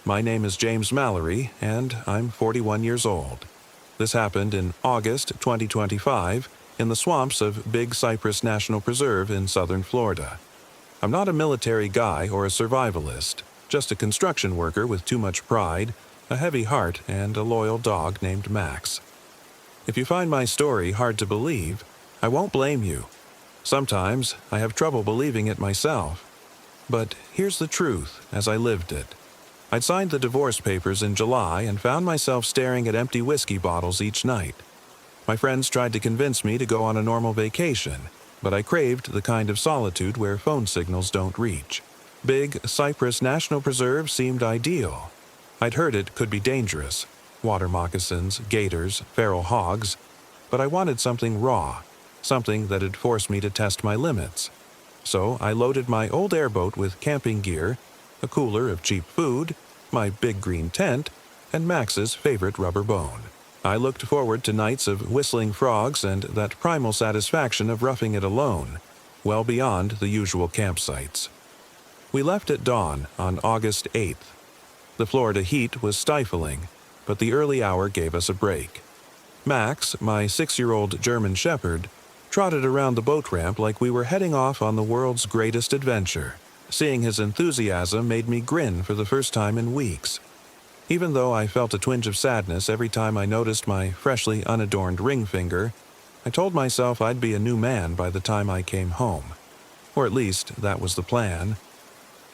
My name is James Mallory, and I'm 41 years old. This happened in August 2025 in the swamps of Big Cypress National Preserve in southern Florida. I'm not a military guy or a survivalist, just a construction worker with too much pride, a heavy heart, and a loyal dog named Max. If you find my story hard to believe, I won't blame you. Sometimes I have trouble believing it myself. But here's the truth as I lived it. I'd signed the divorce papers in July and found myself staring at empty whiskey bottles each night. My friends tried to convince me to go on a normal vacation, but I craved the kind of solitude where phone signals don't reach. Big Cypress National Preserve seemed ideal. I'd heard it could be dangerous. Water moccasins, gators, feral hogs. But I wanted something raw, something that'd force me to test my limits. So I loaded my old airboat with camping gear, a cooler of cheap food, my big green tent, and Max's favorite rubber bone. I looked forward to nights of whistling frogs and that primal satisfaction of roughing it alone, well beyond the usual campsites. We left at dawn on August 8th. The Florida heat was stifling, but the early hour gave us a break. Max, my 6-year-old German Shepherd, trotted around the boat ramp like we were heading off on the world's greatest adventure. Seeing his enthusiasm made me grin for the first time in weeks. Even though I felt a twinge of sadness every time I noticed my freshly unadorned ring finger, I told myself I'd be a new man by the time I came home. Or at least, that was the plan.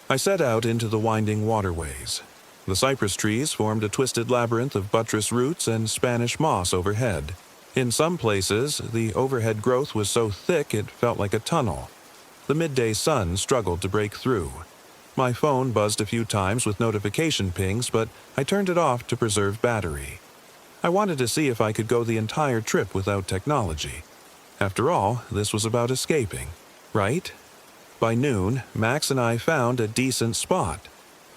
I set out into the winding waterways. The cypress trees formed a twisted labyrinth of buttress roots and Spanish moss overhead. In some places, the overhead growth was so thick it felt like a tunnel. The midday sun struggled to break through. My phone buzzed a few times with notification pings, but I turned it off to preserve battery. I wanted to see if I could go the entire trip without technology. After all, this was about escaping, right? By noon, Max and I found a decent spot.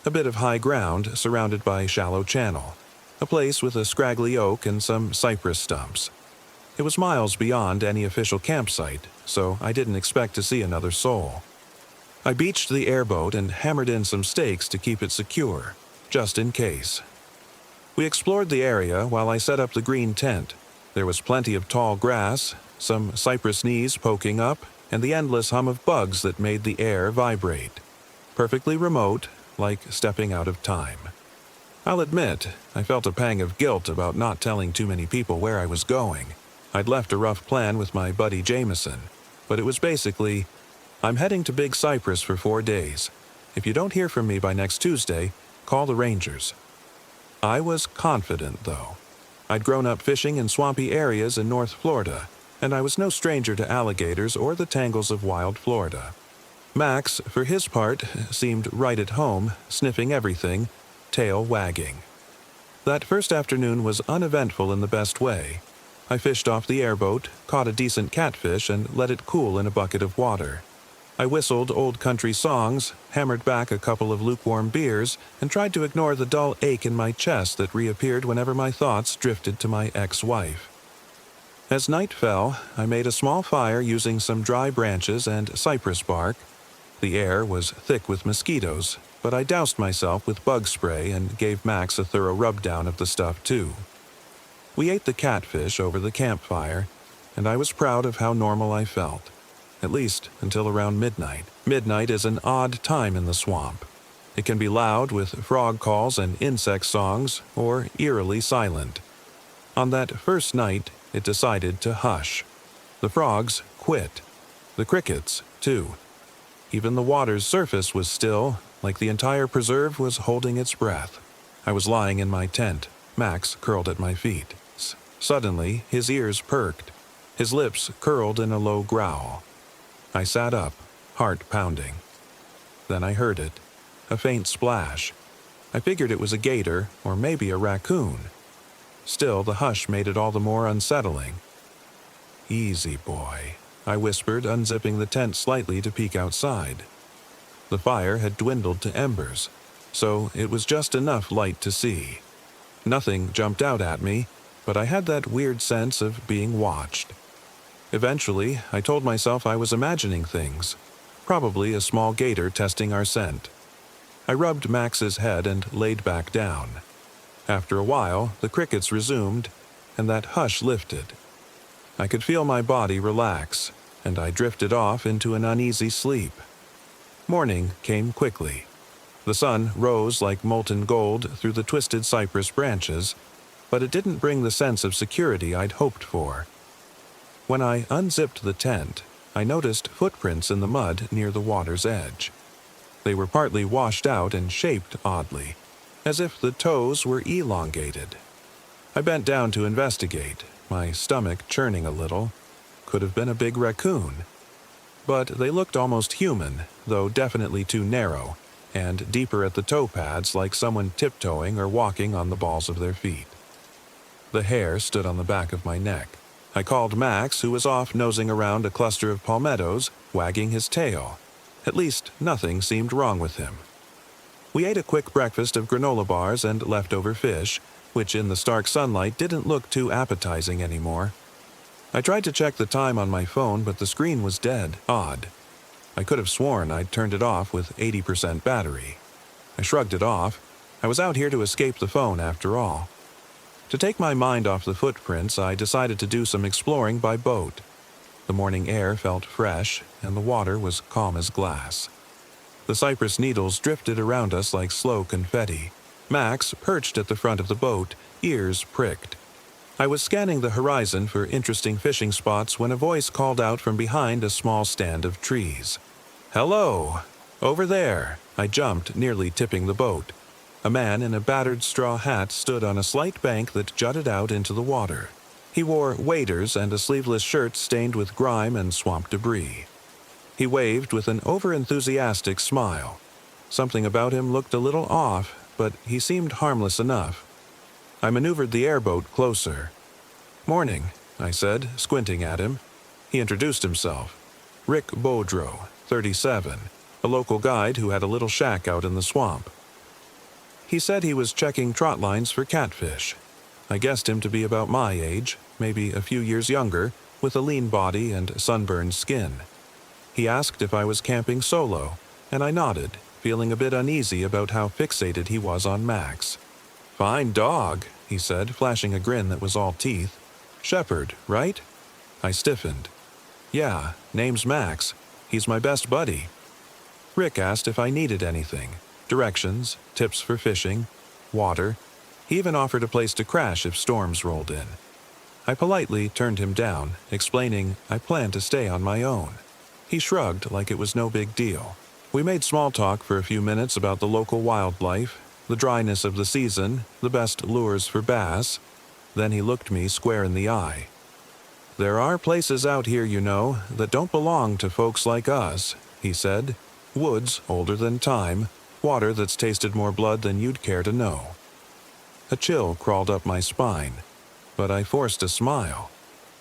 A bit of high ground surrounded by a shallow channel. A place with a scraggly oak and some cypress stumps. It was miles beyond any official campsite, so I didn't expect to see another soul. I beached the airboat and hammered in some stakes to keep it secure, just in case. We explored the area while I set up the green tent. There was plenty of tall grass, some cypress knees poking up, and the endless hum of bugs that made the air vibrate. Perfectly remote, like stepping out of time. I'll admit, I felt a pang of guilt about not telling too many people where I was going. I'd left a rough plan with my buddy Jameson, but it was basically, I'm heading to Big Cypress for 4 days. If you don't hear from me by next Tuesday, call the Rangers. I was confident, though. I'd grown up fishing in swampy areas in North Florida, and I was no stranger to alligators or the tangles of wild Florida. Max, for his part, seemed right at home, sniffing everything, tail wagging. That first afternoon was uneventful in the best way. I fished off the airboat, caught a decent catfish, and let it cool in a bucket of water. I whistled old country songs, hammered back a couple of lukewarm beers, and tried to ignore the dull ache in my chest that reappeared whenever my thoughts drifted to my ex-wife. As night fell, I made a small fire using some dry branches and cypress bark. The air was thick with mosquitoes, but I doused myself with bug spray and gave Max a thorough rub-down of the stuff too. We ate the catfish over the campfire, and I was proud of how normal I felt, at least until around midnight. Midnight is an odd time in the swamp. It can be loud with frog calls and insect songs, or eerily silent. On that first night, it decided to hush. The frogs quit. The crickets, too. Even the water's surface was still, like the entire preserve was holding its breath. I was lying in my tent, Max curled at my feet. Suddenly, his ears perked. His lips curled in a low growl. I sat up, heart pounding. Then I heard it, a faint splash. I figured it was a gator or maybe a raccoon. Still, the hush made it all the more unsettling. "Easy, boy," I whispered, unzipping the tent slightly to peek outside. The fire had dwindled to embers, so it was just enough light to see. Nothing jumped out at me, but I had that weird sense of being watched. Eventually, I told myself I was imagining things, probably a small gator testing our scent. I rubbed Max's head and laid back down. After a while, the crickets resumed, and that hush lifted. I could feel my body relax, and I drifted off into an uneasy sleep. Morning came quickly. The sun rose like molten gold through the twisted cypress branches, but it didn't bring the sense of security I'd hoped for. When I unzipped the tent, I noticed footprints in the mud near the water's edge. They were partly washed out and shaped oddly, as if the toes were elongated. I bent down to investigate, my stomach churning a little. Could have been a big raccoon. But they looked almost human, though definitely too narrow, and deeper at the toe pads like someone tiptoeing or walking on the balls of their feet. The hair stood on the back of my neck. I called Max, who was off nosing around a cluster of palmettos, wagging his tail. At least nothing seemed wrong with him. We ate a quick breakfast of granola bars and leftover fish, which in the stark sunlight didn't look too appetizing anymore. I tried to check the time on my phone, but the screen was dead. Odd. I could have sworn I'd turned it off with 80% battery. I shrugged it off. I was out here to escape the phone after all. To take my mind off the footprints, I decided to do some exploring by boat. The morning air felt fresh, and the water was calm as glass. The cypress needles drifted around us like slow confetti. Max perched at the front of the boat, ears pricked. I was scanning the horizon for interesting fishing spots when a voice called out from behind a small stand of trees. "Hello! Over there!" I jumped, nearly tipping the boat. A man in a battered straw hat stood on a slight bank that jutted out into the water. He wore waders and a sleeveless shirt stained with grime and swamp debris. He waved with an overenthusiastic smile. Something about him looked a little off, but he seemed harmless enough. I maneuvered the airboat closer. "Morning," I said, squinting at him. He introduced himself. Rick Beaudreau, 37, a local guide who had a little shack out in the swamp. He said he was checking trot lines for catfish. I guessed him to be about my age, maybe a few years younger, with a lean body and sunburned skin. He asked if I was camping solo, and I nodded, feeling a bit uneasy about how fixated he was on Max. "Fine dog," he said, flashing a grin that was all teeth. "Shepherd, right?" I stiffened. "Yeah, name's Max. He's my best buddy." Rick asked if I needed anything. Directions, tips for fishing, water. He even offered a place to crash if storms rolled in. I politely turned him down, explaining I planned to stay on my own. He shrugged like it was no big deal. We made small talk for a few minutes about the local wildlife, the dryness of the season, the best lures for bass. Then he looked me square in the eye. "There are places out here, you know, that don't belong to folks like us," he said. "Woods older than time, water that's tasted more blood than you'd care to know." A chill crawled up my spine, but I forced a smile.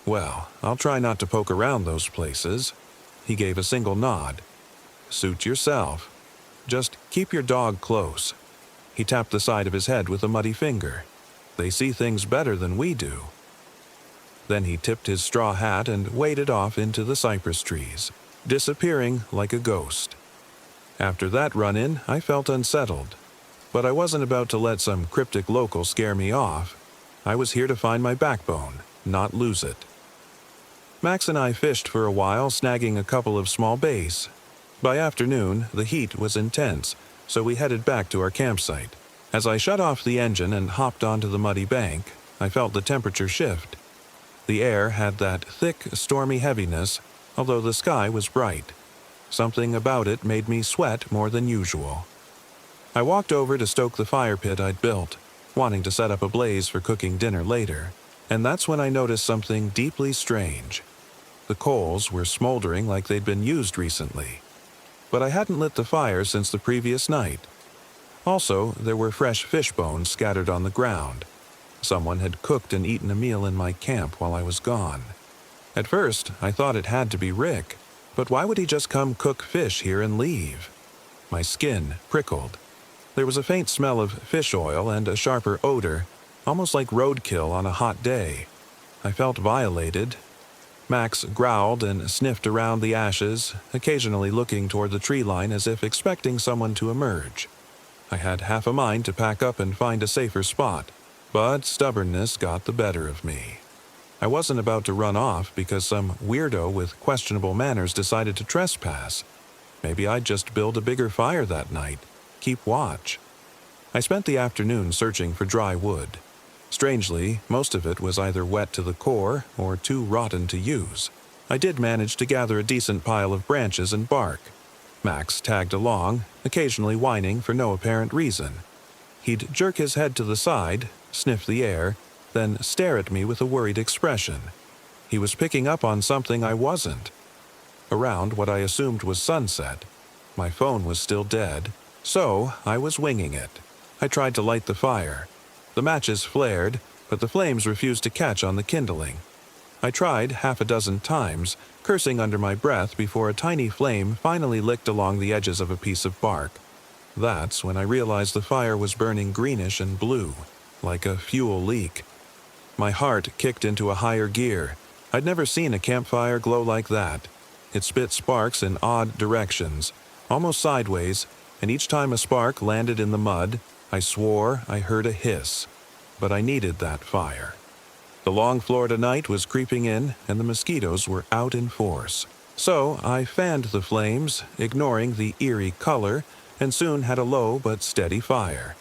"Well, I'll try not to poke around those places." He gave a single nod. "Suit yourself. Just keep your dog close." He tapped the side of his head with a muddy finger. "They see things better than we do." Then he tipped his straw hat and waded off into the cypress trees, disappearing like a ghost. After that run-in, I felt unsettled. But I wasn't about to let some cryptic local scare me off. I was here to find my backbone, not lose it. Max and I fished for a while, snagging a couple of small bass. By afternoon, the heat was intense, so we headed back to our campsite. As I shut off the engine and hopped onto the muddy bank, I felt the temperature shift. The air had that thick, stormy heaviness, although the sky was bright. Something about it made me sweat more than usual. I walked over to stoke the fire pit I'd built, wanting to set up a blaze for cooking dinner later, and that's when I noticed something deeply strange. The coals were smoldering like they'd been used recently. But I hadn't lit the fire since the previous night. Also, there were fresh fish bones scattered on the ground. Someone had cooked and eaten a meal in my camp while I was gone. At first, I thought it had to be Rick, but why would he just come cook fish here and leave? My skin prickled. There was a faint smell of fish oil and a sharper odor, almost like roadkill on a hot day. I felt violated. Max growled and sniffed around the ashes, occasionally looking toward the tree line as if expecting someone to emerge. I had half a mind to pack up and find a safer spot, but stubbornness got the better of me. I wasn't about to run off because some weirdo with questionable manners decided to trespass. Maybe I'd just build a bigger fire that night, keep watch. I spent the afternoon searching for dry wood. Strangely, most of it was either wet to the core or too rotten to use. I did manage to gather a decent pile of branches and bark. Max tagged along, occasionally whining for no apparent reason. He'd jerk his head to the side, sniff the air, then stare at me with a worried expression. He was picking up on something I wasn't. Around what I assumed was sunset, my phone was still dead, so I was winging it. I tried to light the fire. The matches flared, but the flames refused to catch on the kindling. I tried half a dozen times, cursing under my breath before a tiny flame finally licked along the edges of a piece of bark. That's when I realized the fire was burning greenish and blue, like a fuel leak. My heart kicked into a higher gear. I'd never seen a campfire glow like that. It spit sparks in odd directions, almost sideways, and each time a spark landed in the mud, I swore I heard a hiss. But I needed that fire. The long Florida night was creeping in, and the mosquitoes were out in force. So I fanned the flames, ignoring the eerie color, and soon had a low but steady fire.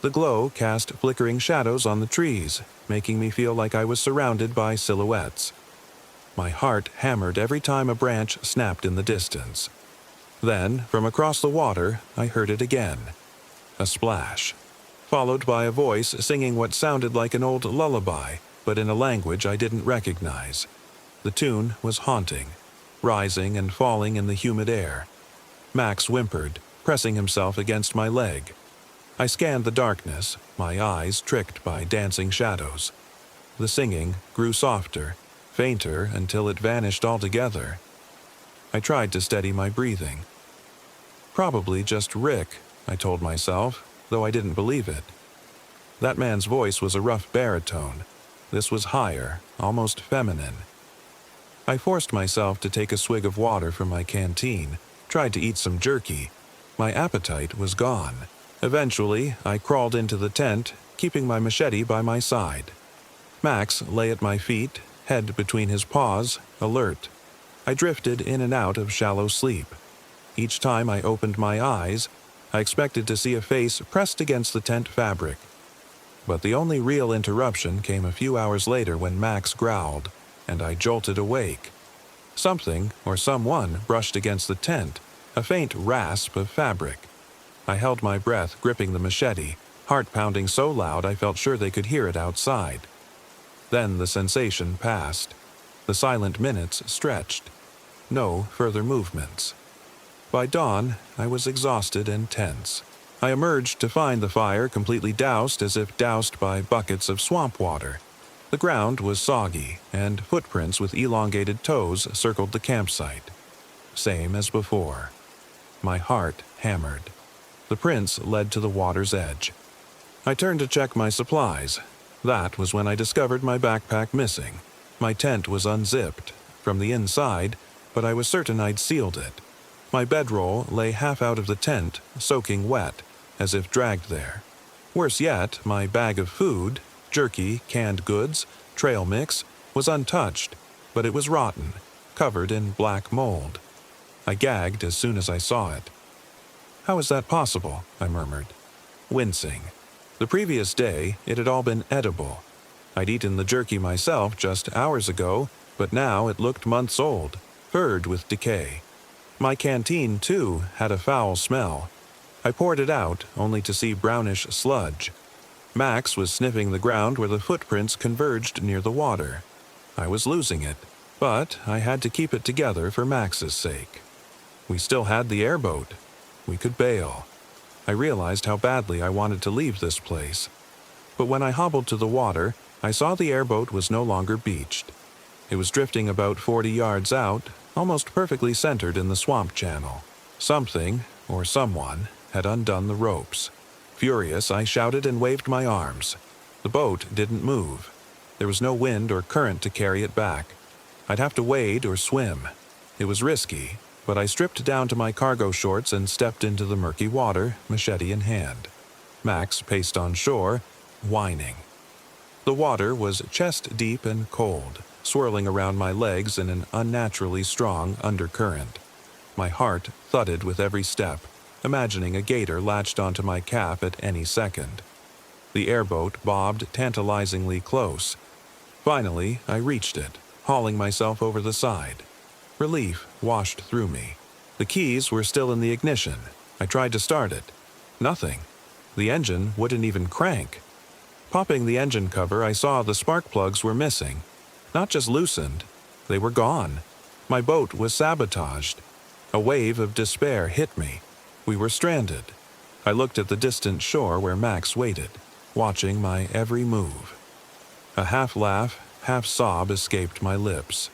The glow cast flickering shadows on the trees, making me feel like I was surrounded by silhouettes. My heart hammered every time a branch snapped in the distance. Then, from across the water, I heard it again. A splash, followed by a voice singing what sounded like an old lullaby, but in a language I didn't recognize. The tune was haunting, rising and falling in the humid air. Max whimpered, pressing himself against my leg. I scanned the darkness, my eyes tricked by dancing shadows. The singing grew softer, fainter until it vanished altogether. I tried to steady my breathing. Probably just Rick, I told myself, though I didn't believe it. That man's voice was a rough baritone. This was higher, almost feminine. I forced myself to take a swig of water from my canteen, tried to eat some jerky. My appetite was gone. Eventually, I crawled into the tent, keeping my machete by my side. Max lay at my feet, head between his paws, alert. I drifted in and out of shallow sleep. Each time I opened my eyes, I expected to see a face pressed against the tent fabric. But the only real interruption came a few hours later when Max growled, and I jolted awake. Something, or someone, brushed against the tent, a faint rasp of fabric. I held my breath, gripping the machete, heart pounding so loud I felt sure they could hear it outside. Then the sensation passed. The silent minutes stretched. No further movements. By dawn, I was exhausted and tense. I emerged to find the fire completely doused as if doused by buckets of swamp water. The ground was soggy, and footprints with elongated toes circled the campsite. Same as before. My heart hammered. The prints led to the water's edge. I turned to check my supplies. That was when I discovered my backpack missing. My tent was unzipped from the inside, but I was certain I'd sealed it. My bedroll lay half out of the tent, soaking wet, as if dragged there. Worse yet, my bag of food, jerky, canned goods, trail mix, was untouched, but it was rotten, covered in black mold. I gagged as soon as I saw it. "How is that possible?" I murmured, wincing. The previous day, it had all been edible. I'd eaten the jerky myself just hours ago, but now it looked months old, furred with decay. My canteen, too, had a foul smell. I poured it out, only to see brownish sludge. Max was sniffing the ground where the footprints converged near the water. I was losing it, but I had to keep it together for Max's sake. We still had the airboat. We could bail. I realized how badly I wanted to leave this place. But when I hobbled to the water, I saw the airboat was no longer beached. It was drifting about 40 yards out, almost perfectly centered in the swamp channel. Something, or someone, had undone the ropes. Furious, I shouted and waved my arms. The boat didn't move. There was no wind or current to carry it back. I'd have to wade or swim. It was risky, but I stripped down to my cargo shorts and stepped into the murky water, machete in hand. Max paced on shore, whining. The water was chest-deep and cold, swirling around my legs in an unnaturally strong undercurrent. My heart thudded with every step, imagining a gator latched onto my calf at any second. The airboat bobbed tantalizingly close. Finally, I reached it, hauling myself over the side. Relief washed through me. The keys were still in the ignition. I tried to start it. Nothing. The engine wouldn't even crank. Popping the engine cover, I saw the spark plugs were missing. Not just loosened, they were gone. My boat was sabotaged. A wave of despair hit me. We were stranded. I looked at the distant shore where Max waited, watching my every move. A half laugh, half sob escaped my lips.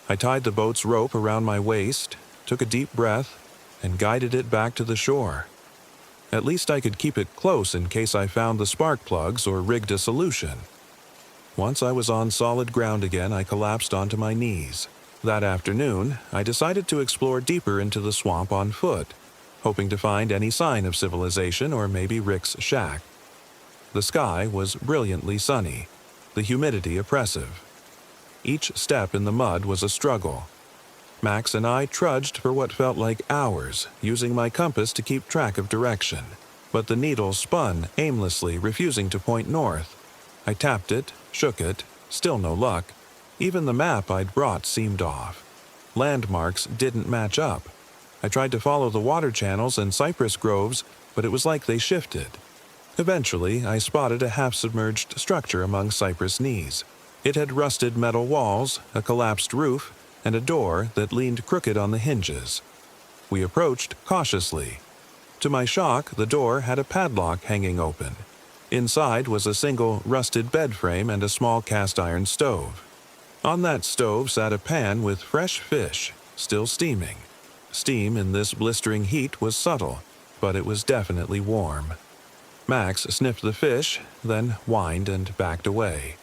I tied the boat's rope around my waist, took a deep breath, and guided it back to the shore. At least I could keep it close in case I found the spark plugs or rigged a solution. Once I was on solid ground again, I collapsed onto my knees. That afternoon, I decided to explore deeper into the swamp on foot, hoping to find any sign of civilization or maybe Rick's shack. The sky was brilliantly sunny, the humidity oppressive. Each step in the mud was a struggle. Max and I trudged for what felt like hours, using my compass to keep track of direction. But the needle spun aimlessly, refusing to point north. I tapped it, shook it, still no luck. Even the map I'd brought seemed off. Landmarks didn't match up. I tried to follow the water channels and cypress groves, but it was like they shifted. Eventually, I spotted a half-submerged structure among cypress knees. It had rusted metal walls, a collapsed roof, and a door that leaned crooked on the hinges. We approached cautiously. To my shock, the door had a padlock hanging open. Inside was a single rusted bed frame and a small cast-iron stove. On that stove sat a pan with fresh fish, still steaming. Steam in this blistering heat was subtle, but it was definitely warm. Max sniffed the fish, then whined and backed away.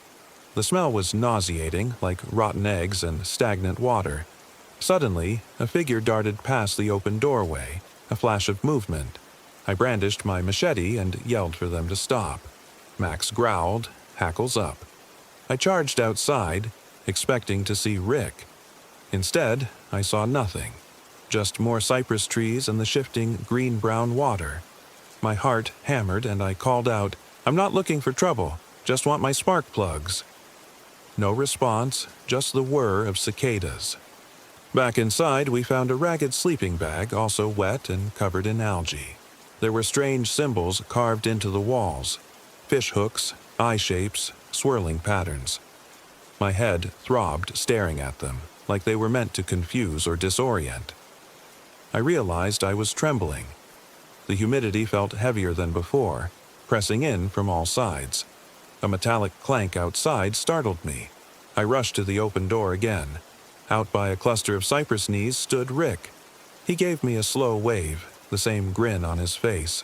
The smell was nauseating, like rotten eggs and stagnant water. Suddenly, a figure darted past the open doorway, a flash of movement. I brandished my machete and yelled for them to stop. Max growled, hackles up. I charged outside, expecting to see Rick. Instead, I saw nothing. Just more cypress trees and the shifting green-brown water. My heart hammered and I called out, "I'm not looking for trouble, just want my spark plugs." No response, just the whir of cicadas. Back inside, we found a ragged sleeping bag, also wet and covered in algae. There were strange symbols carved into the walls. Fish hooks, eye shapes, swirling patterns. My head throbbed staring at them, like they were meant to confuse or disorient. I realized I was trembling. The humidity felt heavier than before, pressing in from all sides. A metallic clank outside startled me. I rushed to the open door again. Out by a cluster of cypress knees stood Rick. He gave me a slow wave, the same grin on his face.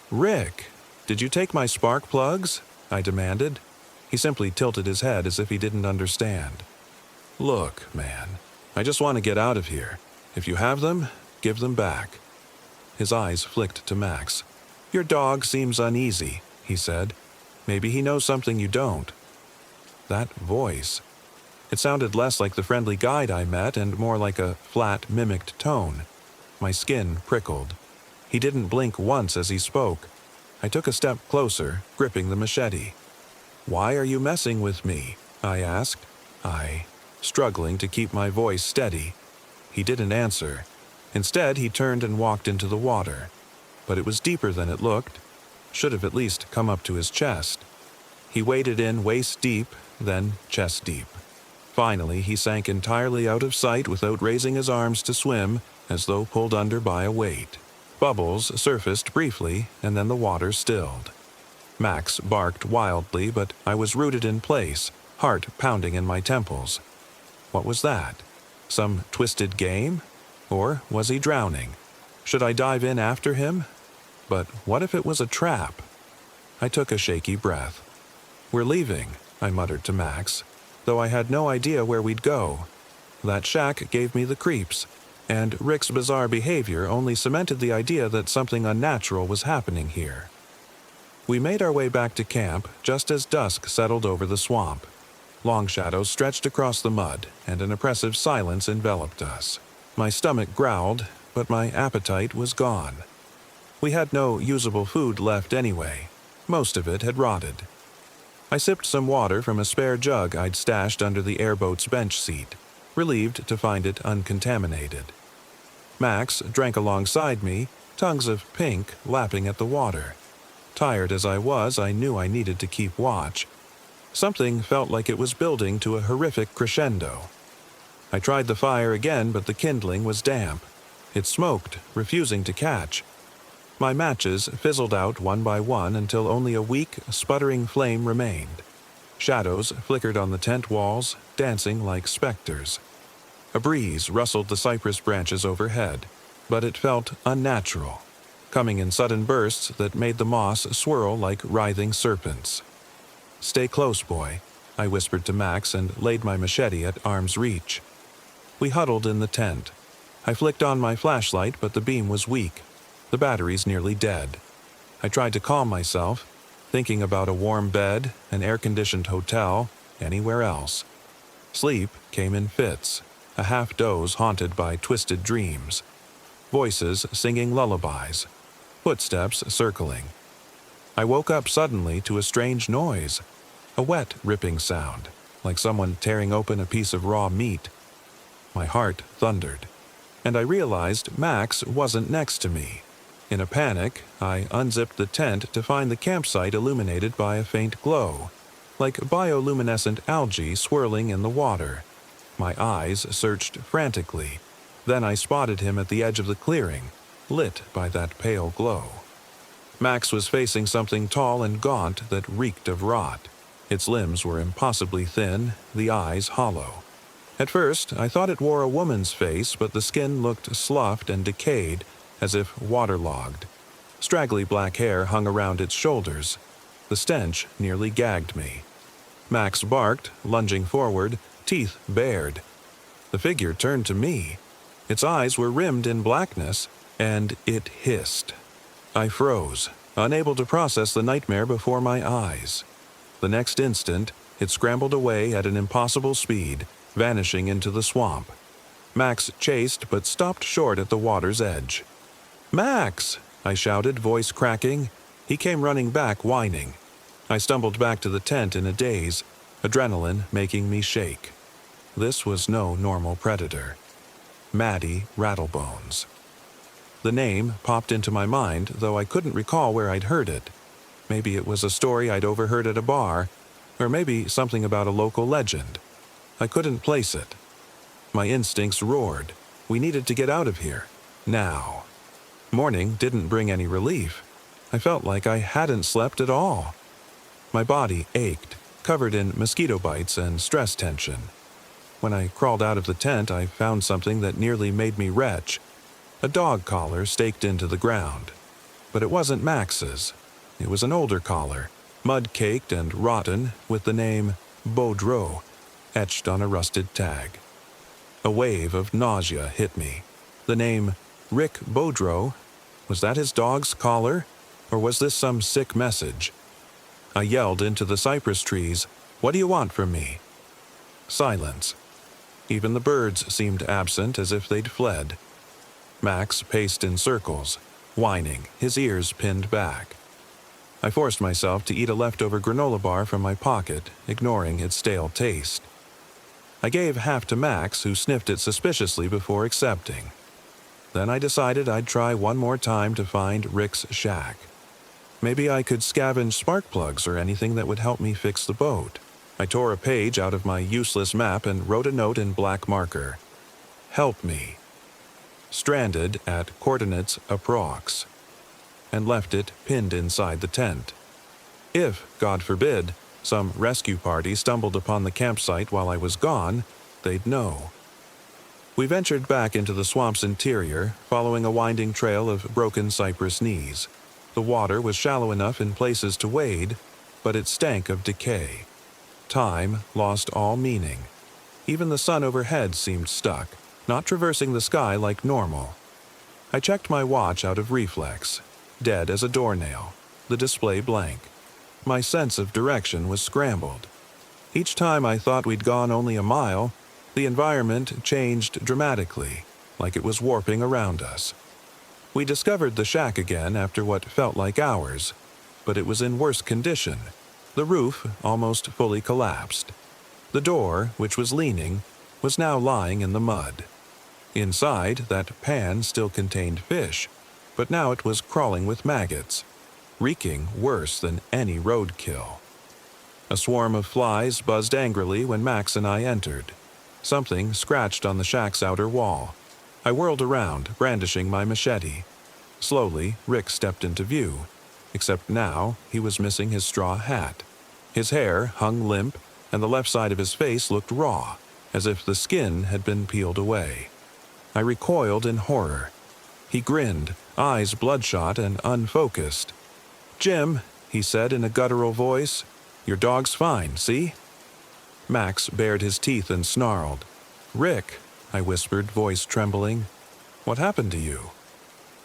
"Rick, did you take my spark plugs?" I demanded. He simply tilted his head as if he didn't understand. "Look, man, I just want to get out of here. If you have them, give them back." His eyes flicked to Max. "Your dog seems uneasy," he said. "Maybe he knows something you don't." That voice. It sounded less like the friendly guide I met and more like a flat, mimicked tone. My skin prickled. He didn't blink once as he spoke. I took a step closer, gripping the machete. "Why are you messing with me?" I asked. Struggling to keep my voice steady. He didn't answer. Instead, he turned and walked into the water. But it was deeper than it looked. Should have at least come up to his chest. He waded in waist deep, then chest deep. Finally, he sank entirely out of sight without raising his arms to swim, as though pulled under by a weight. Bubbles surfaced briefly, and then the water stilled. Max barked wildly, but I was rooted in place, heart pounding in my temples. What was that? Some twisted game? Or was he drowning? Should I dive in after him? But what if it was a trap? I took a shaky breath. "We're leaving," I muttered to Max, though I had no idea where we'd go. That shack gave me the creeps. and Rick's bizarre behavior only cemented the idea that something unnatural was happening here. We made our way back to camp just as dusk settled over the swamp. Long shadows stretched across the mud, and an oppressive silence enveloped us. My stomach growled, but my appetite was gone. We had no usable food left anyway. Most of it had rotted. I sipped some water from a spare jug I'd stashed under the airboat's bench seat, relieved to find it uncontaminated. Max drank alongside me, tongues of pink lapping at the water. Tired as I was, I knew I needed to keep watch. Something felt like it was building to a horrific crescendo. I tried the fire again, but the kindling was damp. It smoked, refusing to catch. My matches fizzled out one by one until only a weak, sputtering flame remained. Shadows flickered on the tent walls, dancing like specters. A breeze rustled the cypress branches overhead, but it felt unnatural, coming in sudden bursts that made the moss swirl like writhing serpents. "Stay close, boy," I whispered to Max and laid my machete at arm's reach. We huddled in the tent. I flicked on my flashlight, but the beam was weak. The batteries nearly dead. I tried to calm myself, thinking about a warm bed, an air-conditioned hotel, anywhere else. Sleep came in fits, a half-doze haunted by twisted dreams. Voices singing lullabies. Footsteps circling. I woke up suddenly to a strange noise, a wet ripping sound, like someone tearing open a piece of raw meat. My heart thundered, and I realized Max wasn't next to me. In a panic, I unzipped the tent to find the campsite illuminated by a faint glow, like bioluminescent algae swirling in the water. My eyes searched frantically. Then I spotted him at the edge of the clearing, lit by that pale glow. Max was facing something tall and gaunt that reeked of rot. Its limbs were impossibly thin, the eyes hollow. At first, I thought it wore a woman's face, but the skin looked sloughed and decayed, as if waterlogged. Straggly black hair hung around its shoulders. The stench nearly gagged me. Max barked, lunging forward, teeth bared. The figure turned to me. Its eyes were rimmed in blackness, and it hissed. I froze, unable to process the nightmare before my eyes. The next instant, it scrambled away at an impossible speed, vanishing into the swamp. Max chased but stopped short at the water's edge. "Max!" I shouted, voice cracking. He came running back, whining. I stumbled back to the tent in a daze, adrenaline making me shake. This was no normal predator. Maddie Rattlebones. The name popped into my mind, though I couldn't recall where I'd heard it. Maybe it was a story I'd overheard at a bar, or maybe something about a local legend. I couldn't place it. My instincts roared. We needed to get out of here. Now. Morning didn't bring any relief. I felt like I hadn't slept at all. My body ached, covered in mosquito bites and stress tension. When I crawled out of the tent, I found something that nearly made me retch. A dog collar staked into the ground. But it wasn't Max's. It was an older collar, mud-caked and rotten, with the name Baudreau etched on a rusted tag. A wave of nausea hit me. The name Rick Baudreau, was that his dog's collar? Or was this some sick message? I yelled into the cypress trees, "What do you want from me?" Silence. Even the birds seemed absent, as if they'd fled. Max paced in circles, whining, his ears pinned back. I forced myself to eat a leftover granola bar from my pocket, ignoring its stale taste. I gave half to Max, who sniffed it suspiciously before accepting. Then I decided I'd try one more time to find Rick's shack. Maybe I could scavenge spark plugs or anything that would help me fix the boat. I tore a page out of my useless map and wrote a note in black marker. "Help me." Stranded at coordinates approx. And left it pinned inside the tent. If, God forbid, some rescue party stumbled upon the campsite while I was gone, they'd know. We ventured back into the swamp's interior, following a winding trail of broken cypress knees. The water was shallow enough in places to wade, but it stank of decay. Time lost all meaning. Even the sun overhead seemed stuck. not traversing the sky like normal. I checked my watch out of reflex, dead as a doornail, the display blank. My sense of direction was scrambled. Each time I thought we'd gone only a mile, the environment changed dramatically, like it was warping around us. We discovered the shack again after what felt like hours, but it was in worse condition. The roof almost fully collapsed. The door, which was leaning, was now lying in the mud. Inside, that pan still contained fish, but now it was crawling with maggots, reeking worse than any roadkill. A swarm of flies buzzed angrily when Max and I entered. Something scratched on the shack's outer wall. I whirled around, brandishing my machete. Slowly, Rick stepped into view, except now he was missing his straw hat. His hair hung limp, and the left side of his face looked raw, as if the skin had been peeled away. I recoiled in horror. He grinned, eyes bloodshot and unfocused. "Jim," he said in a guttural voice, "your dog's fine, see?" Max bared his teeth and snarled. "Rick," I whispered, voice trembling, "what happened to you?"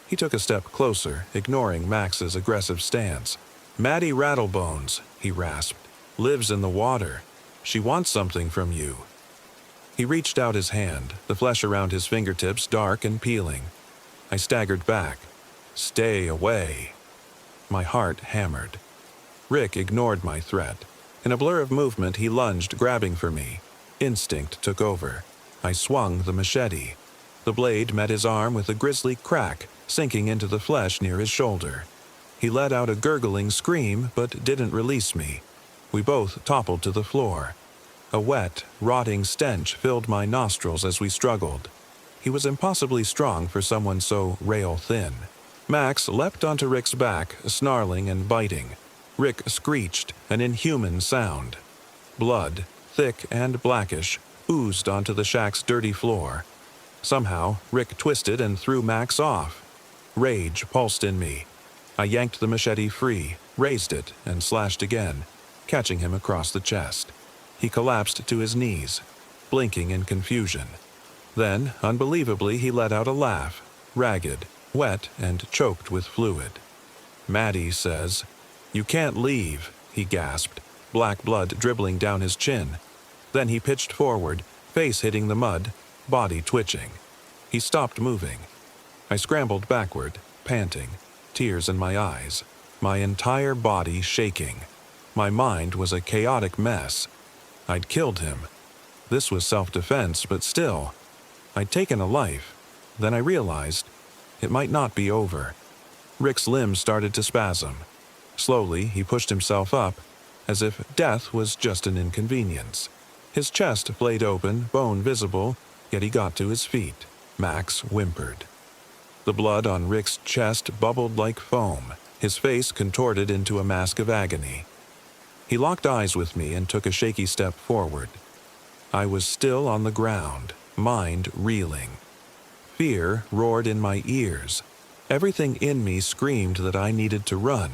He took a step closer, ignoring Max's aggressive stance. "Maddie Rattlebones," he rasped, "lives in the water. She wants something from you." He reached out his hand, the flesh around his fingertips dark and peeling. I staggered back. "Stay away." My heart hammered. Rick ignored my threat. In a blur of movement, he lunged, grabbing for me. Instinct took over. I swung the machete. The blade met his arm with a grisly crack, sinking into the flesh near his shoulder. He let out a gurgling scream, but didn't release me. We both toppled to the floor. A wet, rotting stench filled my nostrils as we struggled. He was impossibly strong for someone so rail-thin. Max leapt onto Rick's back, snarling and biting. Rick screeched, an inhuman sound. Blood, thick and blackish, oozed onto the shack's dirty floor. Somehow, Rick twisted and threw Max off. Rage pulsed in me. I yanked the machete free, raised it, and slashed again, catching him across the chest. He collapsed to his knees, blinking in confusion. Then, unbelievably, he let out a laugh, ragged, wet, and choked with fluid. "Maddie says, 'You can't leave,'" he gasped, black blood dribbling down his chin. Then he pitched forward, face hitting the mud, body twitching. He stopped moving. I scrambled backward, panting, tears in my eyes, my entire body shaking. My mind was a chaotic mess. I'd killed him. This was self-defense, but still. I'd taken a life. Then I realized it might not be over. Rick's limbs started to spasm. Slowly, he pushed himself up, as if death was just an inconvenience. His chest flayed open, bone visible, yet he got to his feet. Max whimpered. The blood on Rick's chest bubbled like foam, his face contorted into a mask of agony. He locked eyes with me and took a shaky step forward. I was still on the ground, mind reeling. Fear roared in my ears. Everything in me screamed that I needed to run.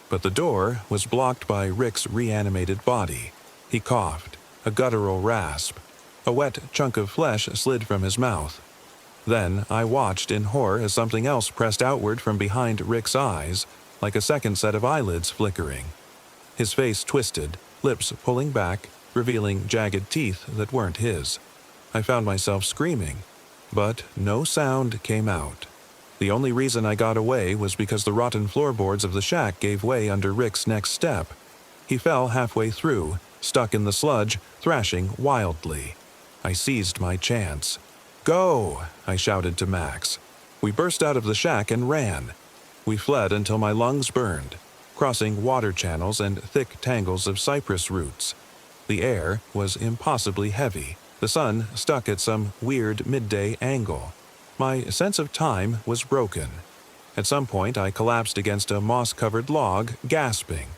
But the door was blocked by Rick's reanimated body. He coughed, a guttural rasp. A wet chunk of flesh slid from his mouth. Then I watched in horror as something else pressed outward from behind Rick's eyes, like a second set of eyelids flickering. His face twisted, lips pulling back, revealing jagged teeth that weren't his. I found myself screaming, but no sound came out. The only reason I got away was because the rotten floorboards of the shack gave way under Rick's next step. He fell halfway through, stuck in the sludge, thrashing wildly. I seized my chance. "Go!" I shouted to Max. We burst out of the shack and ran. We fled until my lungs burned, crossing water channels and thick tangles of cypress roots. The air was impossibly heavy, the sun stuck at some weird midday angle. My sense of time was broken. At some point I collapsed against a moss-covered log, gasping.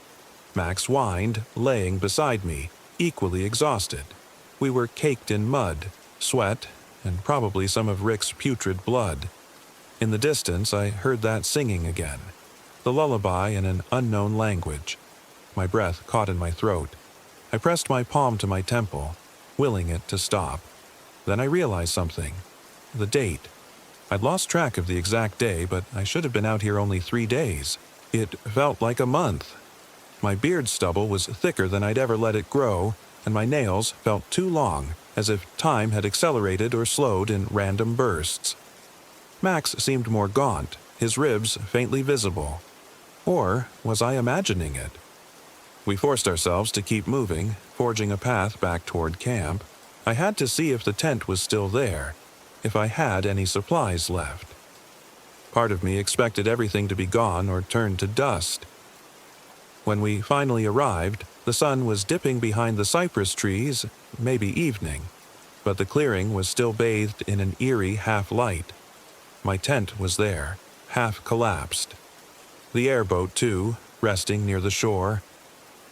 Max whined, laying beside me, equally exhausted. We were caked in mud, sweat, and probably some of Rick's putrid blood. In the distance I heard that singing again, the lullaby in an unknown language. My breath caught in my throat. I pressed my palm to my temple, willing it to stop. Then I realized something. the date. I'd lost track of the exact day, but I should have been out here only 3 days. It felt like a month. My beard stubble was thicker than I'd ever let it grow, and my nails felt too long, as if time had accelerated or slowed in random bursts. Max seemed more gaunt, his ribs faintly visible. Or was I imagining it? We forced ourselves to keep moving, forging a path back toward camp. I had to see if the tent was still there, if I had any supplies left. Part of me expected everything to be gone or turned to dust. When we finally arrived, the sun was dipping behind the cypress trees, maybe evening, but the clearing was still bathed in an eerie half-light. My tent was there, half collapsed. The airboat, too, resting near the shore.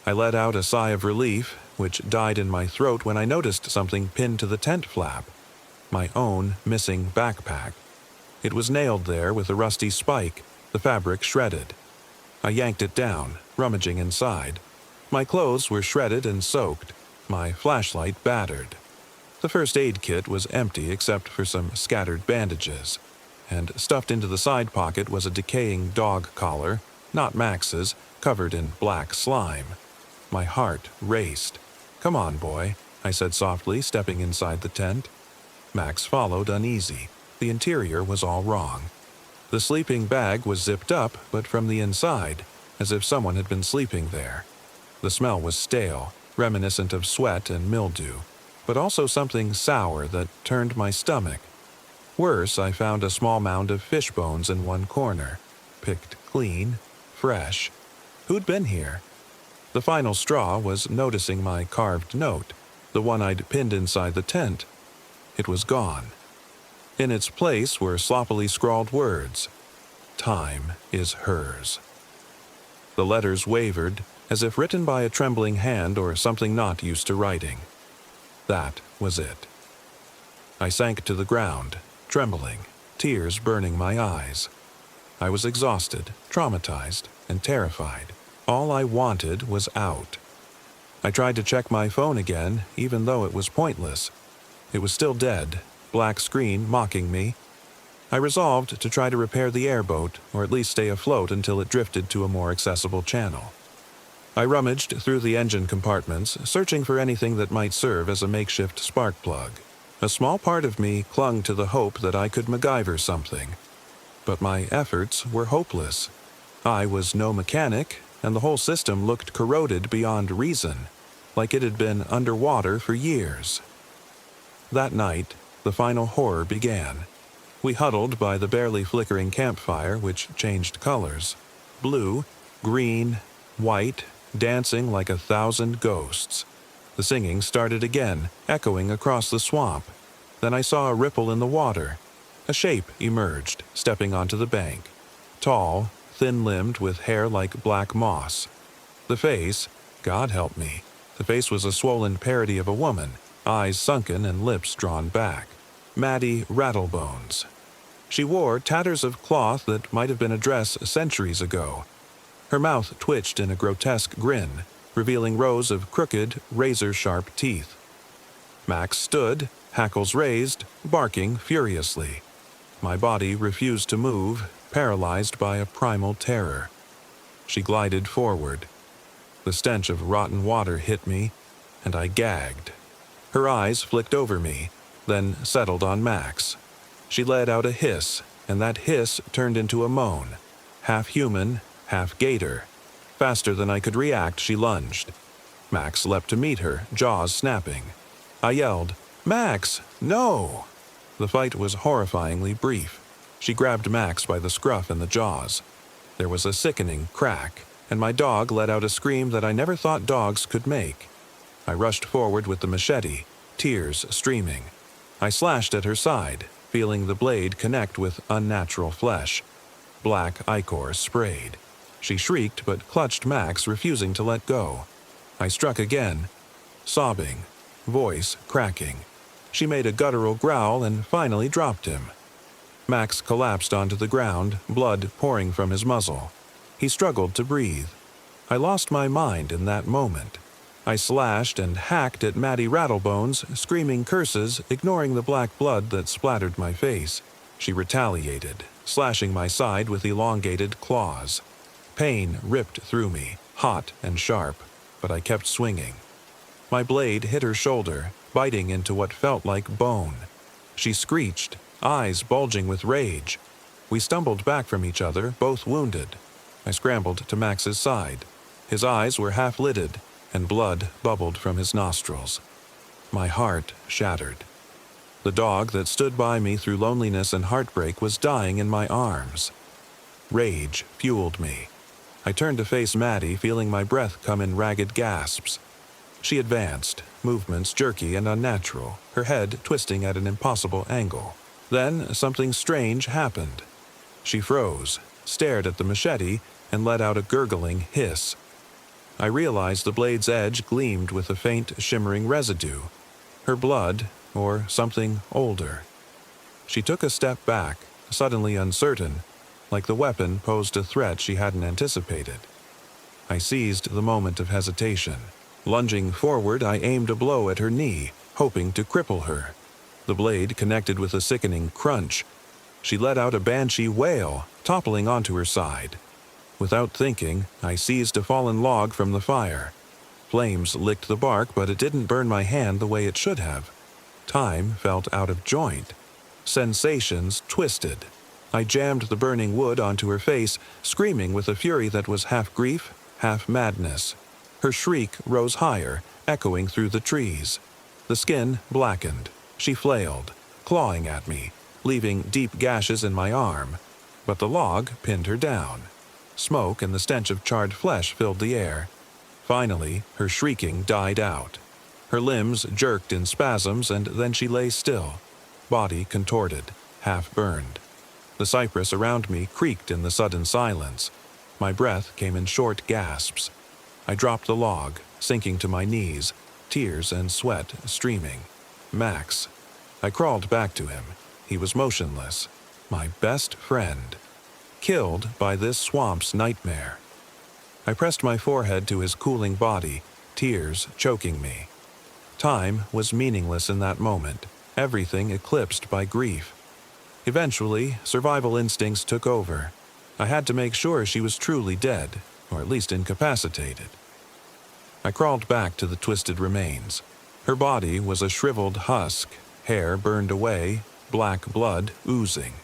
I let out a sigh of relief, which died in my throat when I noticed something pinned to the tent flap. My own missing backpack. It was nailed there with a rusty spike, the fabric shredded. I yanked it down, rummaging inside. My clothes were shredded and soaked, my flashlight battered. The first aid kit was empty except for some scattered bandages, and stuffed into the side pocket was a decaying dog collar, not Max's, covered in black slime. My heart raced. "Come on, boy," I said softly, stepping inside the tent. Max followed, uneasy. The interior was all wrong. The sleeping bag was zipped up, but from the inside, as if someone had been sleeping there. The smell was stale, reminiscent of sweat and mildew, but also something sour that turned my stomach. Worse, I found a small mound of fish bones in one corner, picked clean, fresh. Who'd been here? The final straw was noticing my carved note, the one I'd pinned inside the tent. It was gone. In its place were sloppily scrawled words. "Time is hers." The letters wavered, as if written by a trembling hand or something not used to writing. That was it. I sank to the ground, trembling, tears burning my eyes. I was exhausted, traumatized, and terrified. All I wanted was out. I tried to check my phone again, even though it was pointless. It was still dead, black screen mocking me. I resolved to try to repair the airboat, or at least stay afloat until it drifted to a more accessible channel. I rummaged through the engine compartments, searching for anything that might serve as a makeshift spark plug. A small part of me clung to the hope that I could MacGyver something. But my efforts were hopeless. I was no mechanic, and the whole system looked corroded beyond reason, like it had been underwater for years. That night, the final horror began. We huddled by the barely flickering campfire, which changed colors. Blue, green, white, dancing like 1,000 ghosts. The singing started again, echoing across the swamp. Then I saw a ripple in the water. A shape emerged, stepping onto the bank. Tall, thin-limbed with hair like black moss. The face, God help me, the face was a swollen parody of a woman, eyes sunken and lips drawn back. Maddie Rattlebones. She wore tatters of cloth that might have been a dress centuries ago. Her mouth twitched in a grotesque grin, revealing rows of crooked, razor-sharp teeth. Max stood, hackles raised, barking furiously. My body refused to move, paralyzed by a primal terror. She glided forward. The stench of rotten water hit me, and I gagged. Her eyes flicked over me, then settled on Max. She let out a hiss, and that hiss turned into a moan. Half human, half gator. Faster than I could react, she lunged. Max leapt to meet her, jaws snapping. I yelled, "Max, no!" The fight was horrifyingly brief. She grabbed Max by the scruff and the jaws. There was a sickening crack, and my dog let out a scream that I never thought dogs could make. I rushed forward with the machete, tears streaming. I slashed at her side, feeling the blade connect with unnatural flesh. Black ichor sprayed. She shrieked but clutched Max, refusing to let go. I struck again, sobbing, voice cracking. She made a guttural growl and finally dropped him. Max collapsed onto the ground, blood pouring from his muzzle. He struggled to breathe. I lost my mind in that moment. I slashed and hacked at Maddie Rattlebones, screaming curses, ignoring the black blood that splattered my face. She retaliated, slashing my side with elongated claws. Pain ripped through me, hot and sharp, but I kept swinging. My blade hit her shoulder, biting into what felt like bone. She screeched, eyes bulging with rage. We stumbled back from each other, both wounded. I scrambled to Max's side. His eyes were half-lidded, and blood bubbled from his nostrils. My heart shattered. The dog that stood by me through loneliness and heartbreak was dying in my arms. Rage fueled me. I turned to face Maddie, feeling my breath come in ragged gasps. She advanced, movements jerky and unnatural, her head twisting at an impossible angle. Then something strange happened. She froze, stared at the machete, and let out a gurgling hiss. I realized the blade's edge gleamed with a faint, shimmering residue. Her blood, or something older. She took a step back, suddenly uncertain, like the weapon posed a threat she hadn't anticipated. I seized the moment of hesitation. Lunging forward, I aimed a blow at her knee, hoping to cripple her. The blade connected with a sickening crunch. She let out a banshee wail, toppling onto her side. Without thinking, I seized a fallen log from the fire. Flames licked the bark, but it didn't burn my hand the way it should have. Time felt out of joint. Sensations twisted. I jammed the burning wood onto her face, screaming with a fury that was half grief, half madness. Her shriek rose higher, echoing through the trees. The skin blackened. She flailed, clawing at me, leaving deep gashes in my arm. But the log pinned her down. Smoke and the stench of charred flesh filled the air. Finally, her shrieking died out. Her limbs jerked in spasms, and then she lay still, body contorted, half burned. The cypress around me creaked in the sudden silence. My breath came in short gasps. I dropped the log, sinking to my knees, tears and sweat streaming. Max. I crawled back to him. He was motionless. My best friend. Killed by this swamp's nightmare. I pressed my forehead to his cooling body, tears choking me. Time was meaningless in that moment, everything eclipsed by grief. Eventually, survival instincts took over. I had to make sure she was truly dead, or at least incapacitated. I crawled back to the twisted remains. Her body was a shriveled husk, hair burned away, black blood oozing.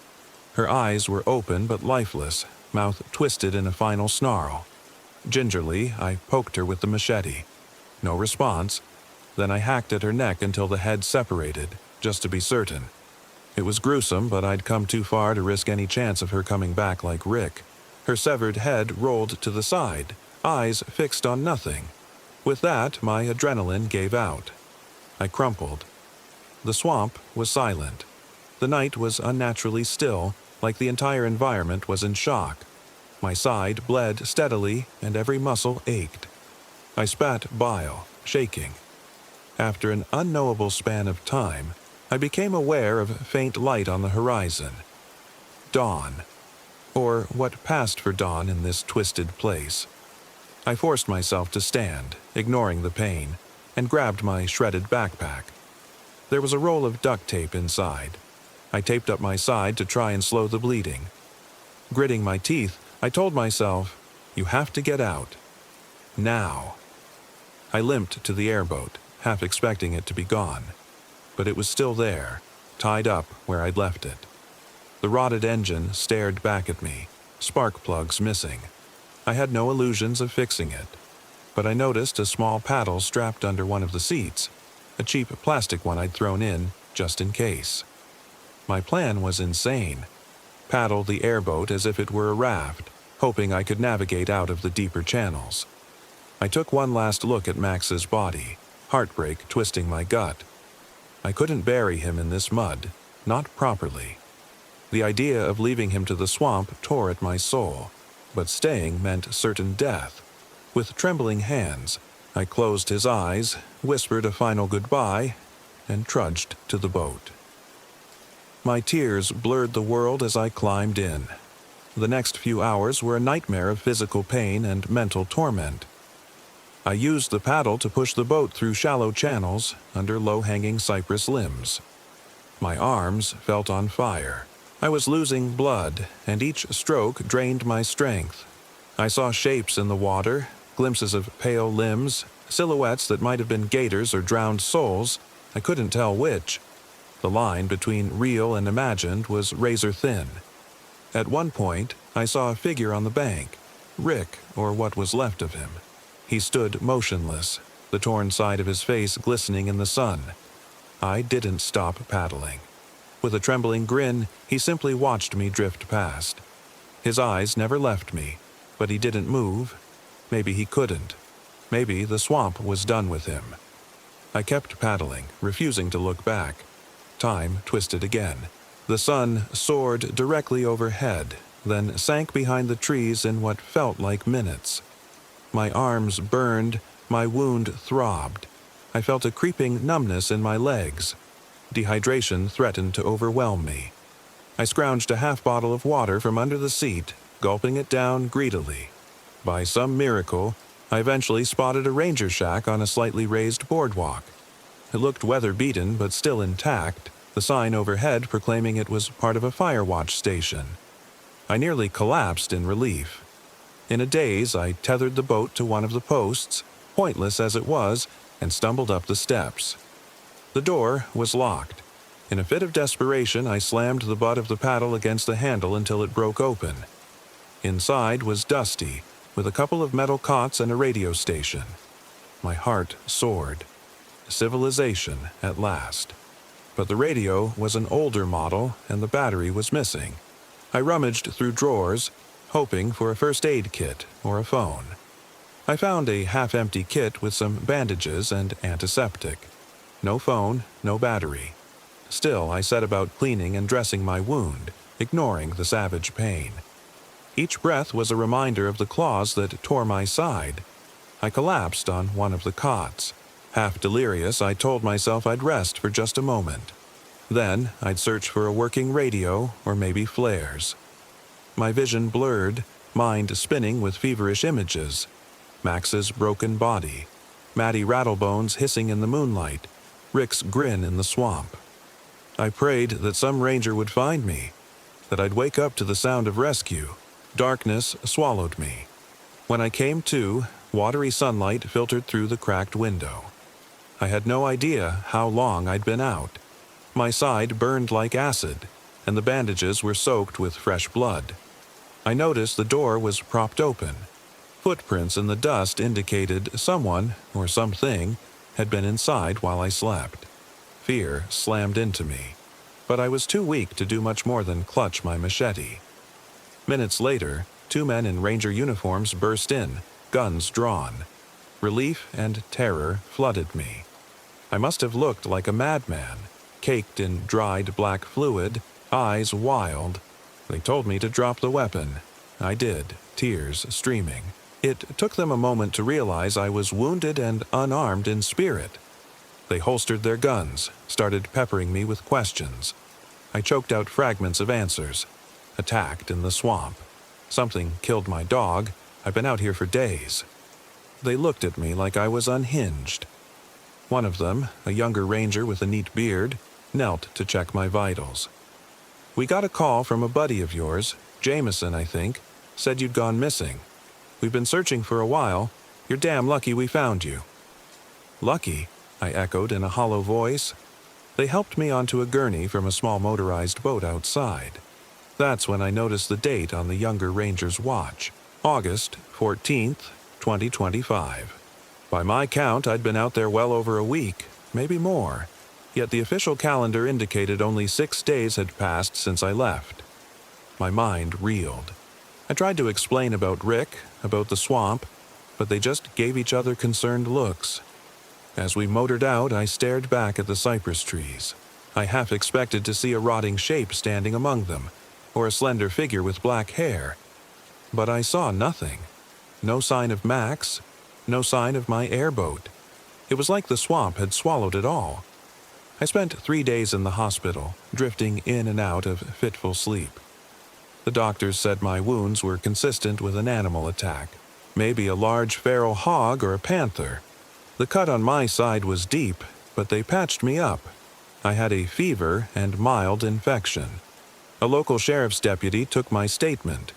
Her eyes were open but lifeless, mouth twisted in a final snarl. Gingerly, I poked her with the machete. No response. Then I hacked at her neck until the head separated, just to be certain. It was gruesome, but I'd come too far to risk any chance of her coming back like Rick. Her severed head rolled to the side, eyes fixed on nothing. With that, my adrenaline gave out. I crumpled. The swamp was silent. The night was unnaturally still, like the entire environment was in shock. My side bled steadily, and every muscle ached. I spat bile, shaking. After an unknowable span of time, I became aware of faint light on the horizon. Dawn. Or what passed for dawn in this twisted place. I forced myself to stand, ignoring the pain, and grabbed my shredded backpack. There was a roll of duct tape inside. I taped up my side to try and slow the bleeding. Gritting my teeth, I told myself, "You have to get out. Now." I limped to the airboat, half expecting it to be gone. But it was still there, tied up where I'd left it. The rotted engine stared back at me, spark plugs missing. I had no illusions of fixing it. But I noticed a small paddle strapped under one of the seats, a cheap plastic one I'd thrown in just in case. My plan was insane. Paddle the airboat as if it were a raft, hoping I could navigate out of the deeper channels. I took one last look at Max's body, heartbreak twisting my gut. I couldn't bury him in this mud, not properly. The idea of leaving him to the swamp tore at my soul, but staying meant certain death. With trembling hands, I closed his eyes, whispered a final goodbye, and trudged to the boat. My tears blurred the world as I climbed in. The next few hours were a nightmare of physical pain and mental torment. I used the paddle to push the boat through shallow channels under low-hanging cypress limbs. My arms felt on fire. I was losing blood, and each stroke drained my strength. I saw shapes in the water, glimpses of pale limbs, silhouettes that might have been gators or drowned souls. I couldn't tell which. The line between real and imagined was razor thin. At one point, I saw a figure on the bank, Rick, or what was left of him. He stood motionless, the torn side of his face glistening in the sun. I didn't stop paddling. With a trembling grin, he simply watched me drift past. His eyes never left me, but he didn't move. Maybe he couldn't. Maybe the swamp was done with him. I kept paddling, refusing to look back. Time twisted again. The sun soared directly overhead, then sank behind the trees in what felt like minutes. My arms burned, my wound throbbed. I felt a creeping numbness in my legs. Dehydration threatened to overwhelm me. I scrounged a half bottle of water from under the seat, gulping it down greedily. By some miracle, I eventually spotted a ranger shack on a slightly raised boardwalk. It looked weather-beaten but still intact, the sign overhead proclaiming it was part of a fire watch station. I nearly collapsed in relief. In a daze, I tethered the boat to one of the posts, pointless as it was, and stumbled up the steps. The door was locked. In a fit of desperation, I slammed the butt of the paddle against the handle until it broke open. Inside was dusty, with a couple of metal cots and a radio station. My heart soared. Civilization at last. But the radio was an older model, and the battery was missing. I rummaged through drawers, hoping for a first aid kit or a phone. I found a half-empty kit with some bandages and antiseptic. No phone, no battery. Still, I set about cleaning and dressing my wound, ignoring the savage pain. Each breath was a reminder of the claws that tore my side. I collapsed on one of the cots. Half delirious, I told myself I'd rest for just a moment. Then, I'd search for a working radio or maybe flares. My vision blurred, mind spinning with feverish images. Max's broken body, Matty Rattlebones hissing in the moonlight, Rick's grin in the swamp. I prayed that some ranger would find me, that I'd wake up to the sound of rescue. Darkness swallowed me. When I came to, watery sunlight filtered through the cracked window. I had no idea how long I'd been out. My side burned like acid, and the bandages were soaked with fresh blood. I noticed the door was propped open. Footprints in the dust indicated someone, or something, had been inside while I slept. Fear slammed into me, but I was too weak to do much more than clutch my machete. Minutes later, 2 men in ranger uniforms burst in, guns drawn. Relief and terror flooded me. I must have looked like a madman, caked in dried black fluid, eyes wild. They told me to drop the weapon. I did, tears streaming. It took them a moment to realize I was wounded and unarmed in spirit. They holstered their guns, started peppering me with questions. I choked out fragments of answers. Attacked in the swamp. Something killed my dog. I've been out here for days. They looked at me like I was unhinged. One of them, a younger ranger with a neat beard, knelt to check my vitals. "We got a call from a buddy of yours, Jameson, I think, said you'd gone missing. We've been searching for a while. You're damn lucky we found you." "Lucky?" I echoed in a hollow voice. They helped me onto a gurney from a small motorized boat outside. That's when I noticed the date on the younger ranger's watch, August 14th, 2025. By my count, I'd been out there well over a week, maybe more, yet the official calendar indicated only 6 days had passed since I left. My mind reeled. I tried to explain about Rick, about the swamp, but they just gave each other concerned looks. As we motored out, I stared back at the cypress trees. I half expected to see a rotting shape standing among them, or a slender figure with black hair. But I saw nothing. No sign of Max, no sign of my airboat. It was like the swamp had swallowed it all. I spent 3 days in the hospital, drifting in and out of fitful sleep. The doctors said my wounds were consistent with an animal attack. Maybe a large feral hog or a panther. The cut on my side was deep, but they patched me up. I had a fever and mild infection. A local sheriff's deputy took my statement.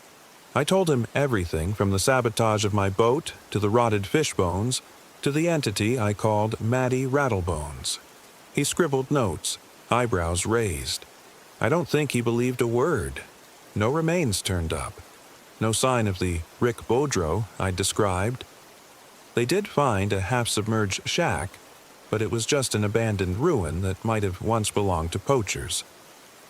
I told him everything from the sabotage of my boat to the rotted fish bones to the entity I called Maddie Rattlebones. He scribbled notes, eyebrows raised. I don't think he believed a word. No remains turned up. No sign of the Rick Boudreau I described. They did find a half-submerged shack, but it was just an abandoned ruin that might have once belonged to poachers.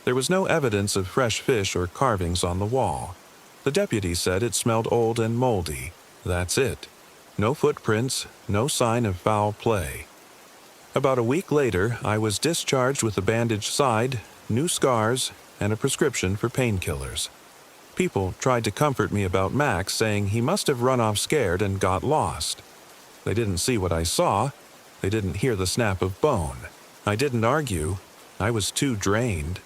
There was no evidence of fresh fish or carvings on the wall. The deputy said it smelled old and moldy. That's it. No footprints, no sign of foul play. About a week later, I was discharged with a bandaged side, new scars, and a prescription for painkillers. People tried to comfort me about Max, saying he must have run off scared and got lost. They didn't see what I saw. They didn't hear the snap of bone. I didn't argue. I was too drained.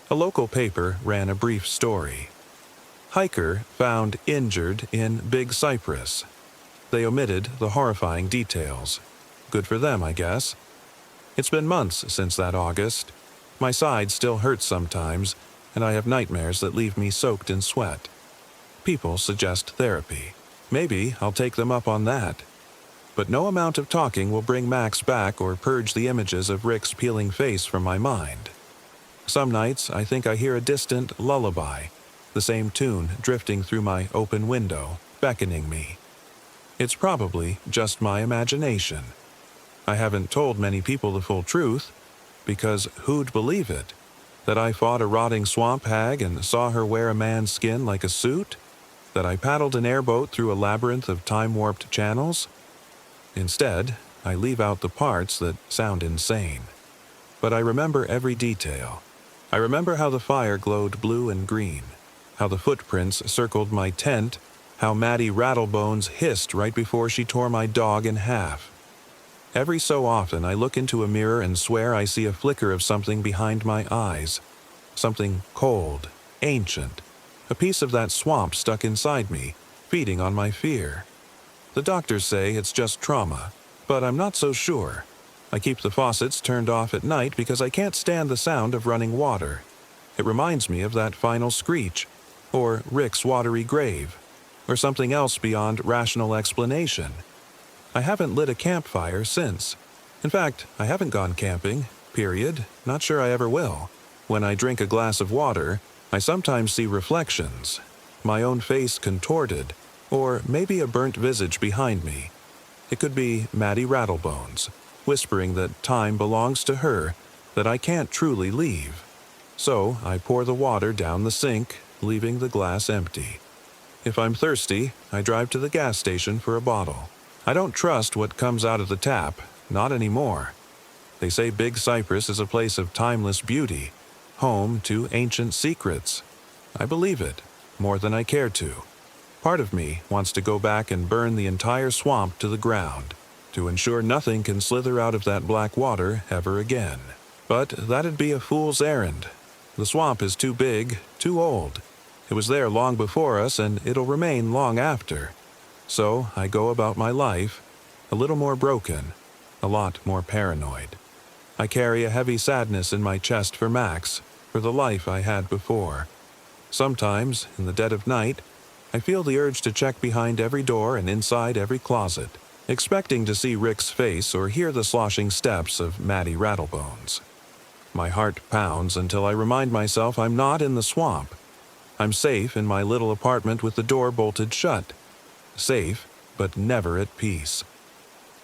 A local paper ran a brief story. Hiker found injured in Big Cypress. They omitted the horrifying details. Good for them, I guess. It's been months since that August. My side still hurts sometimes, and I have nightmares that leave me soaked in sweat. People suggest therapy. Maybe I'll take them up on that. But no amount of talking will bring Max back or purge the images of Rick's peeling face from my mind. Some nights I think I hear a distant lullaby, the same tune drifting through my open window, beckoning me. It's probably just my imagination. I haven't told many people the full truth, because who'd believe it? That I fought a rotting swamp hag and saw her wear a man's skin like a suit? That I paddled an airboat through a labyrinth of time-warped channels? Instead, I leave out the parts that sound insane. But I remember every detail. I remember how the fire glowed blue and green, how the footprints circled my tent, how Maddie Rattlebones hissed right before she tore my dog in half. Every so often I look into a mirror and swear I see a flicker of something behind my eyes. Something cold, ancient, a piece of that swamp stuck inside me, feeding on my fear. The doctors say it's just trauma, but I'm not so sure. I keep the faucets turned off at night because I can't stand the sound of running water. It reminds me of that final screech, or Rick's watery grave, or something else beyond rational explanation. I haven't lit a campfire since. In fact, I haven't gone camping, period. Not sure I ever will. When I drink a glass of water, I sometimes see reflections. My own face contorted, or maybe a burnt visage behind me. It could be Maddie Rattlebones, whispering that time belongs to her, that I can't truly leave. So I pour the water down the sink, leaving the glass empty. If I'm thirsty, I drive to the gas station for a bottle. I don't trust what comes out of the tap, not anymore. They say Big Cypress is a place of timeless beauty, home to ancient secrets. I believe it, more than I care to. Part of me wants to go back and burn the entire swamp to the ground, to ensure nothing can slither out of that black water ever again. But that'd be a fool's errand. The swamp is too big, too old. It was there long before us, and it'll remain long after. So I go about my life, a little more broken, a lot more paranoid. I carry a heavy sadness in my chest for Max, for the life I had before. Sometimes, in the dead of night, I feel the urge to check behind every door and inside every closet, expecting to see Rick's face or hear the sloshing steps of Maddie Rattlebones. My heart pounds until I remind myself I'm not in the swamp. I'm safe in my little apartment with the door bolted shut. Safe, but never at peace.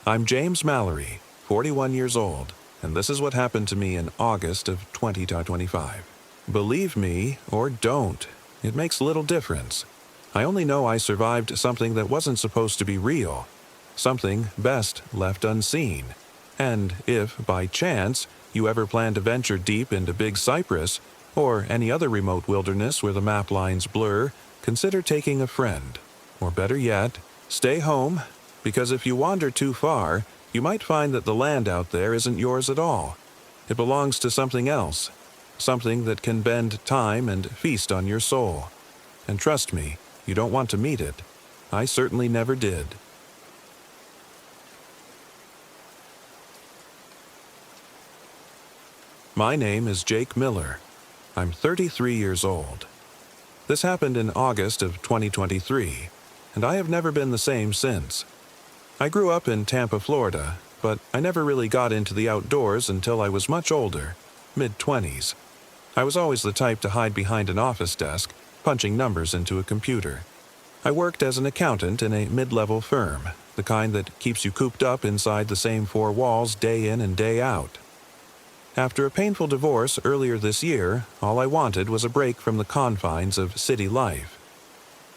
I'm James Mallory, 41 years old, and this is what happened to me in August of 2025. Believe me or don't, it makes little difference. I only know I survived something that wasn't supposed to be real, something best left unseen. And if, by chance, you ever plan to venture deep into Big Cypress, or any other remote wilderness where the map lines blur, consider taking a friend. Or better yet, stay home, because if you wander too far, you might find that the land out there isn't yours at all. It belongs to something else, something that can bend time and feast on your soul. And trust me, you don't want to meet it. I certainly never did. My name is Jake Miller. I'm 33 years old. This happened in August of 2023, and I have never been the same since. I grew up in Tampa, Florida, but I never really got into the outdoors until I was much older, mid-20s. I was always the type to hide behind an office desk, punching numbers into a computer. I worked as an accountant in a mid-level firm, the kind that keeps you cooped up inside the same four walls day in and day out. After a painful divorce earlier this year, all I wanted was a break from the confines of city life.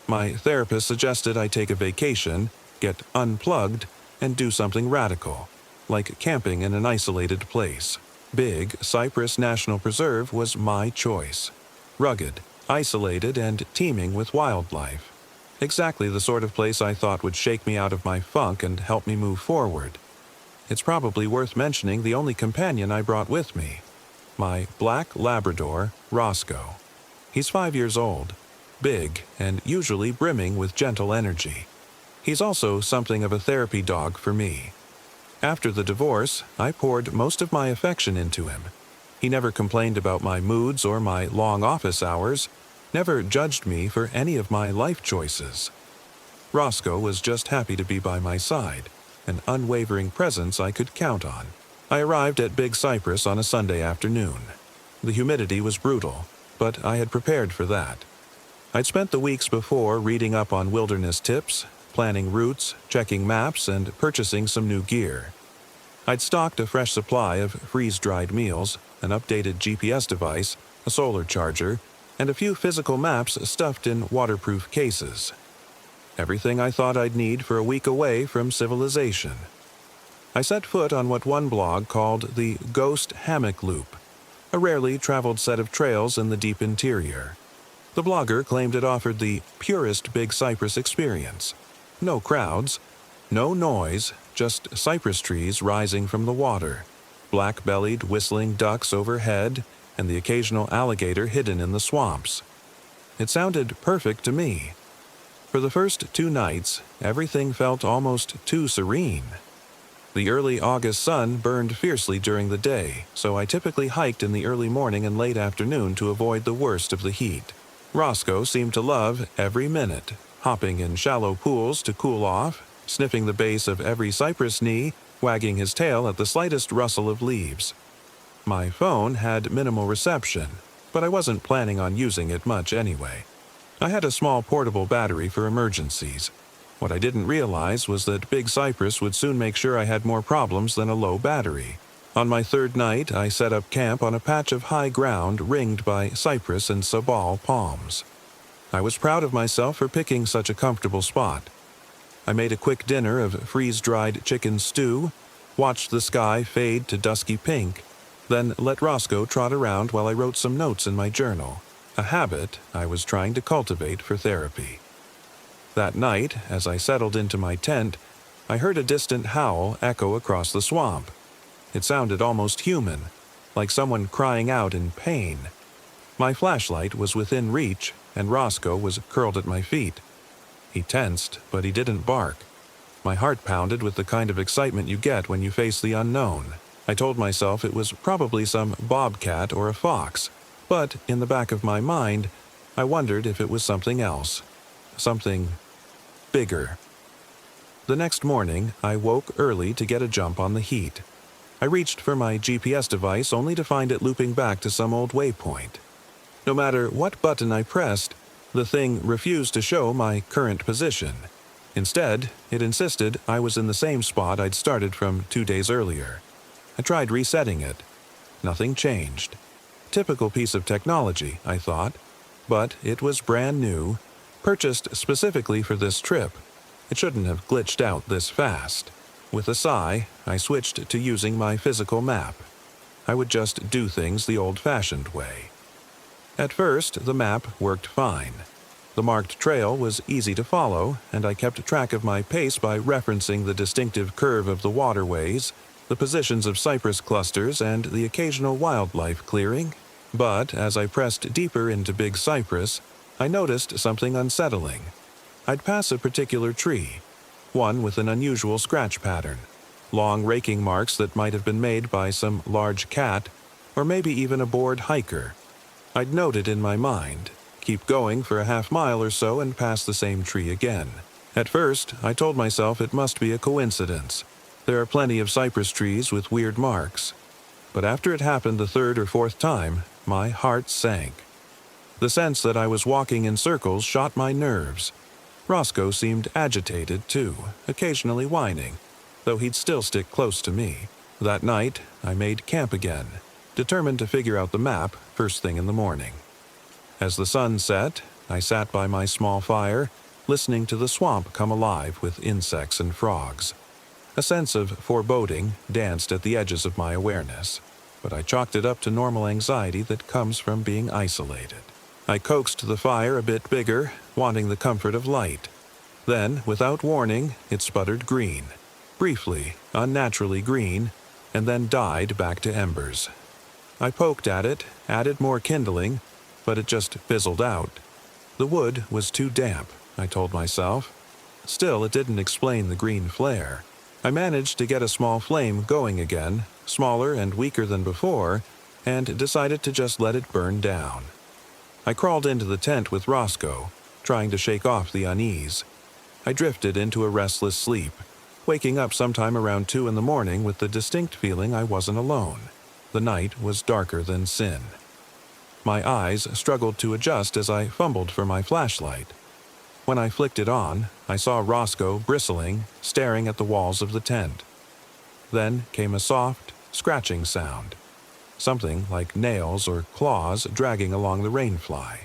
My therapist suggested I take a vacation, get unplugged, and do something radical, like camping in an isolated place. Big Cypress National Preserve was my choice. Rugged, isolated, and teeming with wildlife. Exactly the sort of place I thought would shake me out of my funk and help me move forward. It's probably worth mentioning the only companion I brought with me. My black Labrador, Roscoe. He's 5 years old, big, and usually brimming with gentle energy. He's also something of a therapy dog for me. After the divorce, I poured most of my affection into him. He never complained about my moods or my long office hours, never judged me for any of my life choices. Roscoe was just happy to be by my side, an unwavering presence I could count on. I arrived at Big Cypress on a Sunday afternoon. The humidity was brutal, but I had prepared for that. I'd spent the weeks before reading up on wilderness tips, planning routes, checking maps, and purchasing some new gear. I'd stocked a fresh supply of freeze-dried meals, an updated GPS device, a solar charger, and a few physical maps stuffed in waterproof cases. Everything I thought I'd need for a week away from civilization. I set foot on what one blog called the Ghost Hammock Loop, a rarely traveled set of trails in the deep interior. The blogger claimed it offered the purest Big Cypress experience. No crowds, no noise, just cypress trees rising from the water, black-bellied whistling ducks overhead, and the occasional alligator hidden in the swamps. It sounded perfect to me. For the first 2 nights, everything felt almost too serene. The early August sun burned fiercely during the day, so I typically hiked in the early morning and late afternoon to avoid the worst of the heat. Roscoe seemed to love every minute, hopping in shallow pools to cool off, sniffing the base of every cypress knee, wagging his tail at the slightest rustle of leaves. My phone had minimal reception, but I wasn't planning on using it much anyway. I had a small portable battery for emergencies. What I didn't realize was that Big Cypress would soon make sure I had more problems than a low battery. On my 3rd night, I set up camp on a patch of high ground ringed by cypress and sabal palms. I was proud of myself for picking such a comfortable spot. I made a quick dinner of freeze-dried chicken stew, watched the sky fade to dusky pink, then let Roscoe trot around while I wrote some notes in my journal, a habit I was trying to cultivate for therapy. That night, as I settled into my tent, I heard a distant howl echo across the swamp. It sounded almost human, like someone crying out in pain. My flashlight was within reach, and Roscoe was curled at my feet. He tensed, but he didn't bark. My heart pounded with the kind of excitement you get when you face the unknown. I told myself it was probably some bobcat or a fox, but in the back of my mind, I wondered if it was something else. Something bigger. The next morning, I woke early to get a jump on the heat. I reached for my GPS device only to find it looping back to some old waypoint. No matter what button I pressed, the thing refused to show my current position. Instead, it insisted I was in the same spot I'd started from 2 days earlier. I tried resetting it. Nothing changed. Typical piece of technology, I thought, but it was brand new, purchased specifically for this trip. It shouldn't have glitched out this fast. With a sigh, I switched to using my physical map. I would just do things the old-fashioned way. At first, the map worked fine. The marked trail was easy to follow, and I kept track of my pace by referencing the distinctive curve of the waterways, the positions of cypress clusters, and the occasional wildlife clearing. But as I pressed deeper into Big Cypress, I noticed something unsettling. I'd pass a particular tree, one with an unusual scratch pattern, long raking marks that might have been made by some large cat or maybe even a bored hiker. I'd note it in my mind, keep going for a half-mile or so and pass the same tree again. At first, I told myself it must be a coincidence. There are plenty of cypress trees with weird marks. But after it happened the third or fourth time, my heart sank. The sense that I was walking in circles shot my nerves. Roscoe seemed agitated, too, occasionally whining, though he'd still stick close to me. That night, I made camp again, determined to figure out the map first thing in the morning. As the sun set, I sat by my small fire, listening to the swamp come alive with insects and frogs. A sense of foreboding danced at the edges of my awareness, but I chalked it up to normal anxiety that comes from being isolated. I coaxed the fire a bit bigger, wanting the comfort of light. Then, without warning, it sputtered green. Briefly, unnaturally green, and then died back to embers. I poked at it, added more kindling, but it just fizzled out. The wood was too damp, I told myself. Still, it didn't explain the green flare. I managed to get a small flame going again, smaller and weaker than before, and decided to just let it burn down. I crawled into the tent with Roscoe, trying to shake off the unease. I drifted into a restless sleep, waking up sometime around 2 in the morning with the distinct feeling I wasn't alone. The night was darker than sin. My eyes struggled to adjust as I fumbled for my flashlight. When I flicked it on, I saw Roscoe bristling, staring at the walls of the tent. Then came a soft, scratching sound, something like nails or claws dragging along the rainfly.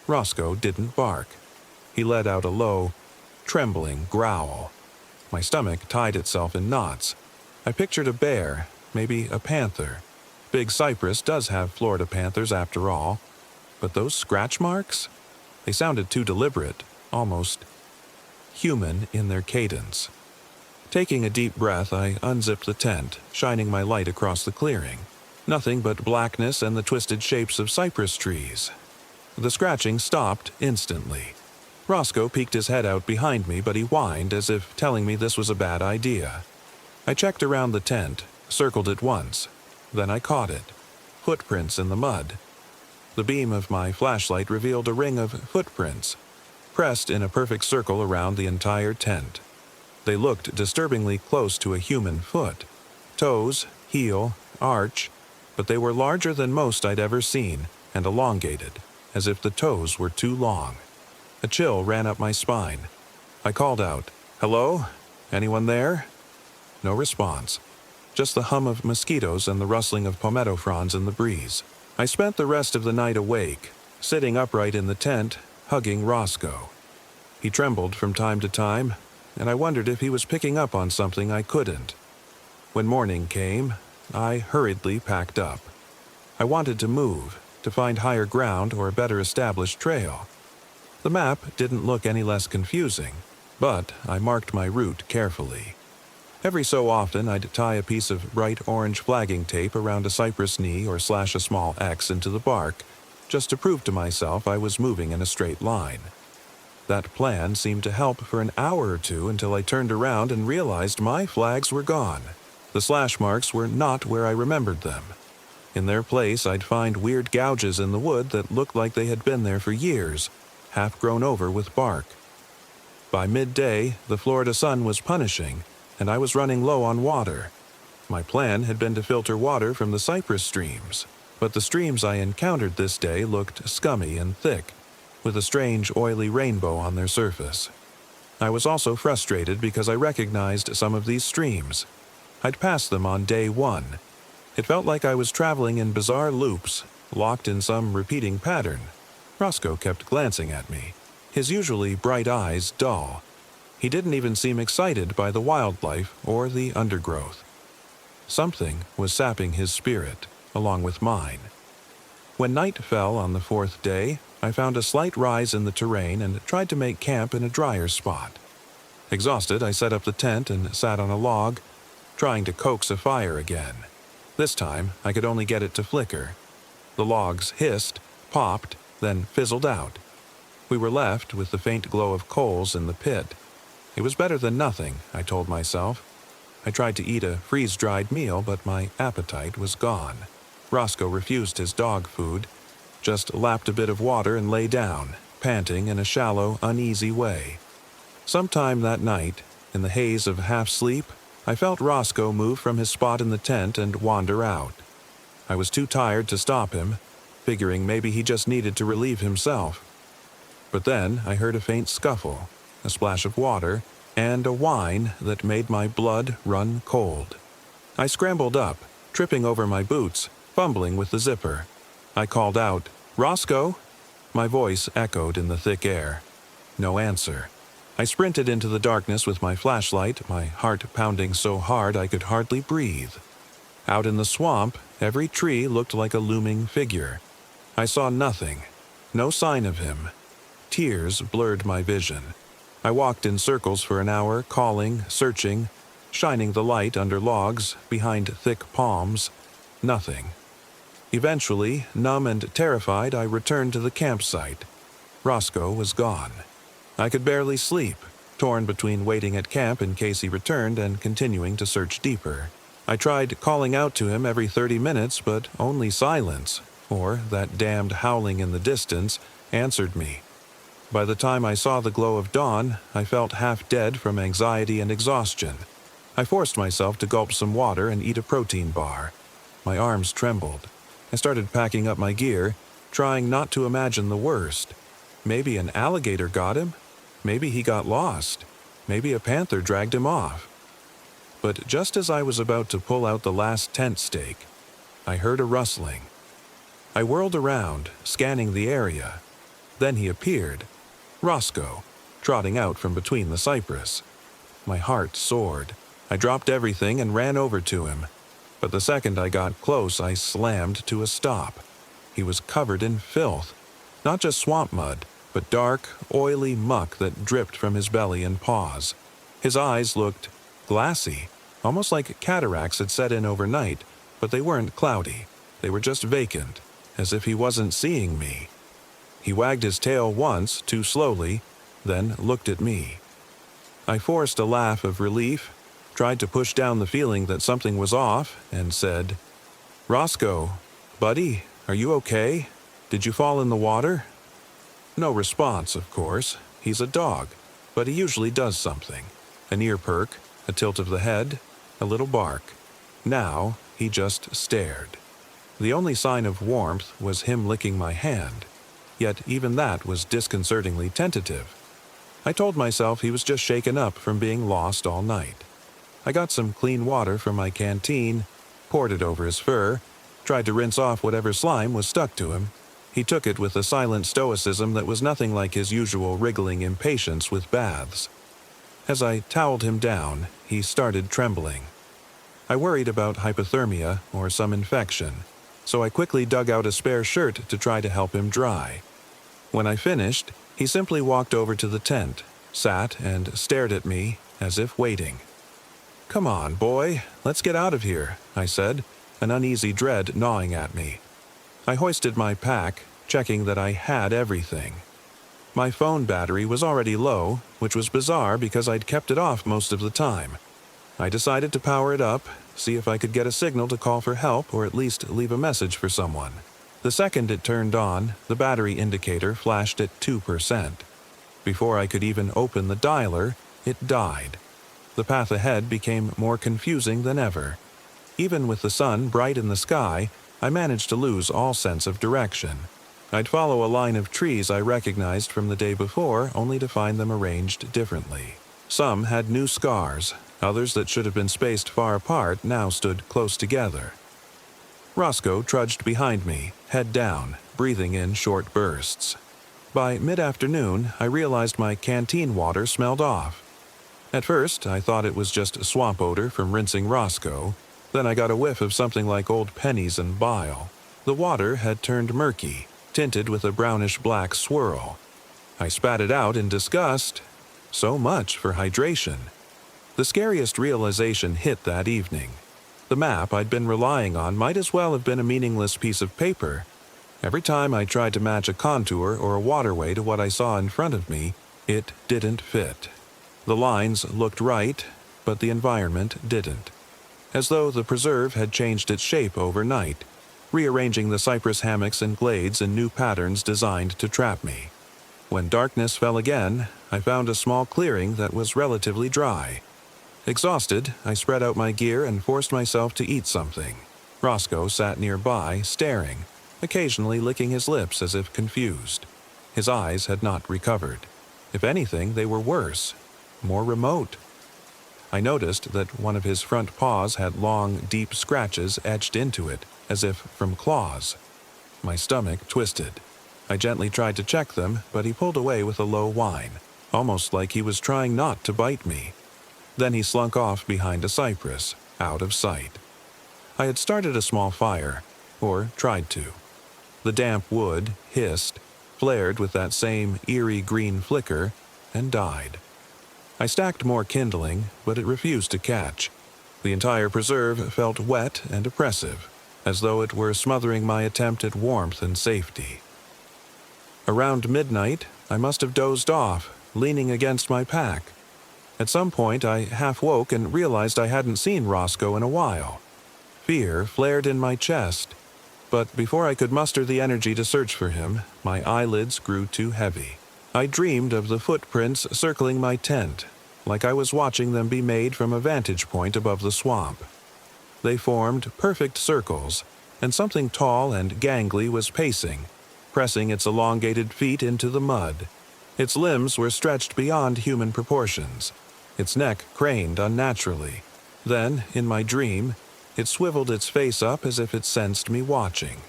Roscoe didn't bark. He let out a low, trembling growl. My stomach tied itself in knots. I pictured a bear, maybe a panther. Big Cypress does have Florida panthers after all. But those scratch marks? They sounded too deliberate, almost human in their cadence. Taking a deep breath, I unzipped the tent, shining my light across the clearing. Nothing but blackness and the twisted shapes of cypress trees. The scratching stopped instantly. Roscoe peeked his head out behind me, but he whined as if telling me this was a bad idea. I checked around the tent, circled it once. Then I caught it. Footprints in the mud. The beam of my flashlight revealed a ring of footprints, pressed in a perfect circle around the entire tent. They looked disturbingly close to a human foot. Toes, heel, arch, but they were larger than most I'd ever seen, and elongated, as if the toes were too long. A chill ran up my spine. I called out, "Hello? Anyone there?" No response. Just the hum of mosquitoes and the rustling of palmetto fronds in the breeze. I spent the rest of the night awake, sitting upright in the tent, hugging Roscoe. He trembled from time to time, and I wondered if he was picking up on something I couldn't. When morning came, I hurriedly packed up. I wanted to move, to find higher ground or a better established trail. The map didn't look any less confusing, but I marked my route carefully. Every so often, I'd tie a piece of bright orange flagging tape around a cypress knee or slash a small X into the bark, just to prove to myself I was moving in a straight line. That plan seemed to help for an hour or two until I turned around and realized my flags were gone. The slash marks were not where I remembered them. In their place, I'd find weird gouges in the wood that looked like they had been there for years, half grown over with bark. By midday, the Florida sun was punishing, and I was running low on water. My plan had been to filter water from the cypress streams, but the streams I encountered this day looked scummy and thick, with a strange oily rainbow on their surface. I was also frustrated because I recognized some of these streams. I'd passed them on day 1. It felt like I was traveling in bizarre loops, locked in some repeating pattern. Roscoe kept glancing at me, his usually bright eyes dull. He didn't even seem excited by the wildlife or the undergrowth. Something was sapping his spirit, along with mine. When night fell on the 4th day, I found a slight rise in the terrain and tried to make camp in a drier spot. Exhausted, I set up the tent and sat on a log, trying to coax a fire again. This time, I could only get it to flicker. The logs hissed, popped, then fizzled out. We were left with the faint glow of coals in the pit. It was better than nothing, I told myself. I tried to eat a freeze-dried meal, but my appetite was gone. Roscoe refused his dog food, just lapped a bit of water and lay down, panting in a shallow, uneasy way. Sometime that night, in the haze of half-sleep, I felt Roscoe move from his spot in the tent and wander out. I was too tired to stop him, figuring maybe he just needed to relieve himself. But then I heard a faint scuffle, a splash of water, and a whine that made my blood run cold. I scrambled up, tripping over my boots, fumbling with the zipper. I called out, "Roscoe!" My voice echoed in the thick air. No answer. I sprinted into the darkness with my flashlight, my heart pounding so hard I could hardly breathe. Out in the swamp, every tree looked like a looming figure. I saw nothing, no sign of him. Tears blurred my vision. I walked in circles for an hour, calling, searching, shining the light under logs, behind thick palms. Nothing. Eventually, numb and terrified, I returned to the campsite. Roscoe was gone. I could barely sleep, torn between waiting at camp in case he returned and continuing to search deeper. I tried calling out to him every 30 minutes, but only silence, or that damned howling in the distance, answered me. By the time I saw the glow of dawn, I felt half dead from anxiety and exhaustion. I forced myself to gulp some water and eat a protein bar. My arms trembled. I started packing up my gear, trying not to imagine the worst. Maybe an alligator got him. Maybe he got lost. Maybe a panther dragged him off. But just as I was about to pull out the last tent stake, I heard a rustling. I whirled around, scanning the area. Then he appeared. Roscoe, trotting out from between the cypress. My heart soared. I dropped everything and ran over to him. But the second I got close, I slammed to a stop. He was covered in filth. Not just swamp mud, but dark, oily muck that dripped from his belly and paws. His eyes looked glassy, almost like cataracts had set in overnight, but they weren't cloudy. They were just vacant, as if he wasn't seeing me. He wagged his tail once, too slowly, then looked at me. I forced a laugh of relief, tried to push down the feeling that something was off, and said, "Roscoe, buddy, are you okay? Did you fall in the water?" No response, of course. He's a dog, but he usually does something. An ear perk, a tilt of the head, a little bark. Now, he just stared. The only sign of warmth was him licking my hand. Yet even that was disconcertingly tentative. I told myself he was just shaken up from being lost all night. I got some clean water from my canteen, poured it over his fur, tried to rinse off whatever slime was stuck to him. He took it with a silent stoicism that was nothing like his usual wriggling impatience with baths. As I toweled him down, he started trembling. I worried about hypothermia or some infection, so I quickly dug out a spare shirt to try to help him dry. When I finished, he simply walked over to the tent, sat and stared at me as if waiting. "Come on, boy, let's get out of here," I said, an uneasy dread gnawing at me. I hoisted my pack, checking that I had everything. My phone battery was already low, which was bizarre because I'd kept it off most of the time. I decided to power it up, see if I could get a signal to call for help or at least leave a message for someone. The second it turned on, the battery indicator flashed at 2%. Before I could even open the dialer, it died. The path ahead became more confusing than ever. Even with the sun bright in the sky, I managed to lose all sense of direction. I'd follow a line of trees I recognized from the day before, only to find them arranged differently. Some had new scars, others that should have been spaced far apart now stood close together. Roscoe trudged behind me, head down, breathing in short bursts. By mid-afternoon, I realized my canteen water smelled off. At first, I thought it was just swamp odor from rinsing Roscoe. Then I got a whiff of something like old pennies and bile. The water had turned murky, tinted with a brownish-black swirl. I spat it out in disgust. So much for hydration. The scariest realization hit that evening. The map I'd been relying on might as well have been a meaningless piece of paper. Every time I tried to match a contour or a waterway to what I saw in front of me, it didn't fit. The lines looked right, but the environment didn't. As though the preserve had changed its shape overnight, rearranging the cypress hammocks and glades in new patterns designed to trap me. When darkness fell again, I found a small clearing that was relatively dry. Exhausted, I spread out my gear and forced myself to eat something. Roscoe sat nearby, staring, occasionally licking his lips as if confused. His eyes had not recovered. If anything, they were worse, more remote. I noticed that one of his front paws had long, deep scratches etched into it, as if from claws. My stomach twisted. I gently tried to check them, but he pulled away with a low whine, almost like he was trying not to bite me. Then he slunk off behind a cypress, out of sight. I had started a small fire, or tried to. The damp wood hissed, flared with that same eerie green flicker, and died. I stacked more kindling, but it refused to catch. The entire preserve felt wet and oppressive, as though it were smothering my attempt at warmth and safety. Around midnight, I must have dozed off, leaning against my pack. At some point, I half woke and realized I hadn't seen Roscoe in a while. Fear flared in my chest, but before I could muster the energy to search for him, my eyelids grew too heavy. I dreamed of the footprints circling my tent, like I was watching them be made from a vantage point above the swamp. They formed perfect circles, and something tall and gangly was pacing, pressing its elongated feet into the mud. Its limbs were stretched beyond human proportions. Its neck craned unnaturally. Then, in my dream, it swiveled its face up as if it sensed me watching.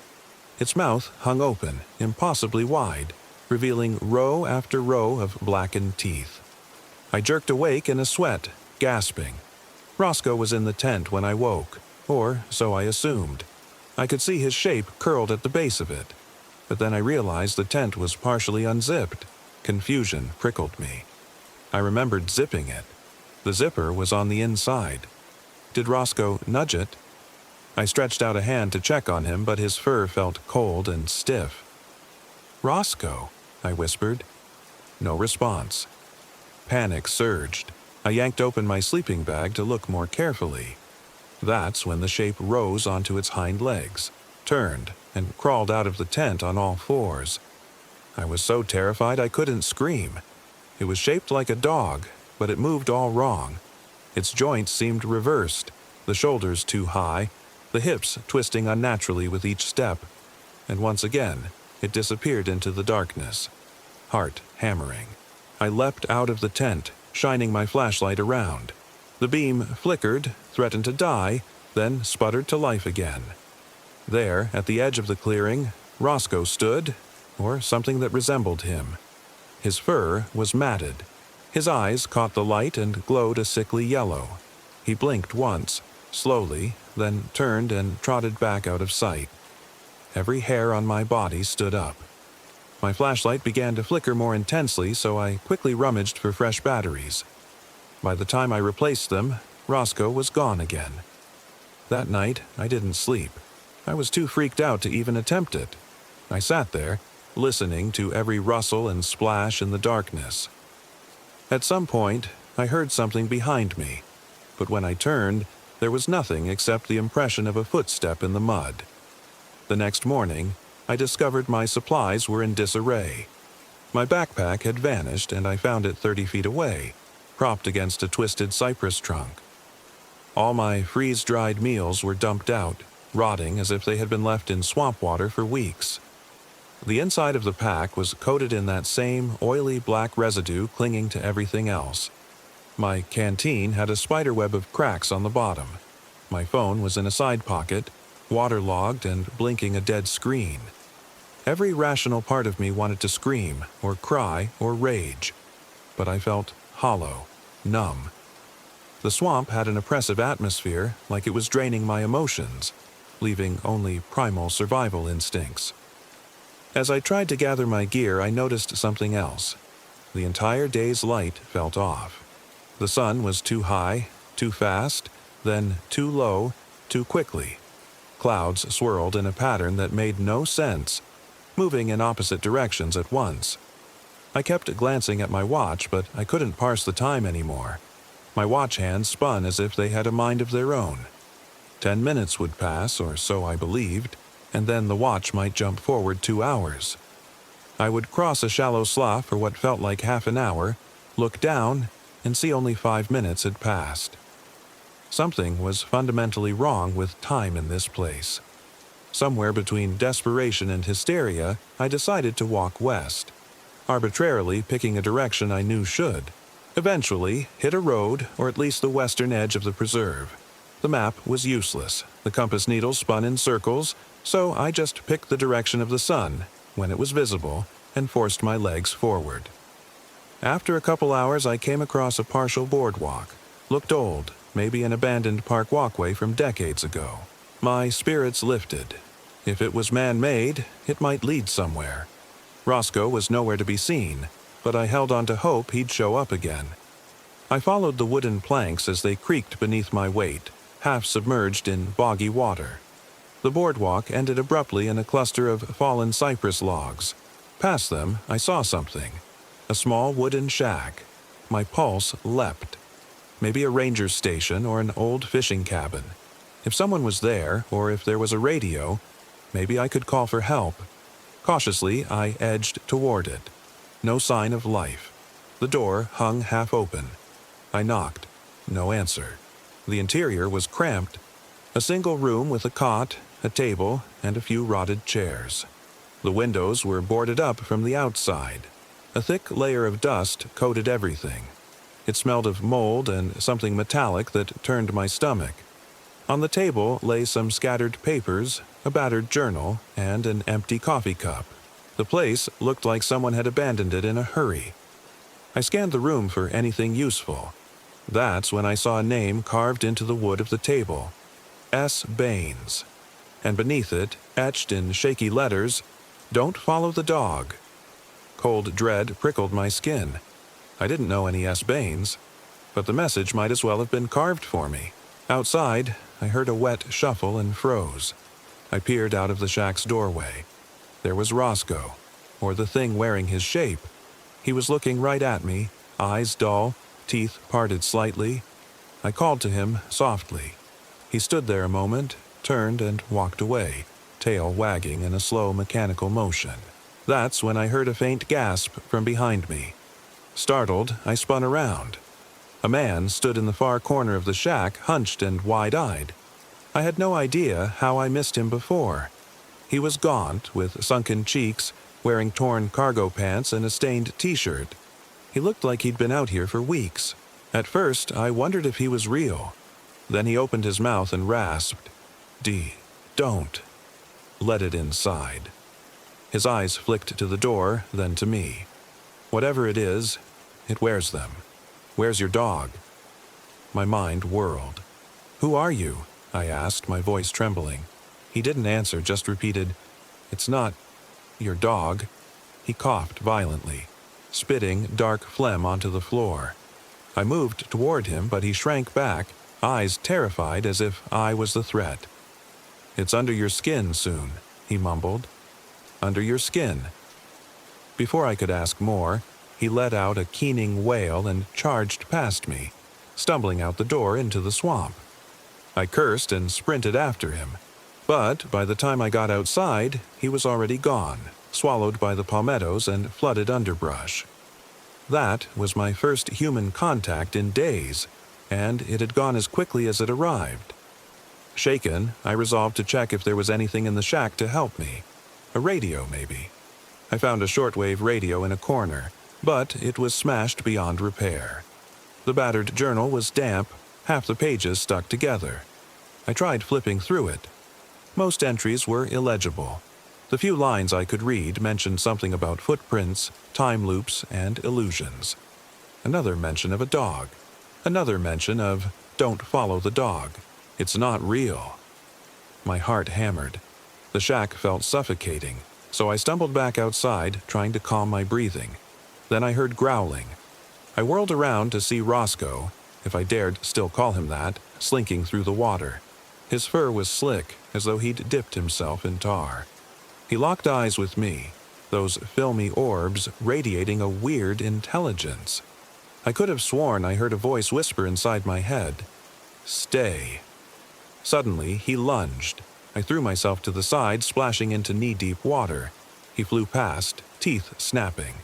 Its mouth hung open, impossibly wide, revealing row after row of blackened teeth. I jerked awake in a sweat, gasping. Roscoe was in the tent when I woke, or so I assumed. I could see his shape curled at the base of it. But then I realized the tent was partially unzipped. Confusion prickled me. I remembered zipping it. The zipper was on the inside. Did Roscoe nudge it? I stretched out a hand to check on him, but his fur felt cold and stiff. "Roscoe," I whispered. No response. Panic surged. I yanked open my sleeping bag to look more carefully. That's when the shape rose onto its hind legs, turned, and crawled out of the tent on all fours. I was so terrified I couldn't scream. It was shaped like a dog, but it moved all wrong. Its joints seemed reversed, the shoulders too high, the hips twisting unnaturally with each step, and once again, it disappeared into the darkness. Heart hammering. I leapt out of the tent, shining my flashlight around. The beam flickered, threatened to die, then sputtered to life again. There, at the edge of the clearing, Roscoe stood, or something that resembled him. His fur was matted. His eyes caught the light and glowed a sickly yellow. He blinked once, slowly, then turned and trotted back out of sight. Every hair on my body stood up. My flashlight began to flicker more intensely, so I quickly rummaged for fresh batteries. By the time I replaced them, Roscoe was gone again. That night, I didn't sleep. I was too freaked out to even attempt it. I sat there, listening to every rustle and splash in the darkness. At some point, I heard something behind me, but when I turned, there was nothing except the impression of a footstep in the mud. The next morning, I discovered my supplies were in disarray. My backpack had vanished, and I found it 30 feet away, propped against a twisted cypress trunk. All my freeze-dried meals were dumped out, rotting as if they had been left in swamp water for weeks. The inside of the pack was coated in that same oily black residue clinging to everything else. My canteen had a spiderweb of cracks on the bottom. My phone was in a side pocket, waterlogged and blinking a dead screen. Every rational part of me wanted to scream, or cry, or rage, but I felt hollow, numb. The swamp had an oppressive atmosphere, like it was draining my emotions, leaving only primal survival instincts. As I tried to gather my gear, I noticed something else. The entire day's light felt off. The sun was too high, too fast, then too low, too quickly. Clouds swirled in a pattern that made no sense, moving in opposite directions at once. I kept glancing at my watch, but I couldn't parse the time anymore. My watch hands spun as if they had a mind of their own. 10 minutes would pass, or so I believed, and then the watch might jump forward 2 hours. I would cross a shallow slough for what felt like half an hour, look down, and see only 5 minutes had passed. Something was fundamentally wrong with time in this place. Somewhere between desperation and hysteria, I decided to walk west, arbitrarily picking a direction I knew should. Eventually, hit a road, or at least the western edge of the preserve. The map was useless. The compass needle spun in circles, so I just picked the direction of the sun, when it was visible, and forced my legs forward. After a couple hours, I came across a partial boardwalk. Looked old, maybe an abandoned park walkway from decades ago. My spirits lifted. If it was man-made, it might lead somewhere. Roscoe was nowhere to be seen, but I held on to hope he'd show up again. I followed the wooden planks as they creaked beneath my weight, half submerged in boggy water. The boardwalk ended abruptly in a cluster of fallen cypress logs. Past them, I saw something. A small wooden shack. My pulse leapt. Maybe a ranger station or an old fishing cabin. If someone was there, or if there was a radio, maybe I could call for help. Cautiously, I edged toward it. No sign of life. The door hung half open. I knocked. No answer. The interior was cramped. A single room with a cot, a table, and a few rotted chairs. The windows were boarded up from the outside. A thick layer of dust coated everything. It smelled of mold and something metallic that turned my stomach. On the table lay some scattered papers, a battered journal, and an empty coffee cup. The place looked like someone had abandoned it in a hurry. I scanned the room for anything useful. That's when I saw a name carved into the wood of the table. S. Baines. And beneath it, etched in shaky letters, "Don't follow the dog." Cold dread prickled my skin. I didn't know any S. Baines, but the message might as well have been carved for me. Outside, I heard a wet shuffle and froze. I peered out of the shack's doorway. There was Roscoe, or the thing wearing his shape. He was looking right at me, eyes dull, teeth parted slightly. I called to him softly. He stood there a moment, turned and walked away, tail wagging in a slow mechanical motion. That's when I heard a faint gasp from behind me. Startled, I spun around. A man stood in the far corner of the shack, hunched and wide-eyed. I had no idea how I missed him before. He was gaunt, with sunken cheeks, wearing torn cargo pants and a stained t-shirt. He looked like he'd been out here for weeks. At first, I wondered if he was real. Then he opened his mouth and rasped, Don't. Let it inside." His eyes flicked to the door, then to me. "Whatever it is, it wears them. Where's your dog?" My mind whirled. "Who are you?" I asked, my voice trembling. He didn't answer, just repeated, "It's not your dog." He coughed violently, spitting dark phlegm onto the floor. I moved toward him, but he shrank back, eyes terrified as if I was the threat. "It's under your skin soon," he mumbled. "Under your skin." Before I could ask more, he let out a keening wail and charged past me, stumbling out the door into the swamp. I cursed and sprinted after him, but by the time I got outside, he was already gone, swallowed by the palmettos and flooded underbrush. That was my first human contact in days, and it had gone as quickly as it arrived. Shaken, I resolved to check if there was anything in the shack to help me. A radio, maybe. I found a shortwave radio in a corner, but it was smashed beyond repair. The battered journal was damp, half the pages stuck together. I tried flipping through it. Most entries were illegible. The few lines I could read mentioned something about footprints, time loops, and illusions. Another mention of a dog. Another mention of "Don't follow the dog. It's not real." My heart hammered. The shack felt suffocating, so I stumbled back outside, trying to calm my breathing. Then I heard growling. I whirled around to see Roscoe, if I dared still call him that, slinking through the water. His fur was slick, as though he'd dipped himself in tar. He locked eyes with me, those filmy orbs radiating a weird intelligence. I could have sworn I heard a voice whisper inside my head, "Stay." Suddenly, he lunged. I threw myself to the side, splashing into knee-deep water. He flew past, teeth snapping.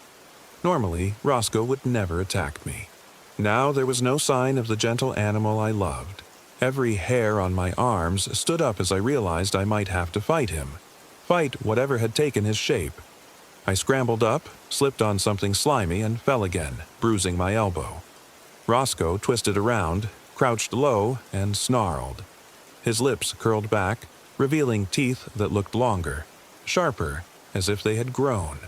Normally, Roscoe would never attack me. Now there was no sign of the gentle animal I loved. Every hair on my arms stood up as I realized I might have to fight him. Fight whatever had taken his shape. I scrambled up, slipped on something slimy, and fell again, bruising my elbow. Roscoe twisted around, crouched low, and snarled. His lips curled back, revealing teeth that looked longer, sharper, as if they had grown.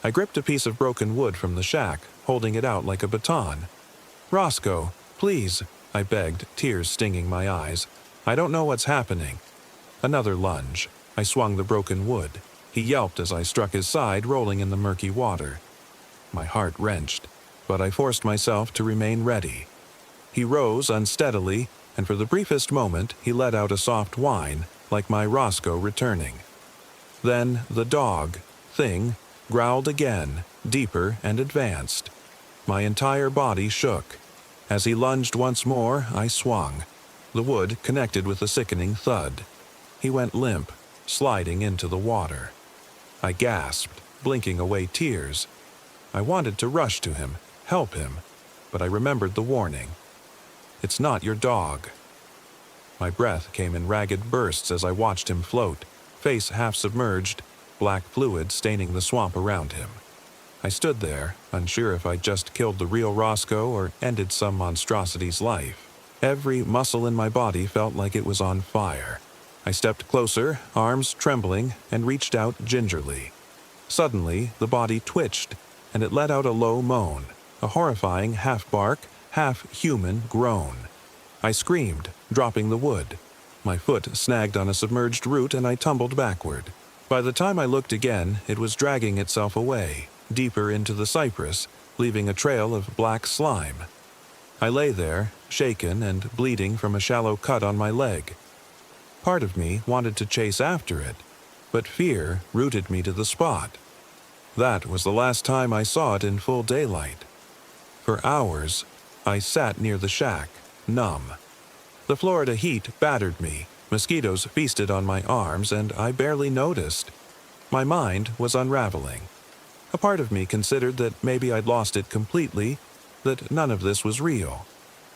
I gripped a piece of broken wood from the shack, holding it out like a baton. "Roscoe, please," I begged, tears stinging my eyes. "I don't know what's happening." Another lunge. I swung the broken wood. He yelped as I struck his side, rolling in the murky water. My heart wrenched, but I forced myself to remain ready. He rose unsteadily, and for the briefest moment he let out a soft whine, like my Roscoe returning. Then the thing, growled again, deeper and advanced. My entire body shook. As he lunged once more, I swung. The wood connected with a sickening thud. He went limp, sliding into the water. I gasped, blinking away tears. I wanted to rush to him, help him, but I remembered the warning. "It's not your dog." My breath came in ragged bursts as I watched him float, face half submerged, black fluid staining the swamp around him. I stood there, unsure if I'd just killed the real Roscoe or ended some monstrosity's life. Every muscle in my body felt like it was on fire. I stepped closer, arms trembling, and reached out gingerly. Suddenly, the body twitched, and it let out a low moan, a horrifying half-bark, half-human groan. I screamed, dropping the wood. My foot snagged on a submerged root and I tumbled backward. By the time I looked again, it was dragging itself away, deeper into the cypress, leaving a trail of black slime. I lay there, shaken and bleeding from a shallow cut on my leg. Part of me wanted to chase after it, but fear rooted me to the spot. That was the last time I saw it in full daylight. For hours, I sat near the shack, numb. The Florida heat battered me, mosquitoes feasted on my arms, and I barely noticed. My mind was unraveling. A part of me considered that maybe I'd lost it completely, that none of this was real.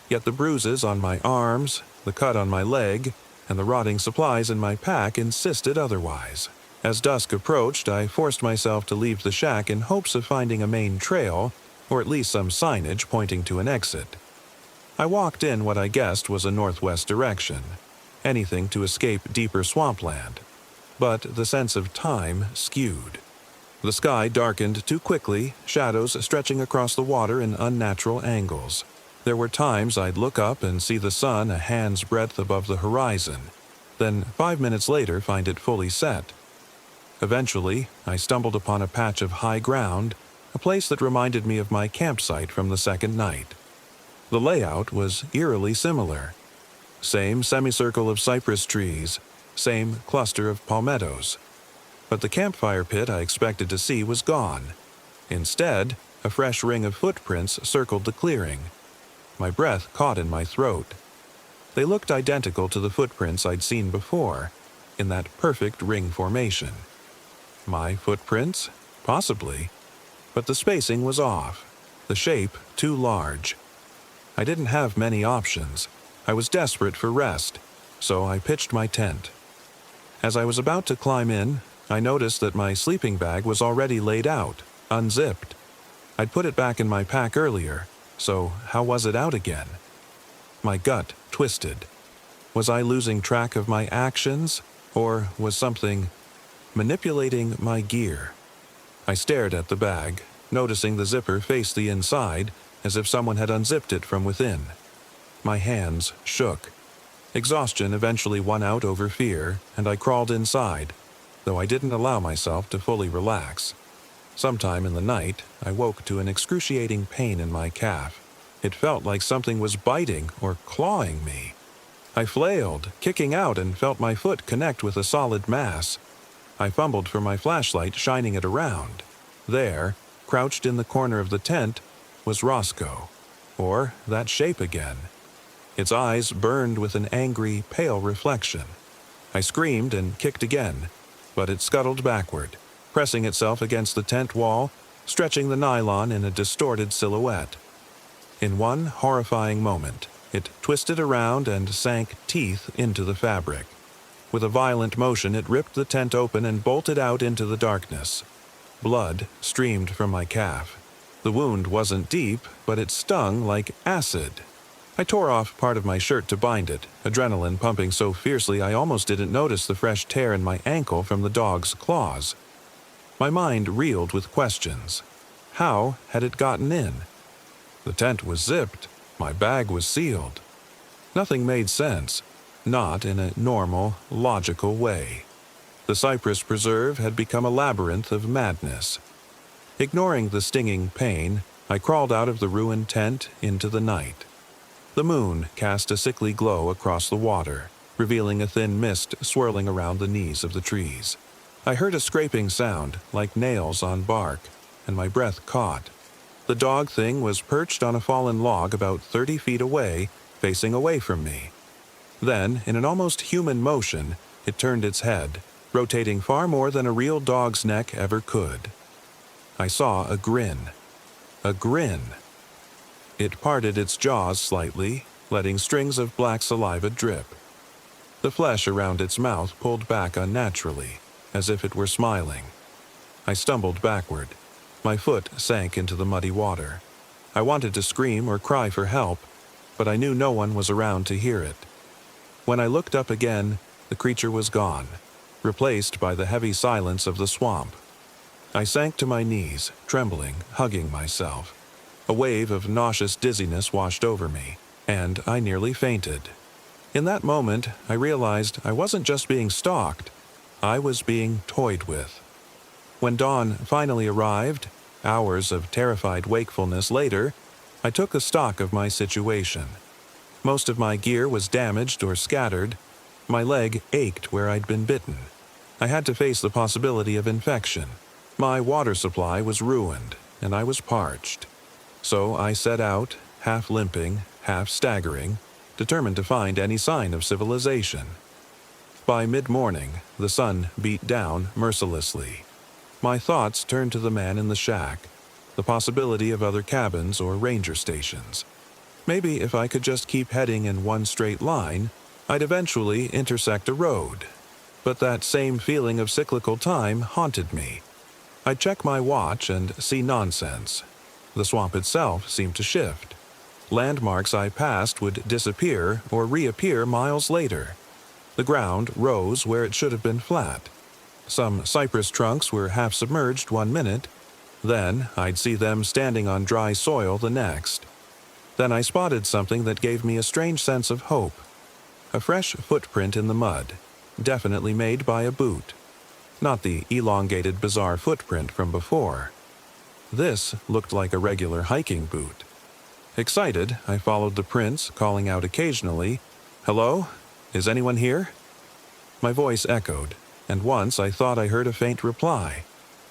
Yet the bruises on my arms, the cut on my leg, and the rotting supplies in my pack insisted otherwise. As dusk approached, I forced myself to leave the shack in hopes of finding a main trail, or at least some signage pointing to an exit. I walked in what I guessed was a northwest direction, anything to escape deeper swampland. But the sense of time skewed. The sky darkened too quickly, shadows stretching across the water in unnatural angles. There were times I'd look up and see the sun a hand's breadth above the horizon, then 5 minutes later find it fully set. Eventually, I stumbled upon a patch of high ground, a place that reminded me of my campsite from the second night. The layout was eerily similar. Same semicircle of cypress trees, same cluster of palmettos. But the campfire pit I expected to see was gone. Instead, a fresh ring of footprints circled the clearing. My breath caught in my throat. They looked identical to the footprints I'd seen before, in that perfect ring formation. My footprints? Possibly. But the spacing was off, the shape too large. I didn't have many options. I was desperate for rest, so I pitched my tent. As I was about to climb in, I noticed that my sleeping bag was already laid out, unzipped. I'd put it back in my pack earlier, so how was it out again? My gut twisted. Was I losing track of my actions, or was something manipulating my gear? I stared at the bag, noticing the zipper face the inside, as if someone had unzipped it from within. My hands shook. Exhaustion eventually won out over fear, and I crawled inside, though I didn't allow myself to fully relax. Sometime in the night, I woke to an excruciating pain in my calf. It felt like something was biting or clawing me. I flailed, kicking out, and felt my foot connect with a solid mass. I fumbled for my flashlight, shining it around. There, crouched in the corner of the tent, was Roscoe, or that shape again. Its eyes burned with an angry, pale reflection. I screamed and kicked again, but it scuttled backward, pressing itself against the tent wall, stretching the nylon in a distorted silhouette. In one horrifying moment, it twisted around and sank teeth into the fabric. With a violent motion, it ripped the tent open and bolted out into the darkness. Blood streamed from my calf. The wound wasn't deep, but it stung like acid. I tore off part of my shirt to bind it, adrenaline pumping so fiercely I almost didn't notice the fresh tear in my ankle from the dog's claws. My mind reeled with questions. How had it gotten in? The tent was zipped. My bag was sealed. Nothing made sense, not in a normal, logical way. The cypress preserve had become a labyrinth of madness. Ignoring the stinging pain, I crawled out of the ruined tent into the night. The moon cast a sickly glow across the water, revealing a thin mist swirling around the knees of the trees. I heard a scraping sound, like nails on bark, and my breath caught. The dog thing was perched on a fallen log about 30 feet away, facing away from me. Then, in an almost human motion, it turned its head, rotating far more than a real dog's neck ever could. I saw a grin. A grin. It parted its jaws slightly, letting strings of black saliva drip. The flesh around its mouth pulled back unnaturally, as if it were smiling. I stumbled backward. My foot sank into the muddy water. I wanted to scream or cry for help, but I knew no one was around to hear it. When I looked up again, the creature was gone, replaced by the heavy silence of the swamp. I sank to my knees, trembling, hugging myself. A wave of nauseous dizziness washed over me, and I nearly fainted. In that moment, I realized I wasn't just being stalked, I was being toyed with. When dawn finally arrived, hours of terrified wakefulness later, I took a stock of my situation. Most of my gear was damaged or scattered. My leg ached where I'd been bitten. I had to face the possibility of infection. My water supply was ruined, and I was parched. So I set out, half limping, half staggering, determined to find any sign of civilization. By mid-morning, the sun beat down mercilessly. My thoughts turned to the man in the shack, the possibility of other cabins or ranger stations. Maybe if I could just keep heading in one straight line, I'd eventually intersect a road. But that same feeling of cyclical time haunted me. I'd check my watch and see nonsense. The swamp itself seemed to shift. Landmarks I passed would disappear or reappear miles later. The ground rose where it should have been flat. Some cypress trunks were half submerged one minute, then I'd see them standing on dry soil the next. Then I spotted something that gave me a strange sense of hope. A fresh footprint in the mud, definitely made by a boot. Not the elongated, bizarre footprint from before. This looked like a regular hiking boot. Excited, I followed the prints, calling out occasionally, "Hello? Is anyone here?" My voice echoed, and once I thought I heard a faint reply,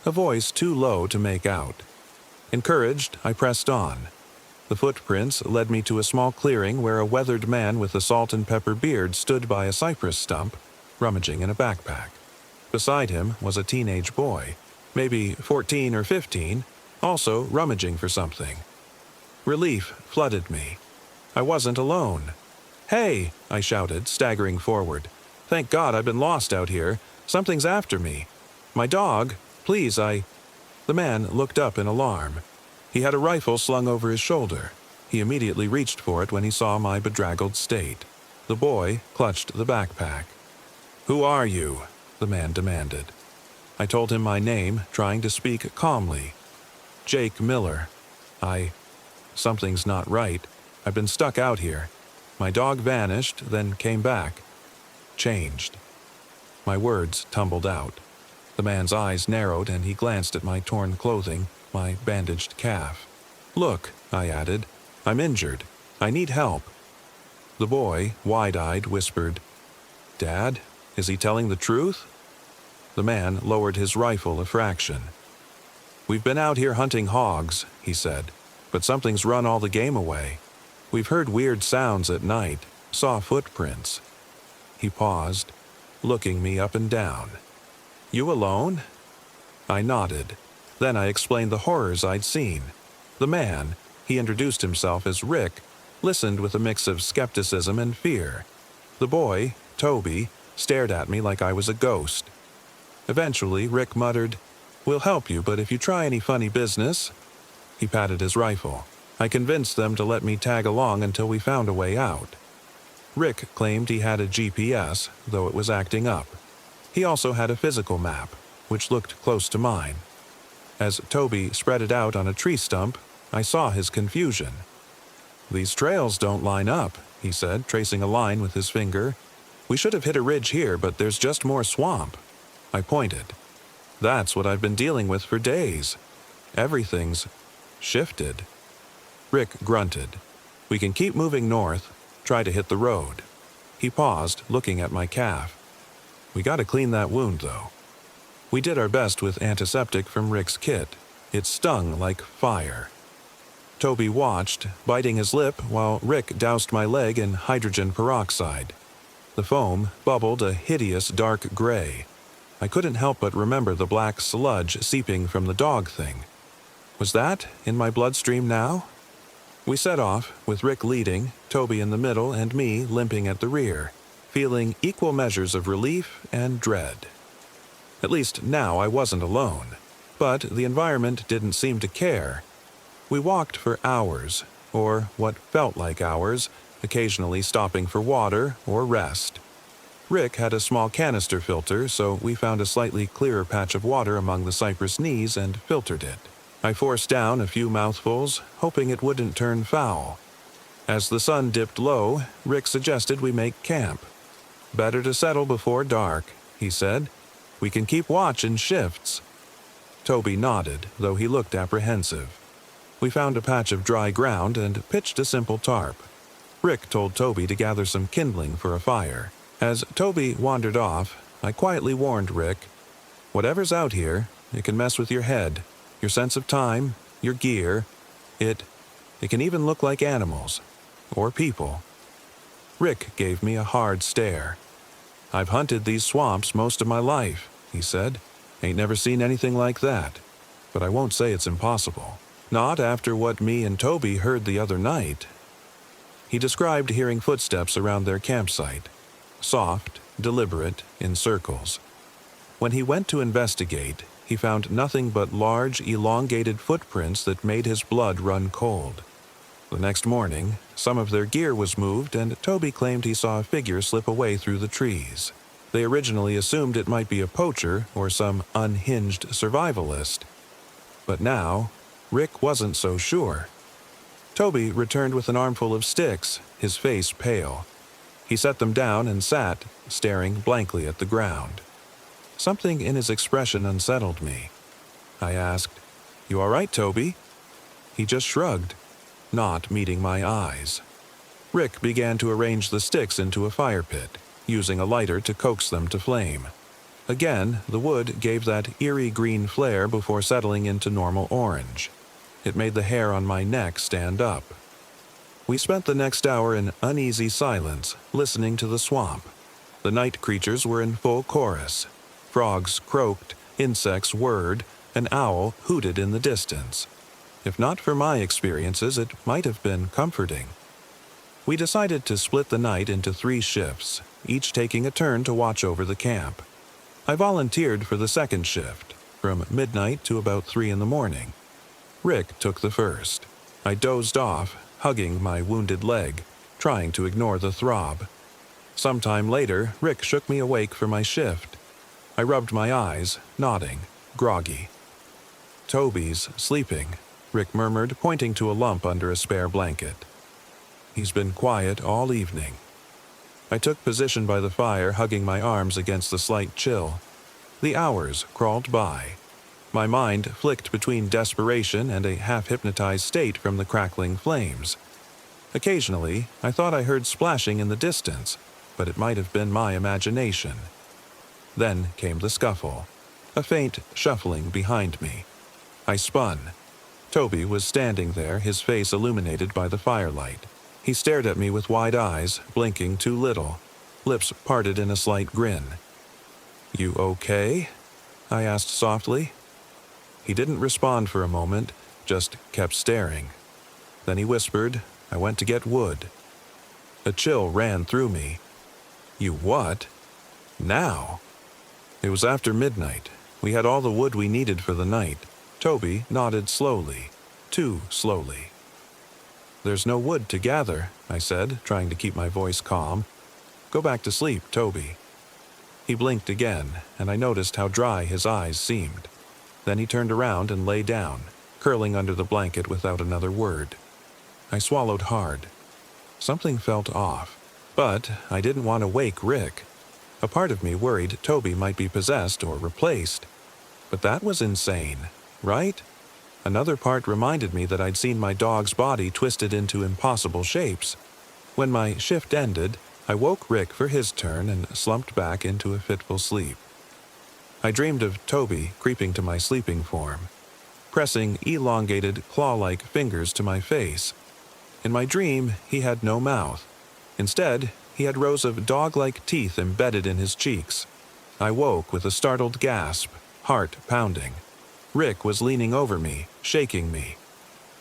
a voice too low to make out. Encouraged, I pressed on. The footprints led me to a small clearing where a weathered man with a salt and pepper beard stood by a cypress stump, rummaging in a backpack. Beside him was a teenage boy, maybe 14 or 15, also rummaging for something. Relief flooded me. I wasn't alone. "Hey!" I shouted, staggering forward. "Thank God I've been lost out here. Something's after me. My dog, please, The man looked up in alarm. He had a rifle slung over his shoulder. He immediately reached for it when he saw my bedraggled state. The boy clutched the backpack. "Who are you?" the man demanded. I told him my name, trying to speak calmly. "Jake Miller. Something's not right. I've been stuck out here. My dog vanished, then came back. Changed." My words tumbled out. The man's eyes narrowed and he glanced at my torn clothing, my bandaged calf. "Look," I added, "I'm injured. I need help." The boy, wide-eyed, whispered, "Dad, is he telling the truth?" The man lowered his rifle a fraction. "We've been out here hunting hogs," he said, "but something's run all the game away. We've heard weird sounds at night, saw footprints." He paused, looking me up and down. "You alone?" I nodded. Then I explained the horrors I'd seen. The man, he introduced himself as Rick, listened with a mix of skepticism and fear. The boy, Toby, stared at me like I was a ghost. Eventually, Rick muttered, "We'll help you, but if you try any funny business..." He patted his rifle. I convinced them to let me tag along until we found a way out. Rick claimed he had a GPS, though it was acting up. He also had a physical map, which looked close to mine. As Toby spread it out on a tree stump, I saw his confusion. "These trails don't line up," he said, tracing a line with his finger. "We should have hit a ridge here, but there's just more swamp." I pointed. "That's what I've been dealing with for days. Everything's shifted." Rick grunted. "We can keep moving north, try to hit the road." He paused, looking at my calf. "We gotta clean that wound, though." We did our best with antiseptic from Rick's kit. It stung like fire. Toby watched, biting his lip while Rick doused my leg in hydrogen peroxide. The foam bubbled a hideous dark gray. I couldn't help but remember the black sludge seeping from the dog thing. Was that in my bloodstream now? We set off, with Rick leading, Toby in the middle, and me limping at the rear, feeling equal measures of relief and dread. At least now I wasn't alone, but the environment didn't seem to care. We walked for hours, or what felt like hours, occasionally stopping for water or rest. Rick had a small canister filter, so we found a slightly clearer patch of water among the cypress knees and filtered it. I forced down a few mouthfuls, hoping it wouldn't turn foul. As the sun dipped low, Rick suggested we make camp. "Better to settle before dark," he said. "We can keep watch in shifts." Toby nodded, though he looked apprehensive. We found a patch of dry ground and pitched a simple tarp. Rick told Toby to gather some kindling for a fire. As Toby wandered off, I quietly warned Rick, "Whatever's out here, it can mess with your head, your sense of time, your gear. It can even look like animals. Or people." Rick gave me a hard stare. "I've hunted these swamps most of my life," he said. "Ain't never seen anything like that. But I won't say it's impossible. Not after what me and Toby heard the other night." He described hearing footsteps around their campsite. Soft, deliberate, in circles. When he went to investigate, he found nothing but large, elongated footprints that made his blood run cold. The next morning, some of their gear was moved, and Toby claimed he saw a figure slip away through the trees. They originally assumed it might be a poacher or some unhinged survivalist. But now, Rick wasn't so sure. Toby returned with an armful of sticks, his face pale. He set them down and sat, staring blankly at the ground. Something in his expression unsettled me. I asked, "You all right, Toby?" He just shrugged, not meeting my eyes. Rick began to arrange the sticks into a fire pit, using a lighter to coax them to flame. Again, the wood gave that eerie green flare before settling into normal orange. It made the hair on my neck stand up. We spent the next hour in uneasy silence, listening to the swamp. The night creatures were in full chorus. Frogs croaked, insects whirred, an owl hooted in the distance. If not for my experiences, it might have been comforting. We decided to split the night into 3 shifts, each taking a turn to watch over the camp. I volunteered for the second shift, from midnight to about 3 in the morning. Rick took the first. I dozed off, hugging my wounded leg, trying to ignore the throb. Sometime later, Rick shook me awake for my shift. I rubbed my eyes, nodding, groggy. "Toby's sleeping," Rick murmured, pointing to a lump under a spare blanket. "He's been quiet all evening." I took position by the fire, hugging my arms against the slight chill. The hours crawled by. My mind flicked between desperation and a half-hypnotized state from the crackling flames. Occasionally, I thought I heard splashing in the distance, but it might have been my imagination. Then came the scuffle, a faint shuffling behind me. I spun. Toby was standing there, his face illuminated by the firelight. He stared at me with wide eyes, blinking too little, lips parted in a slight grin. "You okay?" I asked softly. He didn't respond for a moment, just kept staring. Then he whispered, "I went to get wood." A chill ran through me. "You what? Now?" It was after midnight. We had all the wood we needed for the night. Toby nodded slowly, too slowly. "There's no wood to gather," I said, trying to keep my voice calm. "Go back to sleep, Toby." He blinked again, and I noticed how dry his eyes seemed. Then he turned around and lay down, curling under the blanket without another word. I swallowed hard. Something felt off, but I didn't want to wake Rick. A part of me worried Toby might be possessed or replaced. But that was insane, right? Another part reminded me that I'd seen my dog's body twisted into impossible shapes. When my shift ended, I woke Rick for his turn and slumped back into a fitful sleep. I dreamed of Toby creeping to my sleeping form, pressing elongated, claw-like fingers to my face. In my dream, he had no mouth. Instead, he had rows of dog-like teeth embedded in his cheeks. I woke with a startled gasp, heart pounding. Rick was leaning over me, shaking me.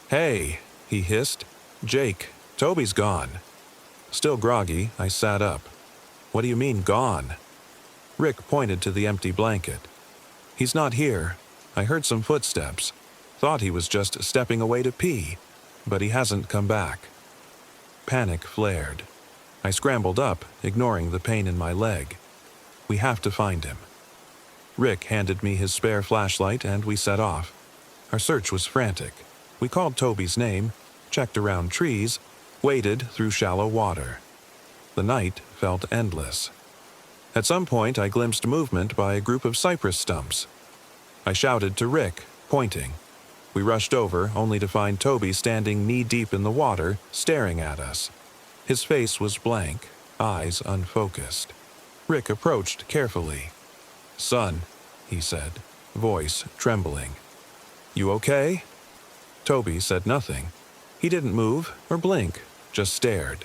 "Hey," he hissed. "Jake, Toby's gone." Still groggy, I sat up. "What do you mean, gone?" Rick pointed to the empty blanket. "He's not here. I heard some footsteps. Thought he was just stepping away to pee, but he hasn't come back." Panic flared. I scrambled up, ignoring the pain in my leg. "We have to find him." Rick handed me his spare flashlight and we set off. Our search was frantic. We called Toby's name, checked around trees, waded through shallow water. The night felt endless. At some point, I glimpsed movement by a group of cypress stumps. I shouted to Rick, pointing. We rushed over, only to find Toby standing knee-deep in the water, staring at us. His face was blank, eyes unfocused. Rick approached carefully. "Son," he said, voice trembling. "You okay?" Toby said nothing. He didn't move or blink, just stared.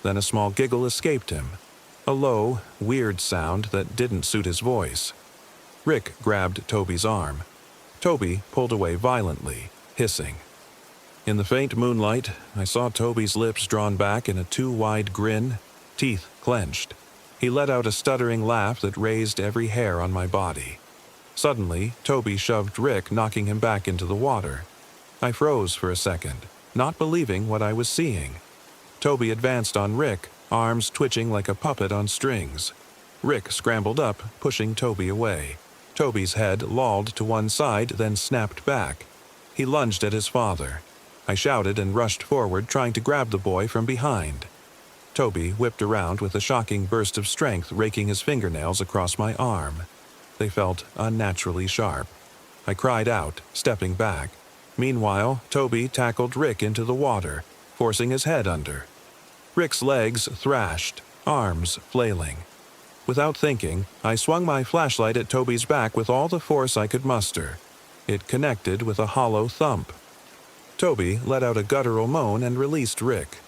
Then a small giggle escaped him, a low, weird sound that didn't suit his voice. Rick grabbed Toby's arm. Toby pulled away violently, hissing. In the faint moonlight, I saw Toby's lips drawn back in a too-wide grin, teeth clenched. He let out a stuttering laugh that raised every hair on my body. Suddenly, Toby shoved Rick, knocking him back into the water. I froze for a second, not believing what I was seeing. Toby advanced on Rick, arms twitching like a puppet on strings. Rick scrambled up, pushing Toby away. Toby's head lolled to one side, then snapped back. He lunged at his father. I shouted and rushed forward, trying to grab the boy from behind. Toby whipped around with a shocking burst of strength, raking his fingernails across my arm. They felt unnaturally sharp. I cried out, stepping back. Meanwhile, Toby tackled Rick into the water, forcing his head under. Rick's legs thrashed, arms flailing. Without thinking, I swung my flashlight at Toby's back with all the force I could muster. It connected with a hollow thump. Toby let out a guttural moan and released Rick.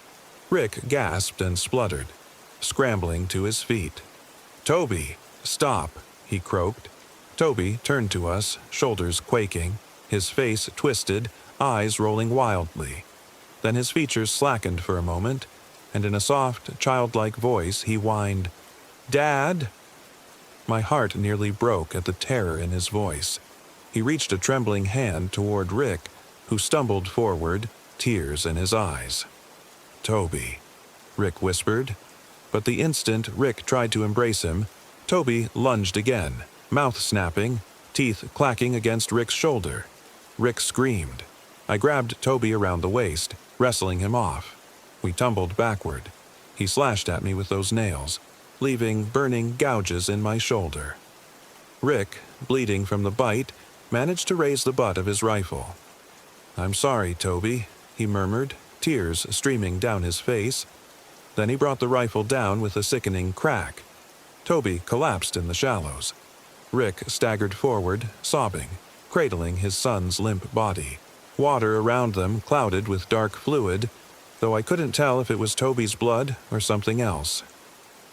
Rick gasped and spluttered, scrambling to his feet. "Toby, stop," he croaked. Toby turned to us, shoulders quaking, his face twisted, eyes rolling wildly. Then his features slackened for a moment, and in a soft, childlike voice he whined, "Dad!" My heart nearly broke at the terror in his voice. He reached a trembling hand toward Rick, who stumbled forward, tears in his eyes. "Toby," Rick whispered. But the instant Rick tried to embrace him, Toby lunged again, mouth snapping, teeth clacking against Rick's shoulder. Rick screamed. I grabbed Toby around the waist, wrestling him off. We tumbled backward. He slashed at me with those nails, leaving burning gouges in my shoulder. Rick, bleeding from the bite, managed to raise the butt of his rifle. "I'm sorry, Toby," he murmured, tears streaming down his face. Then he brought the rifle down with a sickening crack. Toby collapsed in the shallows. Rick staggered forward, sobbing, cradling his son's limp body. Water around them clouded with dark fluid, though I couldn't tell if it was Toby's blood or something else.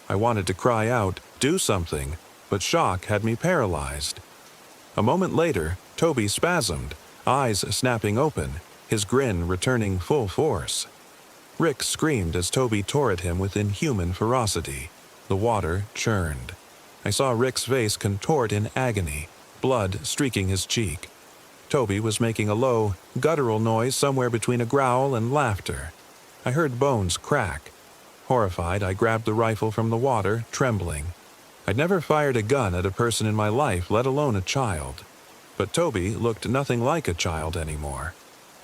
I wanted to cry out, "Do something," but shock had me paralyzed. A moment later, Toby spasmed, eyes snapping open, his grin returning full force. Rick screamed as Toby tore at him with inhuman ferocity. The water churned. I saw Rick's face contort in agony, blood streaking his cheek. Toby was making a low, guttural noise somewhere between a growl and laughter. I heard bones crack. Horrified, I grabbed the rifle from the water, trembling. I'd never fired a gun at a person in my life, let alone a child. But Toby looked nothing like a child anymore.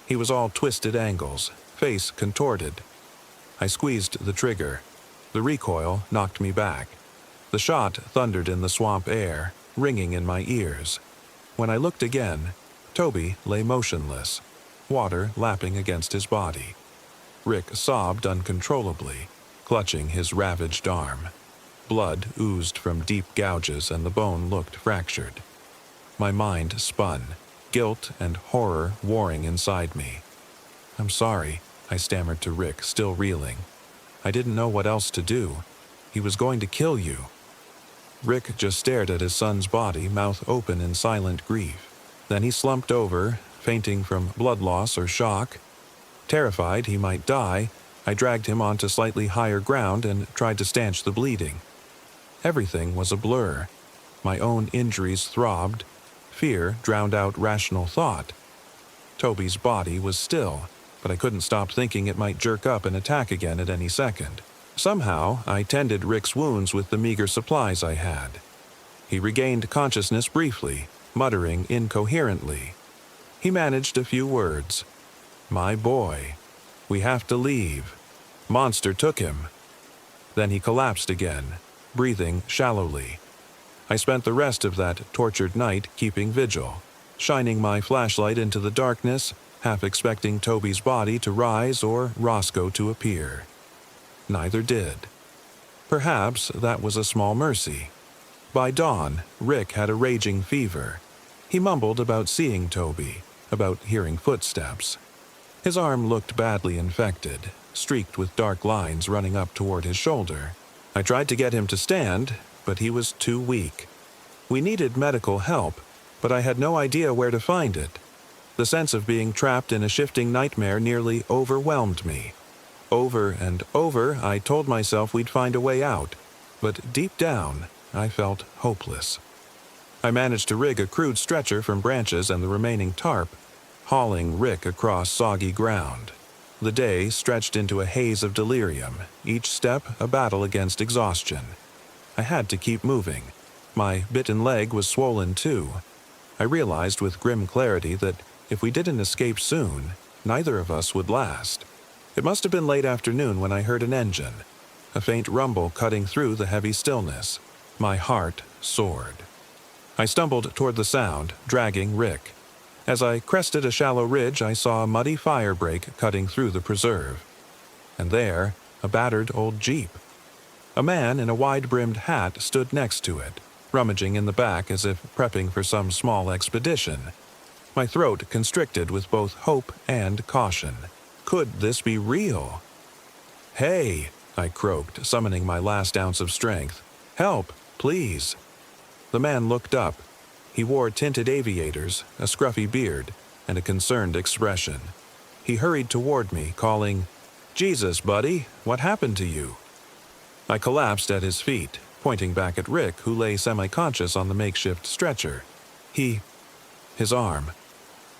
He was all twisted angles, face contorted. I squeezed the trigger. The recoil knocked me back. The shot thundered in the swamp air, ringing in my ears. When I looked again, Toby lay motionless, water lapping against his body. Rick sobbed uncontrollably, clutching his ravaged arm. Blood oozed from deep gouges and the bone looked fractured. My mind spun, guilt and horror warring inside me. "I'm sorry," I stammered to Rick, still reeling. "I didn't know what else to do. He was going to kill you." Rick just stared at his son's body, mouth open in silent grief. Then he slumped over, fainting from blood loss or shock. Terrified he might die, I dragged him onto slightly higher ground and tried to stanch the bleeding. Everything was a blur. My own injuries throbbed. Fear drowned out rational thought. Toby's body was still, but I couldn't stop thinking it might jerk up and attack again at any second. Somehow, I tended Rick's wounds with the meager supplies I had. He regained consciousness briefly, muttering incoherently. He managed a few words. "My boy. We have to leave. Monster took him." Then he collapsed again, breathing shallowly. I spent the rest of that tortured night keeping vigil, shining my flashlight into the darkness, half expecting Toby's body to rise or Roscoe to appear. Neither did. Perhaps that was a small mercy. By dawn, Rick had a raging fever. He mumbled about seeing Toby, about hearing footsteps. His arm looked badly infected, streaked with dark lines running up toward his shoulder. I tried to get him to stand, but he was too weak. We needed medical help, but I had no idea where to find it. The sense of being trapped in a shifting nightmare nearly overwhelmed me. Over and over, I told myself we'd find a way out, but deep down, I felt hopeless. I managed to rig a crude stretcher from branches and the remaining tarp, hauling Rick across soggy ground. The day stretched into a haze of delirium, each step a battle against exhaustion. I had to keep moving. My bitten leg was swollen too. I realized with grim clarity that if we didn't escape soon, neither of us would last. It must have been late afternoon when I heard an engine, a faint rumble cutting through the heavy stillness. My heart soared. I stumbled toward the sound, dragging Rick. As I crested a shallow ridge, I saw a muddy fire break cutting through the preserve. And there, a battered old Jeep. A man in a wide-brimmed hat stood next to it, rummaging in the back as if prepping for some small expedition. My throat constricted with both hope and caution. Could this be real? "Hey," I croaked, summoning my last ounce of strength. "Help, please." The man looked up. He wore tinted aviators, a scruffy beard, and a concerned expression. He hurried toward me, calling, "Jesus, buddy, what happened to you?" I collapsed at his feet, pointing back at Rick, who lay semi-conscious on the makeshift stretcher. His arm.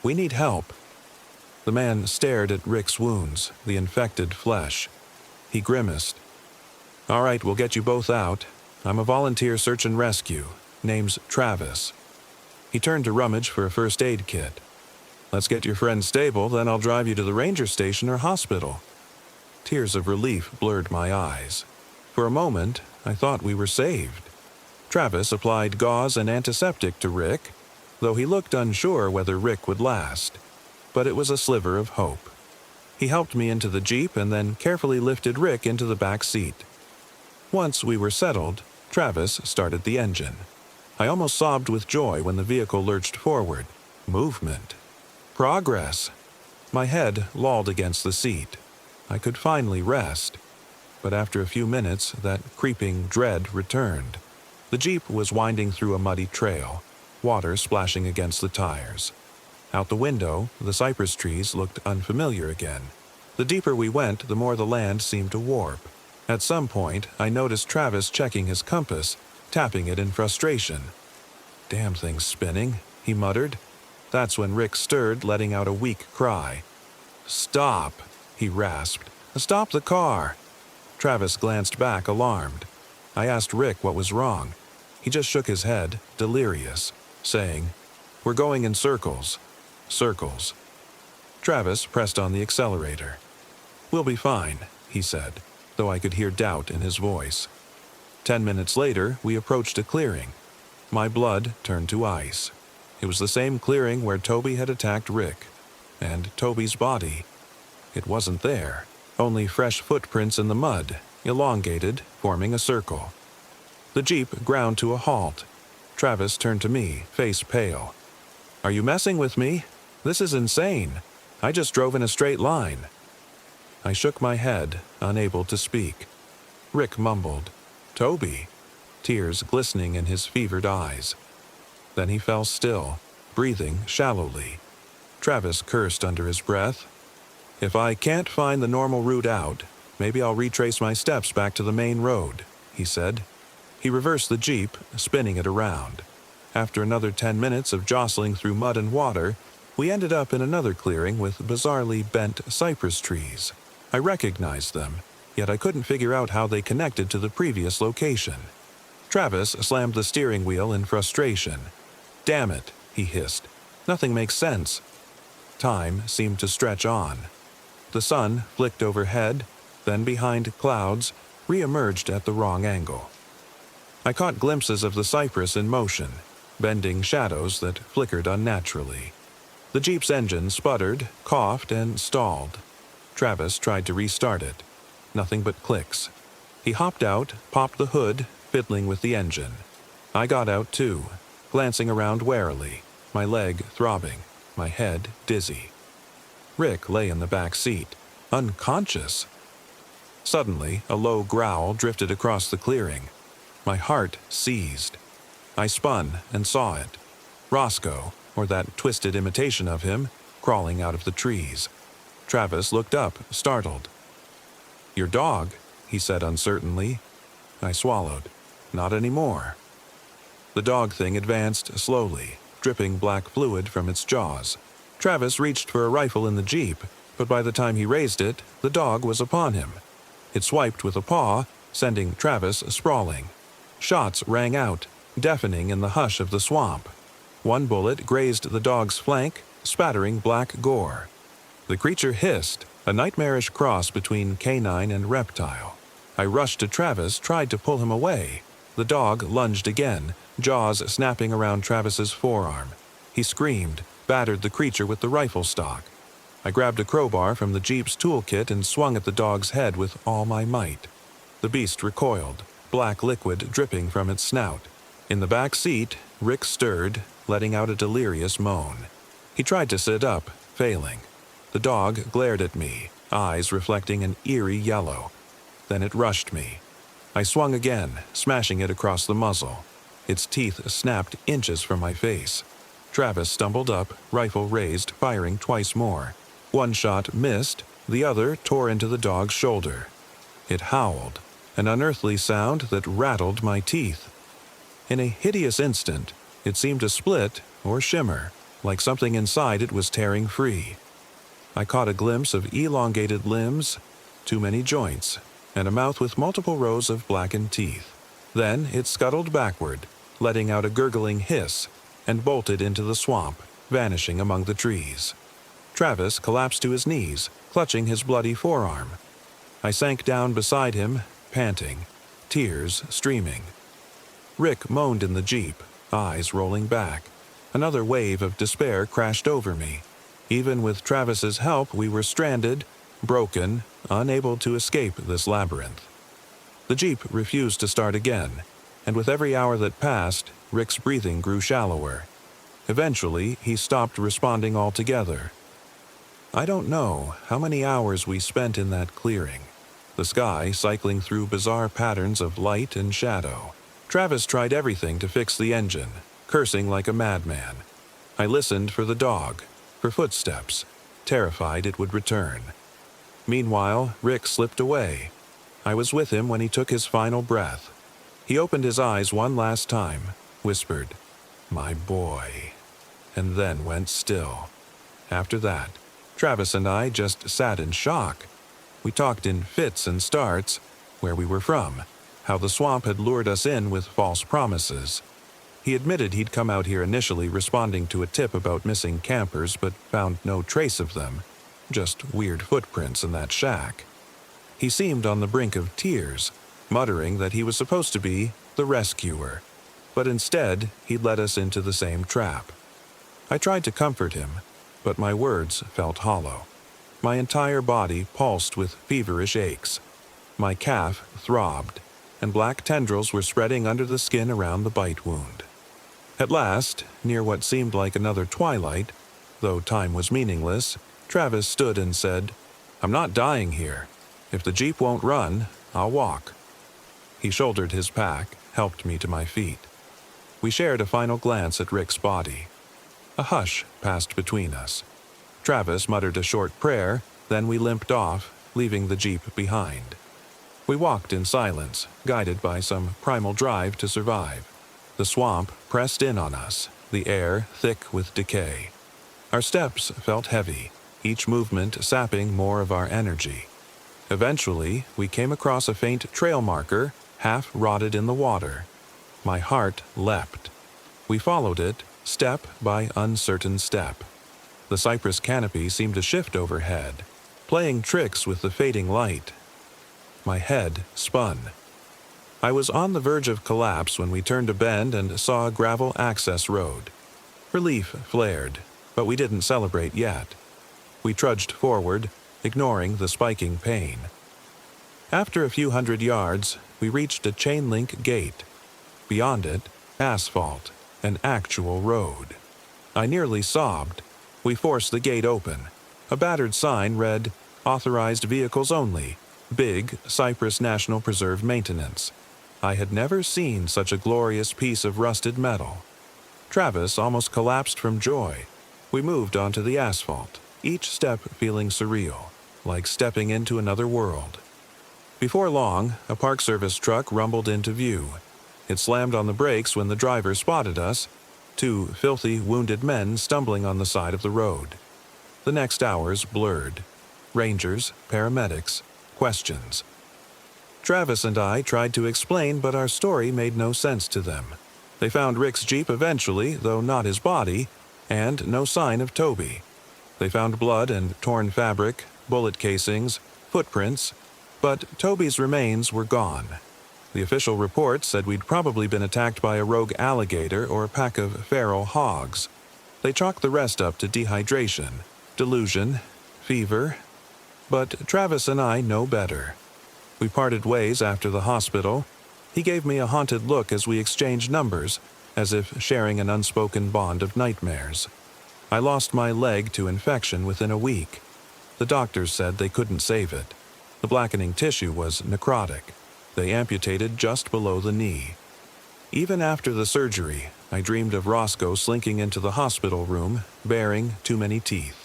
"We need help." The man stared at Rick's wounds, the infected flesh. He grimaced. "All right, we'll get you both out. I'm a volunteer search and rescue. Name's Travis." He turned to rummage for a first aid kit. "Let's get your friend stable, then I'll drive you to the ranger station or hospital." Tears of relief blurred my eyes. For a moment, I thought we were saved. Travis applied gauze and antiseptic to Rick, though he looked unsure whether Rick would last. But it was a sliver of hope. He helped me into the Jeep and then carefully lifted Rick into the back seat. Once we were settled, Travis started the engine. I almost sobbed with joy when the vehicle lurched forward. Movement. Progress. My head lolled against the seat. I could finally rest. But after a few minutes, that creeping dread returned. The Jeep was winding through a muddy trail, water splashing against the tires. Out the window, the cypress trees looked unfamiliar again. The deeper we went, the more the land seemed to warp. At some point, I noticed Travis checking his compass, tapping it in frustration. "Damn thing's spinning," he muttered. That's when Rick stirred, letting out a weak cry. "Stop," he rasped. "Stop the car." Travis glanced back, alarmed. I asked Rick what was wrong. He just shook his head, delirious, saying, "We're going in circles." Circles. Travis pressed on the accelerator. "We'll be fine," he said, though I could hear doubt in his voice. 10 minutes later, we approached a clearing. My blood turned to ice. It was the same clearing where Toby had attacked Rick. And Toby's body. It wasn't there. Only fresh footprints in the mud, elongated, forming a circle. The Jeep ground to a halt. Travis turned to me, face pale. "Are you messing with me? This is insane. I just drove in a straight line." I shook my head, unable to speak. Rick mumbled, "Toby," tears glistening in his fevered eyes. Then he fell still, breathing shallowly. Travis cursed under his breath. "If I can't find the normal route out, maybe I'll retrace my steps back to the main road," he said. He reversed the Jeep, spinning it around. After another 10 minutes of jostling through mud and water, we ended up in another clearing with bizarrely bent cypress trees. I recognized them, yet I couldn't figure out how they connected to the previous location. Travis slammed the steering wheel in frustration. "Damn it," he hissed. "Nothing makes sense." Time seemed to stretch on. The sun flicked overhead, then behind clouds, re-emerged at the wrong angle. I caught glimpses of the cypress in motion, bending shadows that flickered unnaturally. The Jeep's engine sputtered, coughed, and stalled. Travis tried to restart it. Nothing but clicks. He hopped out, popped the hood, fiddling with the engine. I got out too, glancing around warily, my leg throbbing, my head dizzy. Rick lay in the back seat, unconscious. Suddenly, a low growl drifted across the clearing. My heart seized. I spun and saw it. Roscoe, or that twisted imitation of him, crawling out of the trees. Travis looked up, startled. "Your dog," he said uncertainly. I swallowed. "Not anymore." The dog thing advanced slowly, dripping black fluid from its jaws. Travis reached for a rifle in the Jeep, but by the time he raised it, the dog was upon him. It swiped with a paw, sending Travis sprawling. Shots rang out, deafening in the hush of the swamp. One bullet grazed the dog's flank, spattering black gore. The creature hissed, a nightmarish cross between canine and reptile. I rushed to Travis, tried to pull him away. The dog lunged again, jaws snapping around Travis's forearm. He screamed, battered the creature with the rifle stock. I grabbed a crowbar from the Jeep's toolkit and swung at the dog's head with all my might. The beast recoiled, black liquid dripping from its snout. In the back seat, Rick stirred, letting out a delirious moan. He tried to sit up, failing. The dog glared at me, eyes reflecting an eerie yellow. Then it rushed me. I swung again, smashing it across the muzzle. Its teeth snapped inches from my face. Travis stumbled up, rifle raised, firing twice more. One shot missed, the other tore into the dog's shoulder. It howled, an unearthly sound that rattled my teeth. In a hideous instant, it seemed to split or shimmer, like something inside it was tearing free. I caught a glimpse of elongated limbs, too many joints, and a mouth with multiple rows of blackened teeth. Then it scuttled backward, letting out a gurgling hiss, and bolted into the swamp, vanishing among the trees. Travis collapsed to his knees, clutching his bloody forearm. I sank down beside him, panting, tears streaming. Rick moaned in the Jeep, eyes rolling back. Another wave of despair crashed over me. Even with Travis's help, we were stranded, broken, unable to escape this labyrinth. The Jeep refused to start again, and with every hour that passed, Rick's breathing grew shallower. Eventually, he stopped responding altogether. I don't know how many hours we spent in that clearing, the sky cycling through bizarre patterns of light and shadow. Travis tried everything to fix the engine, cursing like a madman. I listened for the dog, for footsteps, terrified it would return. Meanwhile, Rick slipped away. I was with him when he took his final breath. He opened his eyes one last time, whispered, "My boy," and then went still. After that, Travis and I just sat in shock. We talked in fits and starts, where we were from, how the swamp had lured us in with false promises. He admitted he'd come out here initially responding to a tip about missing campers but found no trace of them, just weird footprints in that shack. He seemed on the brink of tears, muttering that he was supposed to be the rescuer, but instead he'd led us into the same trap. I tried to comfort him, but my words felt hollow. My entire body pulsed with feverish aches. My calf throbbed, and black tendrils were spreading under the skin around the bite wound. At last, near what seemed like another twilight, though time was meaningless, Travis stood and said, "I'm not dying here. If the Jeep won't run, I'll walk." He shouldered his pack, helped me to my feet. We shared a final glance at Rick's body. A hush passed between us. Travis muttered a short prayer, then we limped off, leaving the Jeep behind. We walked in silence, guided by some primal drive to survive. The swamp pressed in on us, the air thick with decay. Our steps felt heavy, each movement sapping more of our energy. Eventually, we came across a faint trail marker, half rotted in the water. My heart leapt. We followed it, step by uncertain step. The cypress canopy seemed to shift overhead, playing tricks with the fading light. My head spun. I was on the verge of collapse when we turned a bend and saw a gravel access road. Relief flared, but we didn't celebrate yet. We trudged forward, ignoring the spiking pain. After a few hundred yards, we reached a chain-link gate. Beyond it, asphalt, an actual road. I nearly sobbed. We forced the gate open. A battered sign read, "Authorized vehicles only. Big Cypress National Preserve maintenance." I had never seen such a glorious piece of rusted metal. Travis almost collapsed from joy. We moved onto the asphalt, each step feeling surreal, like stepping into another world. Before long, a Park Service truck rumbled into view. It slammed on the brakes when the driver spotted us, two filthy, wounded men stumbling on the side of the road. The next hours blurred. Rangers, paramedics, questions. Travis and I tried to explain, but our story made no sense to them. They found Rick's Jeep eventually, though not his body, and no sign of Toby. They found blood and torn fabric, bullet casings, footprints, but Toby's remains were gone. The official report said we'd probably been attacked by a rogue alligator or a pack of feral hogs. They chalked the rest up to dehydration, delusion, fever. But Travis and I know better. We parted ways after the hospital. He gave me a haunted look as we exchanged numbers, as if sharing an unspoken bond of nightmares. I lost my leg to infection within a week. The doctors said they couldn't save it. The blackening tissue was necrotic. They amputated just below the knee. Even after the surgery, I dreamed of Roscoe slinking into the hospital room, bearing too many teeth.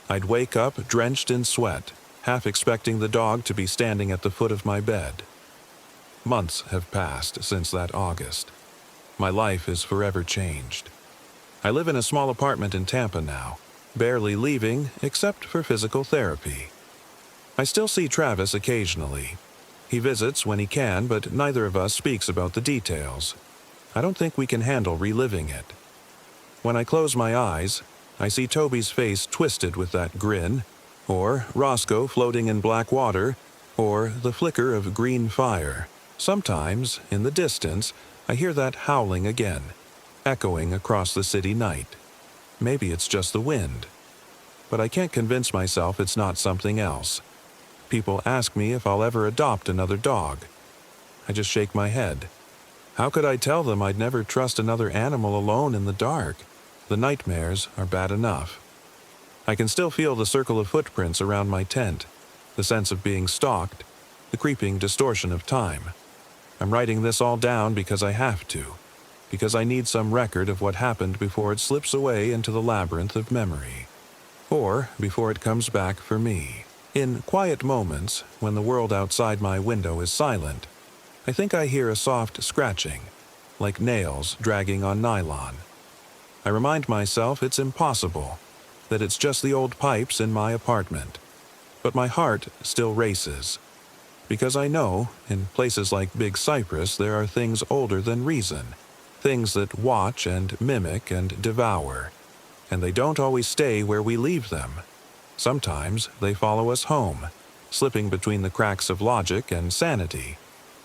I'd wake up drenched in sweat, half expecting the dog to be standing at the foot of my bed. Months have passed since that August. My life is forever changed. I live in a small apartment in Tampa now, barely leaving except for physical therapy. I still see Travis occasionally. He visits when he can, but neither of us speaks about the details. I don't think we can handle reliving it. When I close my eyes, I see Toby's face twisted with that grin, or Roscoe floating in black water, or the flicker of green fire. Sometimes, in the distance, I hear that howling again, echoing across the city night. Maybe it's just the wind. But I can't convince myself it's not something else. People ask me if I'll ever adopt another dog. I just shake my head. How could I tell them I'd never trust another animal alone in the dark? The nightmares are bad enough. I can still feel the circle of footprints around my tent, the sense of being stalked, the creeping distortion of time. I'm writing this all down because I have to, because I need some record of what happened before it slips away into the labyrinth of memory, or before it comes back for me. In quiet moments, when the world outside my window is silent, I think I hear a soft scratching, like nails dragging on nylon. I remind myself it's impossible, that it's just the old pipes in my apartment. But my heart still races, because I know, in places like Big Cypress, there are things older than reason, things that watch and mimic and devour, and they don't always stay where we leave them. Sometimes they follow us home, slipping between the cracks of logic and sanity,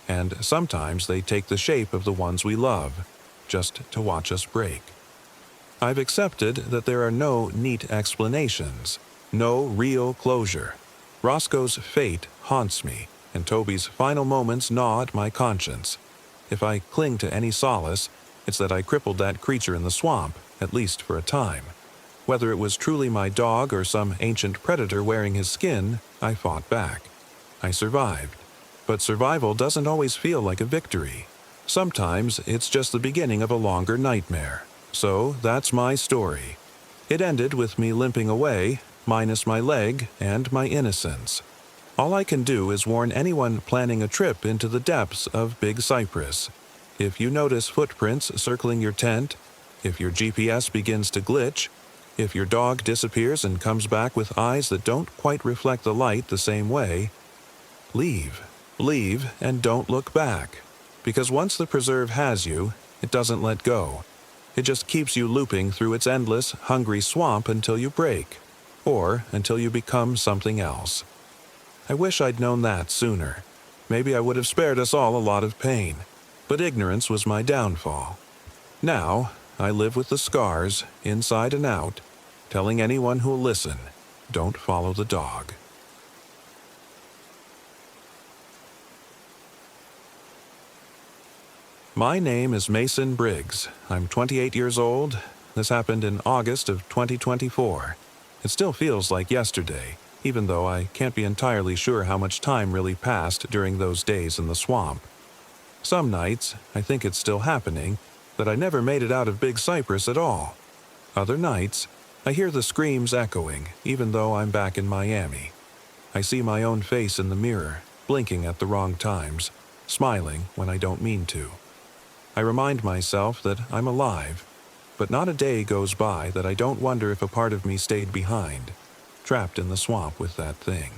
and sometimes they take the shape of the ones we love, just to watch us break. I've accepted that there are no neat explanations, no real closure. Roscoe's fate haunts me, and Toby's final moments gnaw at my conscience. If I cling to any solace, it's that I crippled that creature in the swamp, at least for a time. Whether it was truly my dog or some ancient predator wearing his skin, I fought back. I survived. But survival doesn't always feel like a victory. Sometimes it's just the beginning of a longer nightmare. So that's my story. It ended with me limping away, minus my leg and my innocence. All I can do is warn anyone planning a trip into the depths of Big Cypress. If you notice footprints circling your tent, if your GPS begins to glitch, if your dog disappears and comes back with eyes that don't quite reflect the light the same way, leave. Leave and don't look back. Because once the preserve has you, it doesn't let go. It just keeps you looping through its endless, hungry swamp until you break, or until you become something else. I wish I'd known that sooner. Maybe I would have spared us all a lot of pain, but ignorance was my downfall. Now, I live with the scars, inside and out, telling anyone who'll listen, don't follow the dog. My name is Mason Briggs. I'm 28 years old. This happened in August of 2024. It still feels like yesterday, even though I can't be entirely sure how much time really passed during those days in the swamp. Some nights, I think it's still happening, that I never made it out of Big Cypress at all. Other nights, I hear the screams echoing, even though I'm back in Miami. I see my own face in the mirror, blinking at the wrong times, smiling when I don't mean to. I remind myself that I'm alive, but not a day goes by that I don't wonder if a part of me stayed behind, trapped in the swamp with that thing.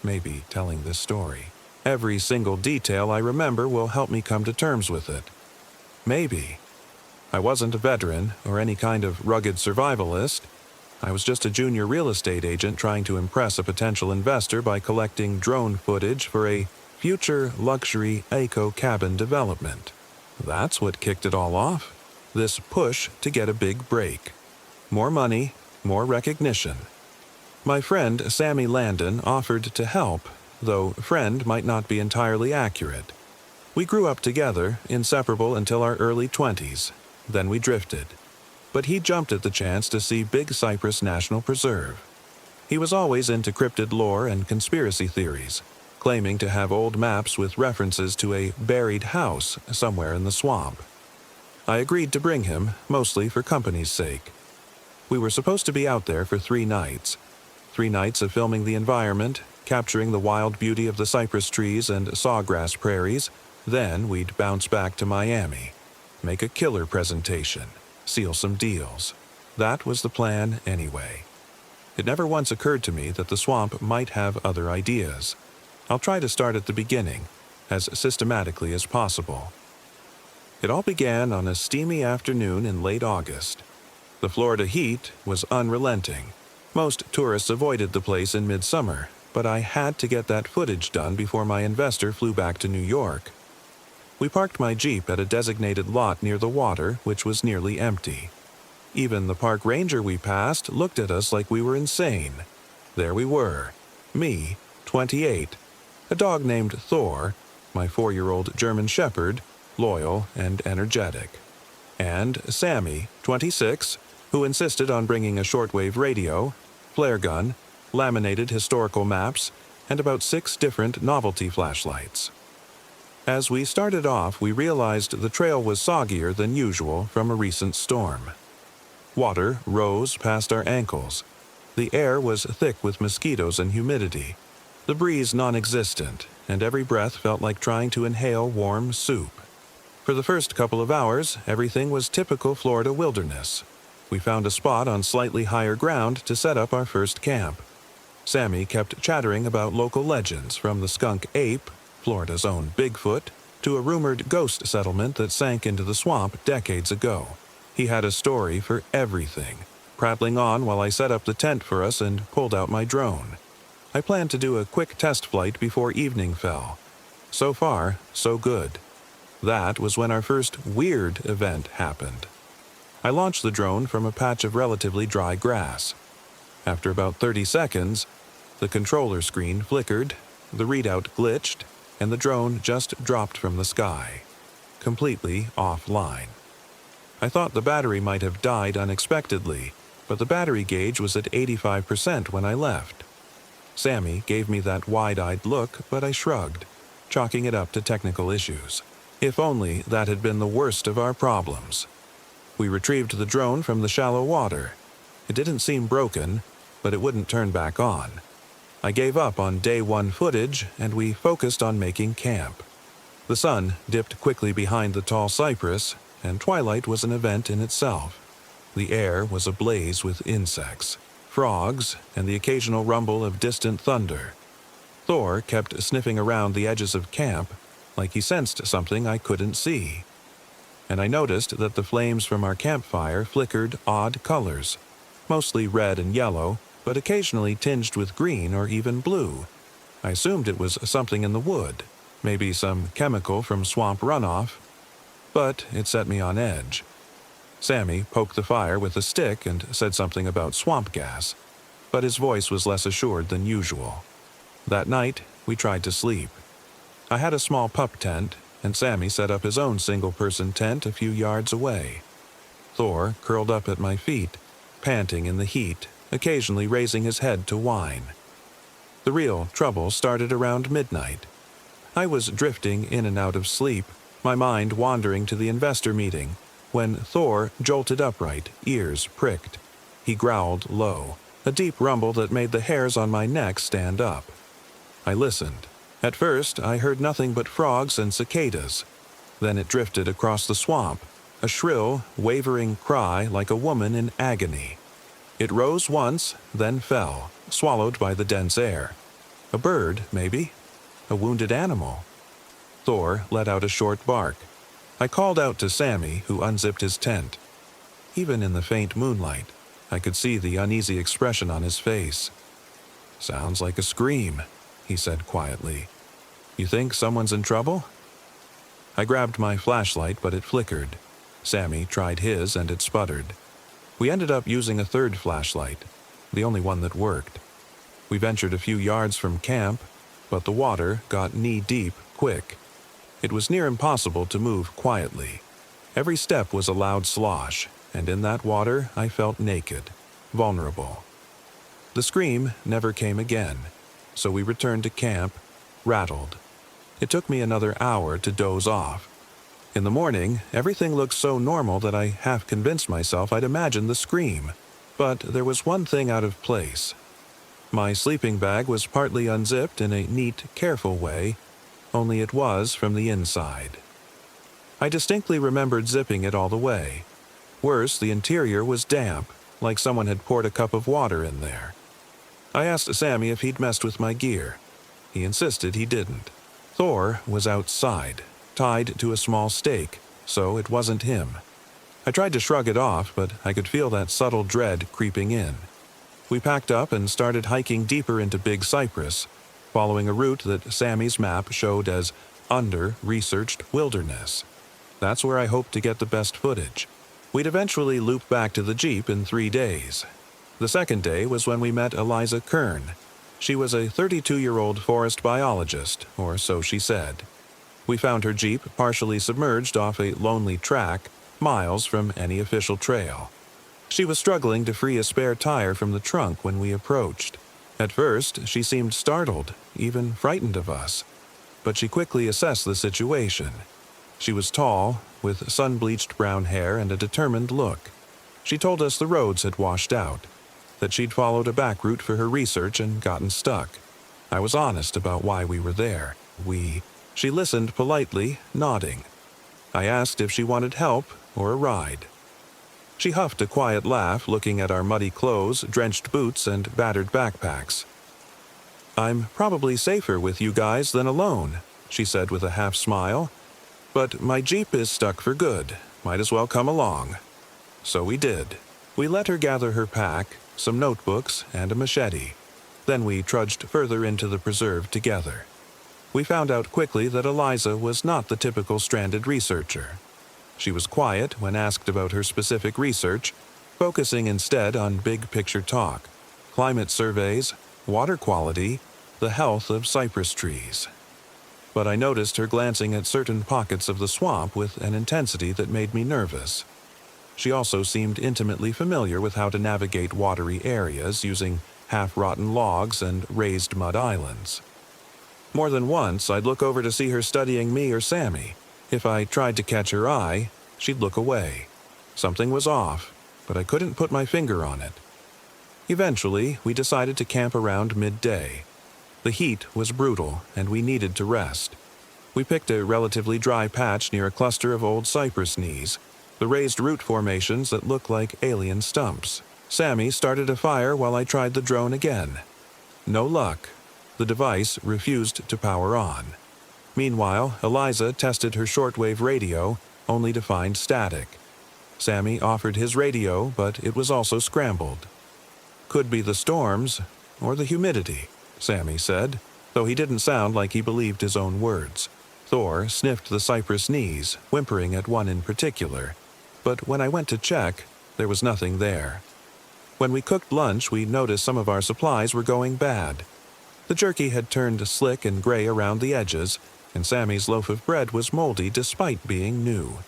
Maybe telling this story, every single detail I remember will help me come to terms with it. Maybe. I wasn't a veteran or any kind of rugged survivalist. I was just a junior real estate agent trying to impress a potential investor by collecting drone footage for a future luxury eco cabin development. That's what kicked it all off. This push to get a big break. More money, more recognition. My friend Sammy Landon offered to help, though friend might not be entirely accurate. We grew up together, inseparable until our early 20s. Then we drifted. But he jumped at the chance to see Big Cypress National Preserve. He was always into cryptid lore and conspiracy theories, claiming to have old maps with references to a buried house somewhere in the swamp. I agreed to bring him, mostly for company's sake. We were supposed to be out there for 3 nights. 3 nights of filming the environment, capturing the wild beauty of the cypress trees and sawgrass prairies. Then we'd bounce back to Miami, make a killer presentation, seal some deals. That was the plan anyway. It never once occurred to me that the swamp might have other ideas. I'll try to start at the beginning, as systematically as possible. It all began on a steamy afternoon in late August. The Florida heat was unrelenting. Most tourists avoided the place in midsummer, but I had to get that footage done before my investor flew back to New York. We parked my Jeep at a designated lot near the water, which was nearly empty. Even the park ranger we passed looked at us like we were insane. There we were, me, 28, a dog named Thor, my 4-year-old German Shepherd, loyal and energetic. And Sammy, 26, who insisted on bringing a shortwave radio, flare gun, laminated historical maps, and about 6 different novelty flashlights. As we started off, we realized the trail was soggier than usual from a recent storm. Water rose past our ankles. The air was thick with mosquitoes and humidity, the breeze non-existent, and every breath felt like trying to inhale warm soup. For the first couple of hours, everything was typical Florida wilderness. We found a spot on slightly higher ground to set up our first camp. Sammy kept chattering about local legends, from the skunk ape, Florida's own Bigfoot, to a rumored ghost settlement that sank into the swamp decades ago. He had a story for everything, prattling on while I set up the tent for us and pulled out my drone. I planned to do a quick test flight before evening fell. So far, so good. That was when our first weird event happened. I launched the drone from a patch of relatively dry grass. After about 30 seconds, the controller screen flickered, the readout glitched, and the drone just dropped from the sky, completely offline. I thought the battery might have died unexpectedly, but the battery gauge was at 85% when I left. Sammy gave me that wide-eyed look, but I shrugged, chalking it up to technical issues. If only that had been the worst of our problems. We retrieved the drone from the shallow water. It didn't seem broken, but it wouldn't turn back on. I gave up on day 1 footage, and we focused on making camp. The sun dipped quickly behind the tall cypress, and twilight was an event in itself. The air was ablaze with insects, frogs, and the occasional rumble of distant thunder. Thor kept sniffing around the edges of camp, like he sensed something I couldn't see. And I noticed that the flames from our campfire flickered odd colors, mostly red and yellow, but occasionally tinged with green or even blue. I assumed it was something in the wood, maybe some chemical from swamp runoff, but it set me on edge. Sammy poked the fire with a stick and said something about swamp gas, but his voice was less assured than usual. That night, we tried to sleep. I had a small pup tent, and Sammy set up his own single-person tent a few yards away. Thor curled up at my feet, panting in the heat, occasionally raising his head to whine. The real trouble started around midnight. I was drifting in and out of sleep, my mind wandering to the investor meeting, when Thor jolted upright, ears pricked. He growled low, a deep rumble that made the hairs on my neck stand up. I listened. At first, I heard nothing but frogs and cicadas. Then it drifted across the swamp, a shrill, wavering cry like a woman in agony. It rose once, then fell, swallowed by the dense air. A bird, maybe? A wounded animal? Thor let out a short bark. I called out to Sammy, who unzipped his tent. Even in the faint moonlight, I could see the uneasy expression on his face. "Sounds like a scream," he said quietly. "You think someone's in trouble?" I grabbed my flashlight, but it flickered. Sammy tried his, and it sputtered. We ended up using a third flashlight, the only one that worked. We ventured a few yards from camp, but the water got knee-deep quick. It was near impossible to move quietly. Every step was a loud slosh, and in that water I felt naked, vulnerable. The scream never came again, so we returned to camp, rattled. It took me another hour to doze off. In the morning, everything looked so normal that I half convinced myself I'd imagined the scream. But there was one thing out of place. My sleeping bag was partly unzipped in a neat, careful way, only it was from the inside. I distinctly remembered zipping it all the way. Worse, the interior was damp, like someone had poured a cup of water in there. I asked Sammy if he'd messed with my gear. He insisted he didn't. Thor was outside, tied to a small stake, so it wasn't him. I tried to shrug it off, but I could feel that subtle dread creeping in. We packed up and started hiking deeper into Big Cypress, following a route that Sammy's map showed as under-researched wilderness. That's where I hoped to get the best footage. We'd eventually loop back to the Jeep in 3 days. The second day was when we met Eliza Kern. She was a 32-year-old forest biologist, or so she said. We found her Jeep partially submerged off a lonely track, miles from any official trail. She was struggling to free a spare tire from the trunk when we approached. At first, she seemed startled, even frightened of us. But she quickly assessed the situation. She was tall, with sun-bleached brown hair and a determined look. She told us the roads had washed out, that she'd followed a back route for her research and gotten stuck. I was honest about why we were there. She listened politely, nodding. I asked if she wanted help or a ride. She huffed a quiet laugh, looking at our muddy clothes, drenched boots, and battered backpacks. "I'm probably safer with you guys than alone," she said with a half-smile. "But my Jeep is stuck for good. Might as well come along." So we did. We let her gather her pack, some notebooks, and a machete. Then we trudged further into the preserve together. We found out quickly that Eliza was not the typical stranded researcher. She was quiet when asked about her specific research, focusing instead on big-picture talk, climate surveys, water quality, the health of cypress trees. But I noticed her glancing at certain pockets of the swamp with an intensity that made me nervous. She also seemed intimately familiar with how to navigate watery areas using half-rotten logs and raised mud islands. More than once, I'd look over to see her studying me or Sammy. If I tried to catch her eye, she'd look away. Something was off, but I couldn't put my finger on it. Eventually, we decided to camp around midday. The heat was brutal, and we needed to rest. We picked a relatively dry patch near a cluster of old cypress knees, the raised root formations that look like alien stumps. Sammy started a fire while I tried the drone again. No luck. The device refused to power on. Meanwhile, Eliza tested her shortwave radio, only to find static. Sammy offered his radio, but it was also scrambled. "Could be the storms, or the humidity," Sammy said, though he didn't sound like he believed his own words. Thor sniffed the cypress knees, whimpering at one in particular. But when I went to check, there was nothing there. When we cooked lunch, we noticed some of our supplies were going bad. The jerky had turned slick and gray around the edges, and Sammy's loaf of bread was moldy despite being new.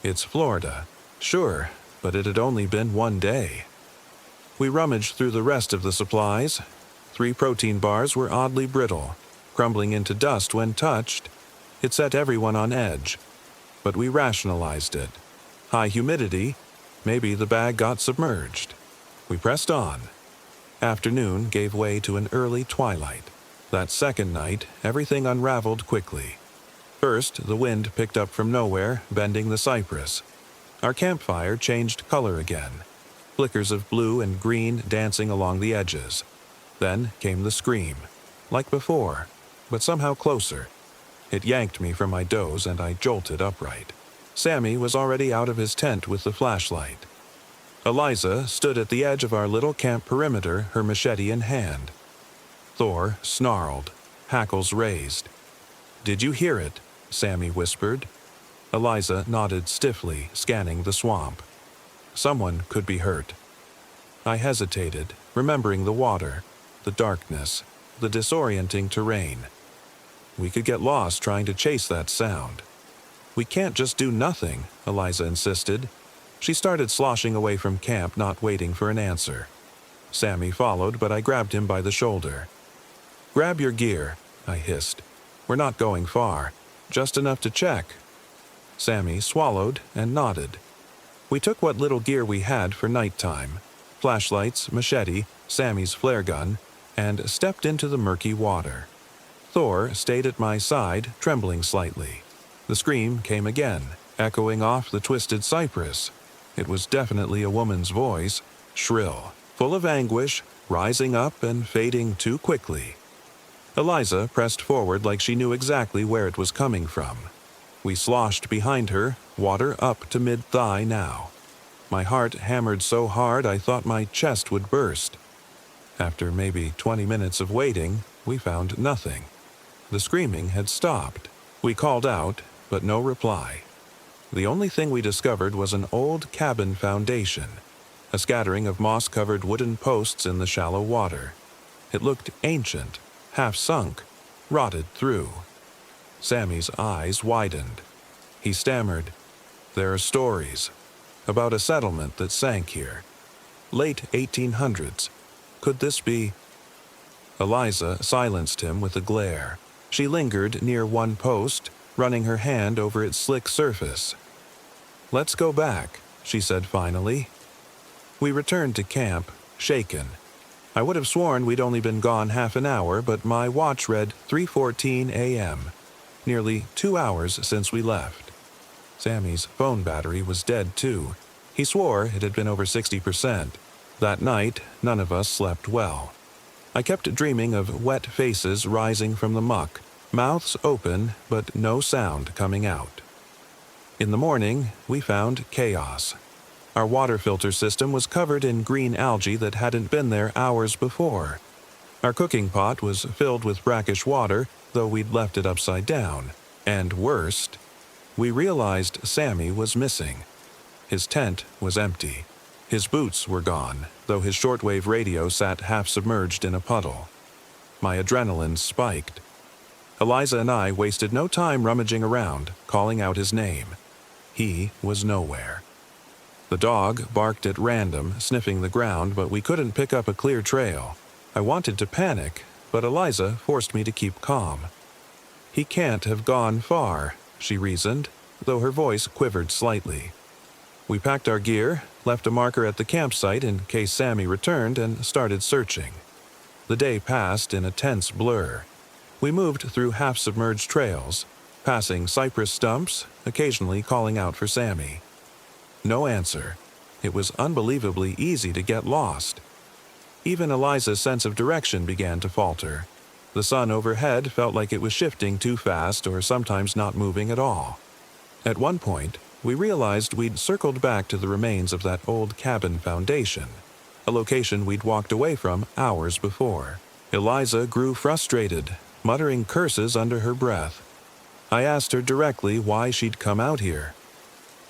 It's Florida, sure, but it had only been one day. We rummaged through the rest of the supplies. 3 protein bars were oddly brittle, crumbling into dust when touched. It set everyone on edge. But we rationalized it. High humidity, maybe the bag got submerged. We pressed on. Afternoon gave way to an early twilight. That second night, everything unraveled quickly. First, the wind picked up from nowhere, bending the cypress. Our campfire changed color again, flickers of blue and green dancing along the edges. Then came the scream, like before, but somehow closer. It yanked me from my doze and I jolted upright. Sammy was already out of his tent with the flashlight. Eliza stood at the edge of our little camp perimeter, her machete in hand. Thor snarled, hackles raised. "Did you hear it?" Sammy whispered. Eliza nodded stiffly, scanning the swamp. Someone could be hurt. I hesitated, remembering the water, the darkness, the disorienting terrain. We could get lost trying to chase that sound. "We can't just do nothing," Eliza insisted. She started sloshing away from camp, not waiting for an answer. Sammy followed, but I grabbed him by the shoulder. "Grab your gear," I hissed. "We're not going far, just enough to check." Sammy swallowed and nodded. We took what little gear we had for nighttime, flashlights, machete, Sammy's flare gun, and stepped into the murky water. Thor stayed at my side, trembling slightly. The scream came again, echoing off the twisted cypress. It was definitely a woman's voice, shrill, full of anguish, rising up and fading too quickly. Eliza pressed forward like she knew exactly where it was coming from. We sloshed behind her, water up to mid-thigh now. My heart hammered so hard I thought my chest would burst. After maybe 20 minutes of waiting, we found nothing. The screaming had stopped. We called out, but no reply. The only thing we discovered was an old cabin foundation, a scattering of moss-covered wooden posts in the shallow water. It looked ancient, half-sunk, rotted through. Sammy's eyes widened. He stammered, "There are stories about a settlement that sank here. Late 1800s. Could this be?" Eliza silenced him with a glare. She lingered near one post, running her hand over its slick surface. "Let's go back," she said finally. We returned to camp, shaken. I would have sworn we'd only been gone half an hour, but my watch read 3:14 a.m., nearly 2 hours since we left. Sammy's phone battery was dead, too. He swore it had been over 60%. That night, none of us slept well. I kept dreaming of wet faces rising from the muck, mouths open but no sound coming out. In the morning, we found chaos. Our water filter system was covered in green algae that hadn't been there hours before. Our cooking pot was filled with brackish water, though we'd left it upside down. And worst, we realized Sammy was missing. His tent was empty. His boots were gone, though his shortwave radio sat half submerged in a puddle. My adrenaline spiked. Eliza and I wasted no time rummaging around, calling out his name. He was nowhere. The dog barked at random, sniffing the ground, but we couldn't pick up a clear trail. I wanted to panic, but Eliza forced me to keep calm. "He can't have gone far," she reasoned, though her voice quivered slightly. We packed our gear, left a marker at the campsite in case Sammy returned, and started searching. The day passed in a tense blur. We moved through half-submerged trails, passing cypress stumps, occasionally calling out for Sammy. No answer. It was unbelievably easy to get lost. Even Eliza's sense of direction began to falter. The sun overhead felt like it was shifting too fast or sometimes not moving at all. At one point, we realized we'd circled back to the remains of that old cabin foundation, a location we'd walked away from hours before. Eliza grew frustrated, muttering curses under her breath. I asked her directly why she'd come out here.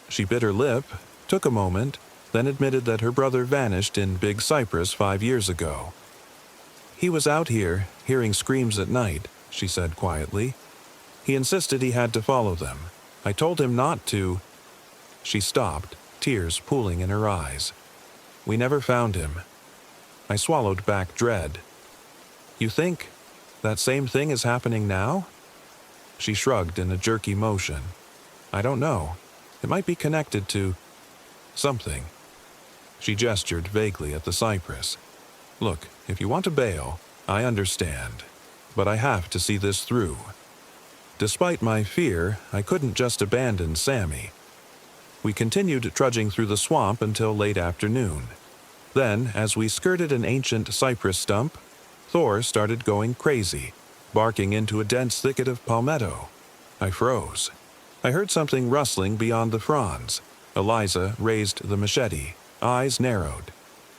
She bit her lip, took a moment, then admitted that her brother vanished in Big Cypress 5 years ago. "He was out here, hearing screams at night," she said quietly. "He insisted he had to follow them. I told him not to." She stopped, tears pooling in her eyes. "We never found him." I swallowed back dread. "You think that same thing is happening now?" She shrugged in a jerky motion. "I don't know. It might be connected to something." She gestured vaguely at the cypress. "Look, if you want to bail, I understand. But I have to see this through." Despite my fear, I couldn't just abandon Sammy. We continued trudging through the swamp until late afternoon. Then, as we skirted an ancient cypress stump, Thor started going crazy, barking into a dense thicket of palmetto. I froze. I heard something rustling beyond the fronds. Eliza raised the machete, eyes narrowed.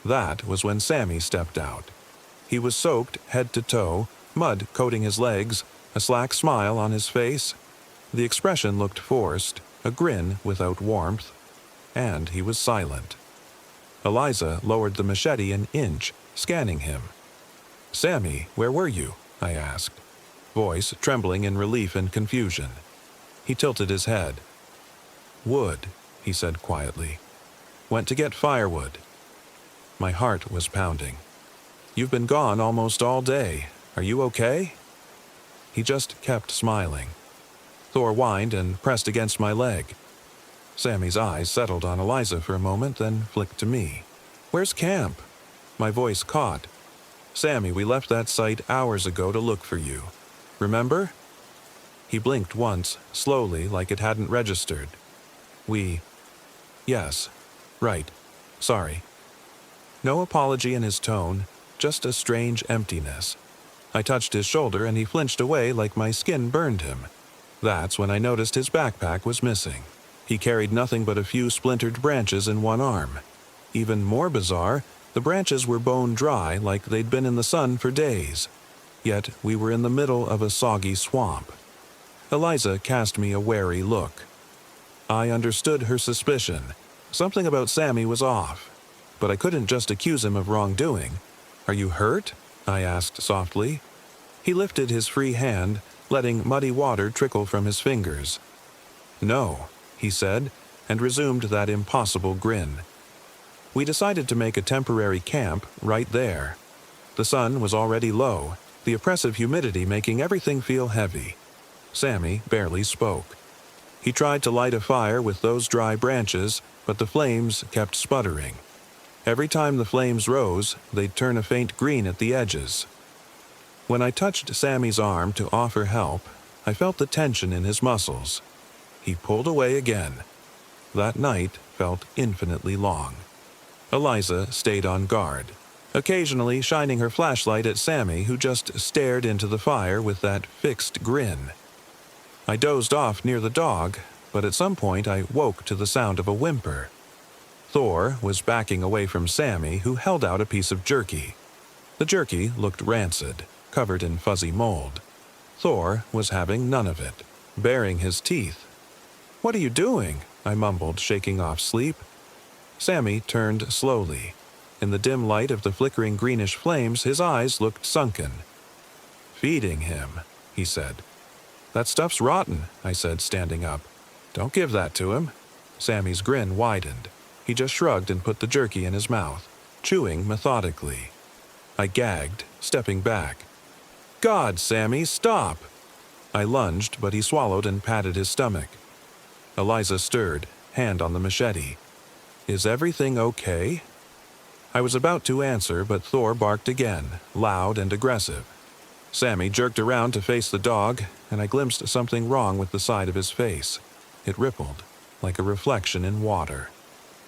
That was when Sammy stepped out. He was soaked head to toe, mud coating his legs, a slack smile on his face. The expression looked forced, a grin without warmth, and he was silent. Eliza lowered the machete an inch, scanning him. "Sammy, where were you?" I asked, voice trembling in relief and confusion. He tilted his head. "Wood," he said quietly. "Went to get firewood." My heart was pounding. "You've been gone almost all day. Are you okay?" He just kept smiling. Thor whined and pressed against my leg. Sammy's eyes settled on Eliza for a moment, then flicked to me. "Where's camp?" My voice caught. "Sammy, we left that site hours ago to look for you. Remember?" He blinked once, slowly, like it hadn't registered. Yes. Right. Sorry." No apology in his tone, just a strange emptiness. I touched his shoulder and he flinched away like my skin burned him. That's when I noticed his backpack was missing. He carried nothing but a few splintered branches in one arm. Even more bizarre, the branches were bone dry like they'd been in the sun for days. Yet we were in the middle of a soggy swamp. Eliza cast me a wary look. I understood her suspicion. Something about Sammy was off. But I couldn't just accuse him of wrongdoing. "Are you hurt?" I asked softly. He lifted his free hand, letting muddy water trickle from his fingers. "No," he said, and resumed that impossible grin. We decided to make a temporary camp right there. The sun was already low, the oppressive humidity making everything feel heavy. Sammy barely spoke. He tried to light a fire with those dry branches, but the flames kept sputtering. Every time the flames rose, they'd turn a faint green at the edges. When I touched Sammy's arm to offer help, I felt the tension in his muscles. He pulled away again. That night felt infinitely long. Eliza stayed on guard, occasionally shining her flashlight at Sammy, who just stared into the fire with that fixed grin. I dozed off near the dog, but at some point I woke to the sound of a whimper. Thor was backing away from Sammy, who held out a piece of jerky. The jerky looked rancid, covered in fuzzy mold. Thor was having none of it, baring his teeth. "What are you doing?" I mumbled, shaking off sleep. Sammy turned slowly. In the dim light of the flickering greenish flames, his eyes looked sunken. "Feeding him," he said. "That stuff's rotten," I said, standing up. "Don't give that to him." Sammy's grin widened. He just shrugged and put the jerky in his mouth, chewing methodically. I gagged, stepping back. "God, Sammy, stop!" I lunged, but he swallowed and patted his stomach. Eliza stirred, hand on the machete. "Is everything okay?" I was about to answer, but Thor barked again, loud and aggressive. Sammy jerked around to face the dog, and I glimpsed something wrong with the side of his face. It rippled, like a reflection in water.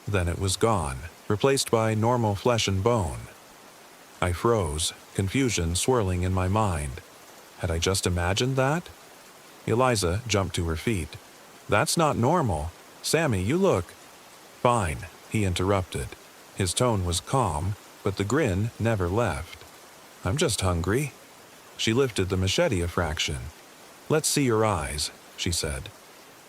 Then it was gone, replaced by normal flesh and bone. I froze, confusion swirling in my mind. Had I just imagined that? Eliza jumped to her feet. "That's not normal. Sammy, you look—" "Fine," he interrupted. His tone was calm, but the grin never left. "I'm just hungry." She lifted the machete a fraction. "Let's see your eyes," she said.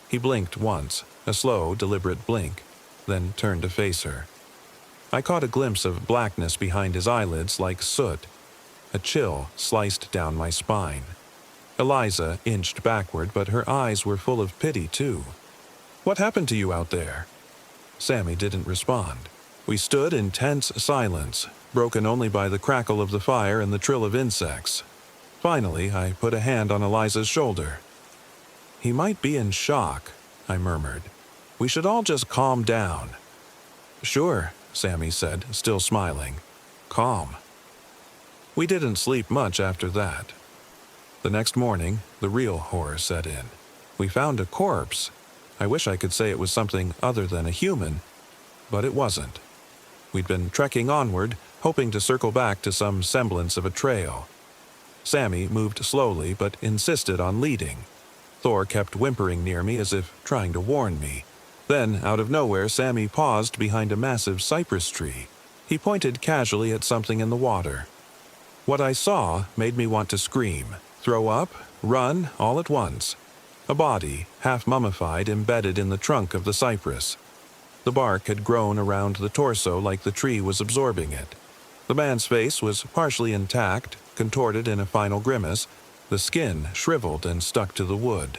He blinked once, a slow, deliberate blink, then turned to face her. I caught a glimpse of blackness behind his eyelids like soot. A chill sliced down my spine. Eliza inched backward, but her eyes were full of pity, too. "What happened to you out there?" Sammy didn't respond. We stood in tense silence, broken only by the crackle of the fire and the trill of insects. Finally, I put a hand on Eliza's shoulder. "He might be in shock," I murmured. "We should all just calm down." "Sure," Sammy said, still smiling. "Calm." We didn't sleep much after that. The next morning, the real horror set in. We found a corpse. I wish I could say it was something other than a human, but it wasn't. We'd been trekking onward, hoping to circle back to some semblance of a trail. Sammy moved slowly, but insisted on leading. Thor kept whimpering near me as if trying to warn me. Then, out of nowhere, Sammy paused behind a massive cypress tree. He pointed casually at something in the water. What I saw made me want to scream, throw up, run, all at once. A body, half mummified, embedded in the trunk of the cypress. The bark had grown around the torso like the tree was absorbing it. The man's face was partially intact, contorted in a final grimace, the skin shriveled and stuck to the wood.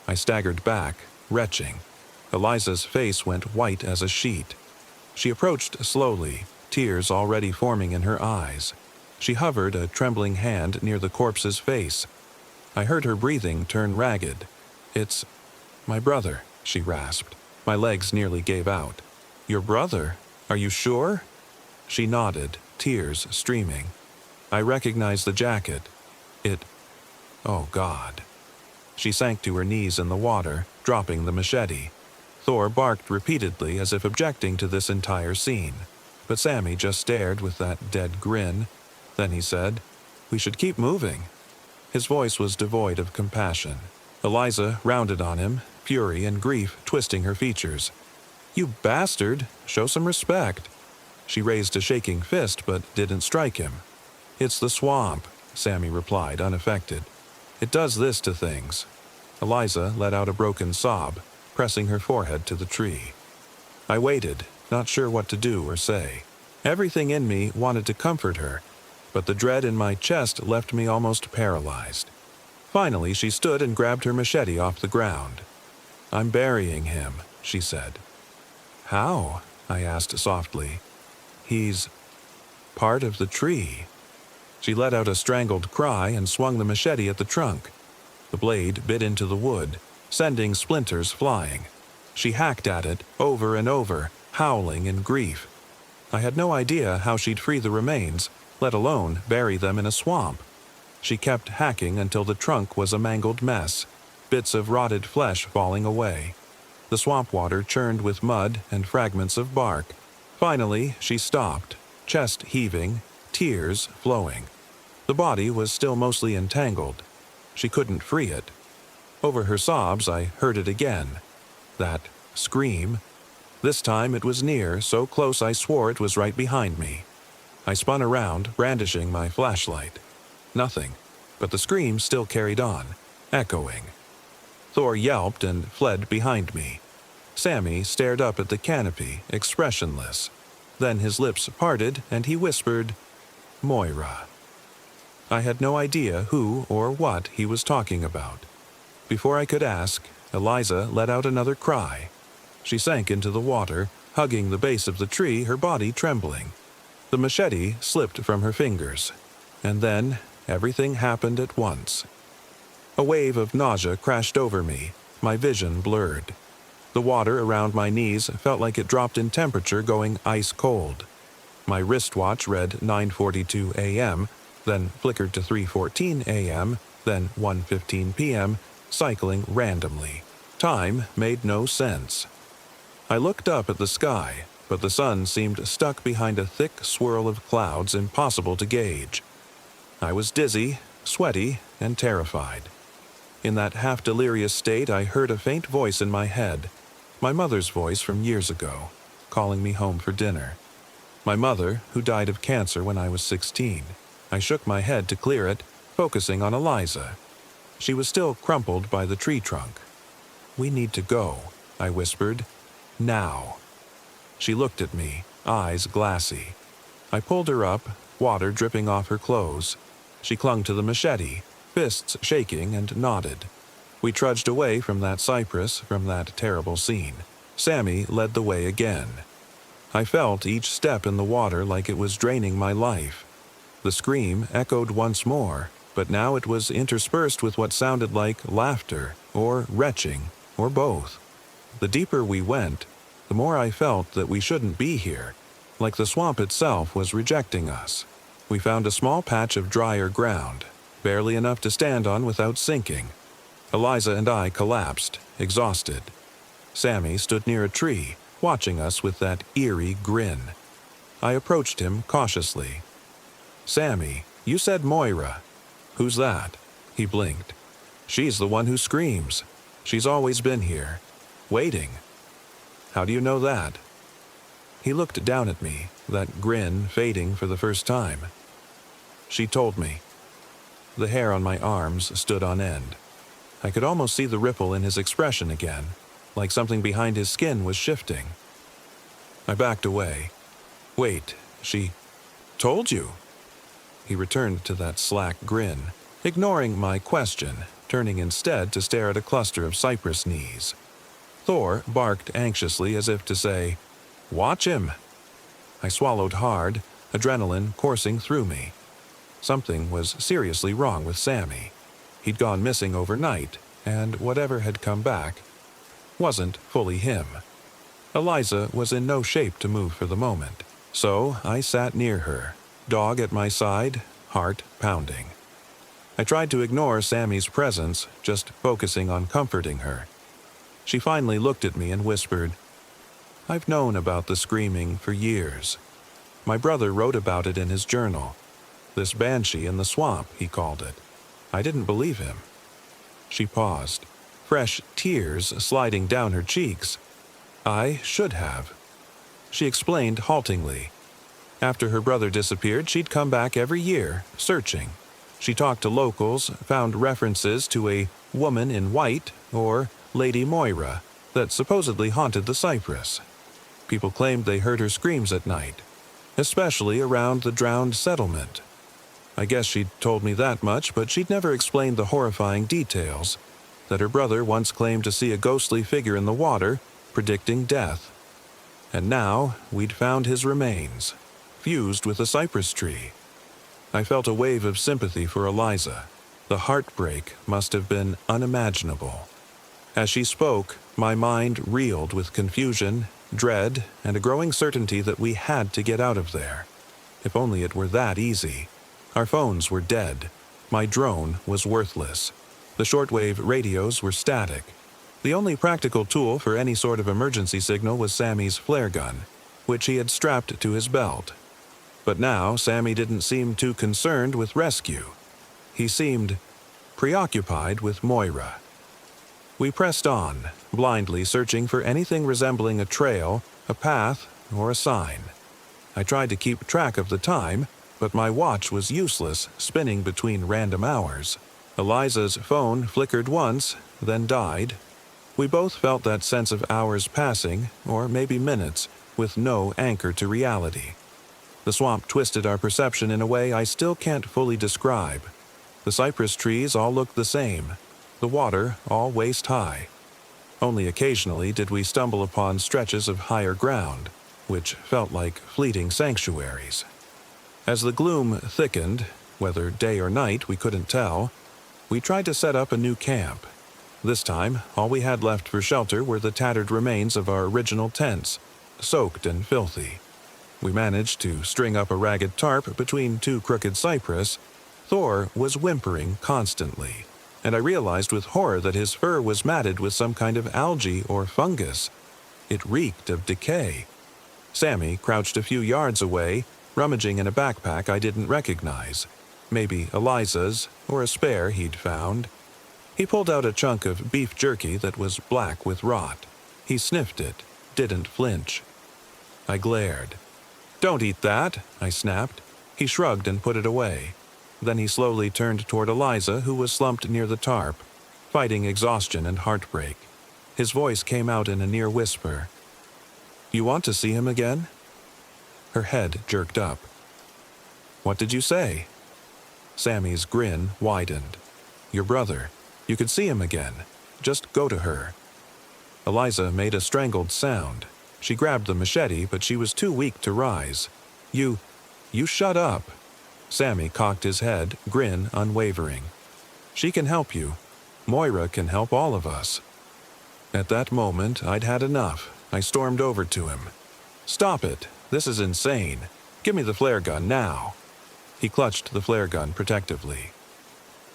I staggered back, retching. Eliza's face went white as a sheet. She approached slowly, tears already forming in her eyes. She hovered a trembling hand near the corpse's face. I heard her breathing turn ragged. "It's my brother," she rasped. My legs nearly gave out. "Your brother? Are you sure?" She nodded, tears streaming. I recognized the jacket. Oh God. She sank to her knees in the water, dropping the machete. Thor barked repeatedly as if objecting to this entire scene. But Sammy just stared with that dead grin. Then he said, "We should keep moving." His voice was devoid of compassion. Eliza rounded on him, fury and grief twisting her features. "You bastard! Show some respect." She raised a shaking fist but didn't strike him. "It's the swamp," Sammy replied, unaffected. "It does this to things." Eliza let out a broken sob, pressing her forehead to the tree. I waited, not sure what to do or say. Everything in me wanted to comfort her, but the dread in my chest left me almost paralyzed. Finally, she stood and grabbed her machete off the ground. "I'm burying him," she said. "How?" I asked softly. "He's part of the tree." She let out a strangled cry and swung the machete at the trunk. The blade bit into the wood, sending splinters flying. She hacked at it over and over, howling in grief. I had no idea how she'd free the remains, let alone bury them in a swamp. She kept hacking until the trunk was a mangled mess, bits of rotted flesh falling away. The swamp water churned with mud and fragments of bark. Finally, she stopped, chest heaving, tears flowing. The body was still mostly entangled. She couldn't free it. Over her sobs, I heard it again. That scream. This time it was near, so close I swore it was right behind me. I spun around, brandishing my flashlight. Nothing, but the scream still carried on, echoing. Thor yelped and fled behind me. Sammy stared up at the canopy, expressionless. Then his lips parted and he whispered, "Moira." I had no idea who or what he was talking about. Before I could ask, Eliza let out another cry. She sank into the water, hugging the base of the tree, her body trembling. The machete slipped from her fingers. And then everything happened at once. A wave of nausea crashed over me, my vision blurred. The water around my knees felt like it dropped in temperature, going ice cold. My wristwatch read 9:42 a.m., then flickered to 3:14 a.m., then 1:15 p.m., cycling randomly. Time made no sense. I looked up at the sky, but the sun seemed stuck behind a thick swirl of clouds impossible to gauge. I was dizzy, sweaty, and terrified. In that half-delirious state, I heard a faint voice in my head, my mother's voice from years ago, calling me home for dinner. My mother, who died of cancer when I was 16. I shook my head to clear it, focusing on Eliza. She was still crumpled by the tree trunk. "We need to go," I whispered. "Now." She looked at me, eyes glassy. I pulled her up, water dripping off her clothes. She clung to the machete, fists shaking, and nodded. We trudged away from that cypress, from that terrible scene. Sammy led the way again. I felt each step in the water like it was draining my life. The scream echoed once more, but now it was interspersed with what sounded like laughter, or retching, or both. The deeper we went, the more I felt that we shouldn't be here, like the swamp itself was rejecting us. We found a small patch of drier ground, barely enough to stand on without sinking. Eliza and I collapsed, exhausted. Sammy stood near a tree, watching us with that eerie grin. I approached him cautiously. "Sammy, you said Moira. Who's that?" He blinked. "She's the one who screams. She's always been here, waiting." "How do you know that?" He looked down at me, that grin fading for the first time. "She told me." The hair on my arms stood on end. I could almost see the ripple in his expression again, like something behind his skin was shifting. I backed away. "Wait, she told you?" He returned to that slack grin, ignoring my question, turning instead to stare at a cluster of cypress knees. Thor barked anxiously as if to say, "Watch him!" I swallowed hard, adrenaline coursing through me. Something was seriously wrong with Sammy. He'd gone missing overnight, and whatever had come back wasn't fully him. Eliza was in no shape to move for the moment, so I sat near her, dog at my side, heart pounding. I tried to ignore Sammy's presence, just focusing on comforting her. She finally looked at me and whispered, "I've known about the screaming for years. My brother wrote about it in his journal. This banshee in the swamp, he called it. I didn't believe him." She paused, fresh tears sliding down her cheeks. "I should have." She explained haltingly. After her brother disappeared, she'd come back every year, searching. She talked to locals, found references to a woman in white, or Lady Moira, that supposedly haunted the cypress. People claimed they heard her screams at night, especially around the drowned settlement. I guess she'd told me that much, but she'd never explained the horrifying details. That her brother once claimed to see a ghostly figure in the water, predicting death. And now we'd found his remains, fused with a cypress tree. I felt a wave of sympathy for Eliza. The heartbreak must have been unimaginable. As she spoke, my mind reeled with confusion, dread, and a growing certainty that we had to get out of there. If only it were that easy. Our phones were dead. My drone was worthless. The shortwave radios were static. The only practical tool for any sort of emergency signal was Sammy's flare gun, which he had strapped to his belt. But now Sammy didn't seem too concerned with rescue. He seemed preoccupied with Moira. We pressed on, blindly searching for anything resembling a trail, a path, or a sign. I tried to keep track of the time, but my watch was useless, spinning between random hours. Eliza's phone flickered once, then died. We both felt that sense of hours passing, or maybe minutes, with no anchor to reality. The swamp twisted our perception in a way I still can't fully describe. The cypress trees all looked the same, the water all waist-high. Only occasionally did we stumble upon stretches of higher ground, which felt like fleeting sanctuaries. As the gloom thickened, whether day or night we couldn't tell, we tried to set up a new camp. This time, all we had left for shelter were the tattered remains of our original tents, soaked and filthy. We managed to string up a ragged tarp between two crooked cypress. Thor was whimpering constantly, and I realized with horror that his fur was matted with some kind of algae or fungus. It reeked of decay. Sammy crouched a few yards away, rummaging in a backpack I didn't recognize. Maybe Eliza's, or a spare he'd found. He pulled out a chunk of beef jerky that was black with rot. He sniffed it, didn't flinch. I glared. "Don't eat that," I snapped. He shrugged and put it away. Then he slowly turned toward Eliza, who was slumped near the tarp, fighting exhaustion and heartbreak. His voice came out in a near whisper. "You want to see him again?" Her head jerked up. "What did you say?" Sammy's grin widened. "Your brother. You could see him again. Just go to her." Eliza made a strangled sound. She grabbed the machete, but she was too weak to rise. You shut up." Sammy cocked his head, grin unwavering. "She can help you. Moira can help all of us." At that moment, I'd had enough. I stormed over to him. "Stop it. This is insane. Give me the flare gun now." He clutched the flare gun protectively.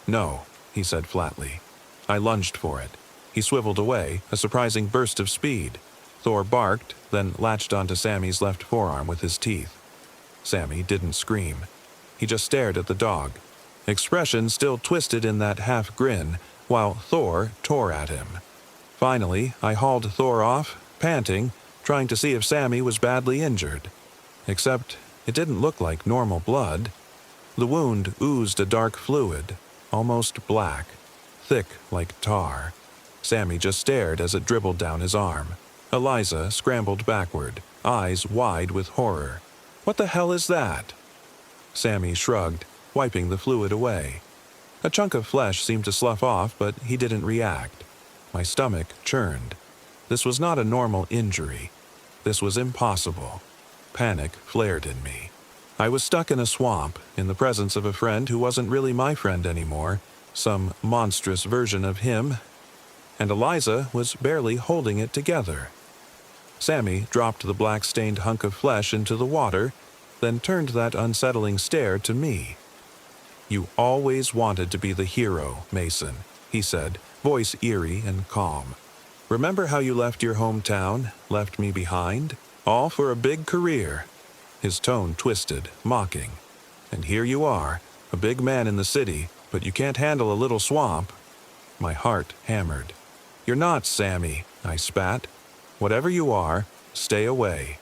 "No," he said flatly. I lunged for it. He swiveled away, a surprising burst of speed. Thor barked, then latched onto Sammy's left forearm with his teeth. Sammy didn't scream. He just stared at the dog, expression still twisted in that half grin, while Thor tore at him. Finally, I hauled Thor off, panting, trying to see if Sammy was badly injured. Except it didn't look like normal blood. The wound oozed a dark fluid, almost black, thick like tar. Sammy just stared as it dribbled down his arm. Eliza scrambled backward, eyes wide with horror. "What the hell is that?" Sammy shrugged, wiping the fluid away. A chunk of flesh seemed to slough off, but he didn't react. My stomach churned. This was not a normal injury. This was impossible. Panic flared in me. I was stuck in a swamp, in the presence of a friend who wasn't really my friend anymore, some monstrous version of him, and Eliza was barely holding it together. Sammy dropped the black-stained hunk of flesh into the water, then turned that unsettling stare to me. "You always wanted to be the hero, Mason," he said, voice eerie and calm. "Remember how you left your hometown, left me behind? All for a big career." His tone twisted, mocking. "And here you are, a big man in the city, but you can't handle a little swamp." My heart hammered. "You're not, Sammy," I spat. "Whatever you are, stay away."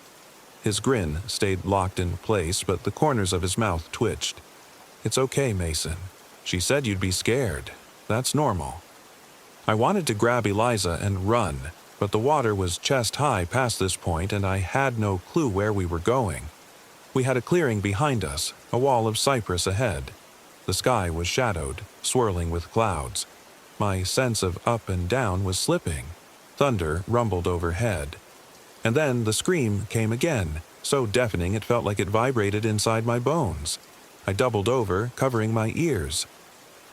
His grin stayed locked in place, but the corners of his mouth twitched. "It's okay, Mason. She said you'd be scared. That's normal." I wanted to grab Eliza and run, but the water was chest-high past this point, and I had no clue where we were going. We had a clearing behind us, a wall of cypress ahead. The sky was shadowed, swirling with clouds. My sense of up and down was slipping. Thunder rumbled overhead. And then the scream came again, so deafening it felt like it vibrated inside my bones. I doubled over, covering my ears.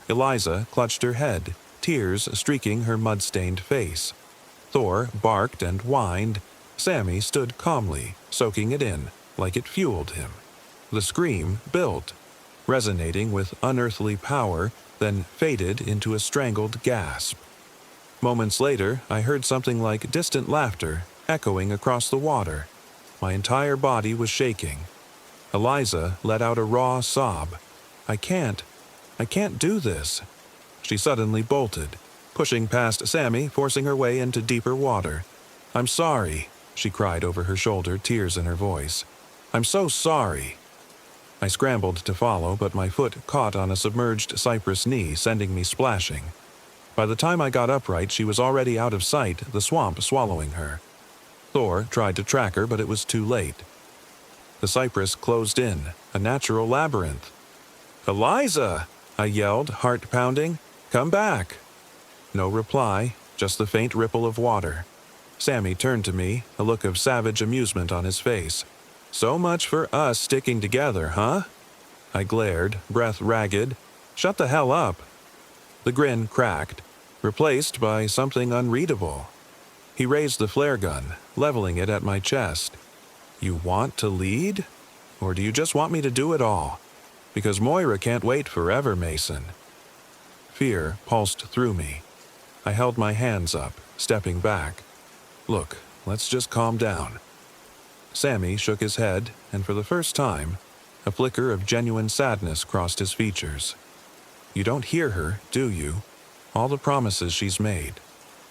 Eliza clutched her head, tears streaking her mud-stained face. Thor barked and whined. Sammy stood calmly, soaking it in, like it fueled him. The scream built, resonating with unearthly power, then faded into a strangled gasp. Moments later, I heard something like distant laughter echoing across the water. My entire body was shaking. Eliza let out a raw sob. I can't do this. She suddenly bolted, pushing past Sammy, forcing her way into deeper water. I'm sorry, she cried over her shoulder, tears in her voice. I'm so sorry. I scrambled to follow, but my foot caught on a submerged cypress knee, sending me splashing. By the time I got upright, she was already out of sight, the swamp swallowing her. Thor tried to track her, but it was too late. The cypress closed in, a natural labyrinth. Eliza! I yelled, heart pounding. Come back! No reply, just the faint ripple of water. Sammy turned to me, a look of savage amusement on his face. So much for us sticking together, huh? I glared, breath ragged. Shut the hell up. The grin cracked, replaced by something unreadable. He raised the flare gun, leveling it at my chest. You want to lead? Or do you just want me to do it all? Because Moira can't wait forever, Mason. Fear pulsed through me. I held my hands up, stepping back. Look, let's just calm down. Sammy shook his head, and for the first time, a flicker of genuine sadness crossed his features. You don't hear her, do you? All the promises she's made.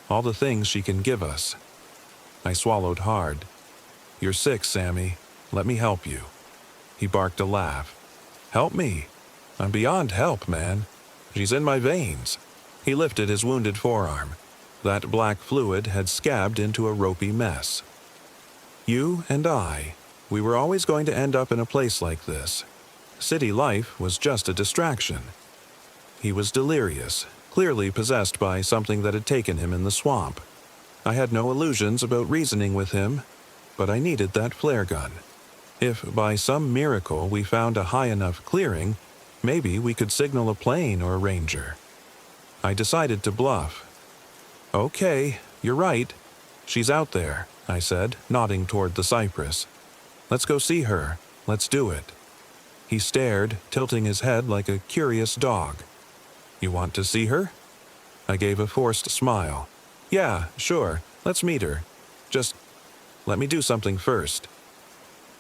All the things she can give us. I swallowed hard. You're sick, Sammy. Let me help you. He barked a laugh. Help me? I'm beyond help, man. She's in my veins. He lifted his wounded forearm. That black fluid had scabbed into a ropey mess. You and I, we were always going to end up in a place like this. City life was just a distraction. He was delirious, clearly possessed by something that had taken him in the swamp. I had no illusions about reasoning with him, but I needed that flare gun. If by some miracle we found a high enough clearing, maybe we could signal a plane or a ranger. I decided to bluff. Okay, you're right. She's out there, I said, nodding toward the cypress. Let's go see her. Let's do it. He stared, tilting his head like a curious dog. You want to see her? I gave a forced smile. Yeah, sure. Let's meet her. Just let me do something first.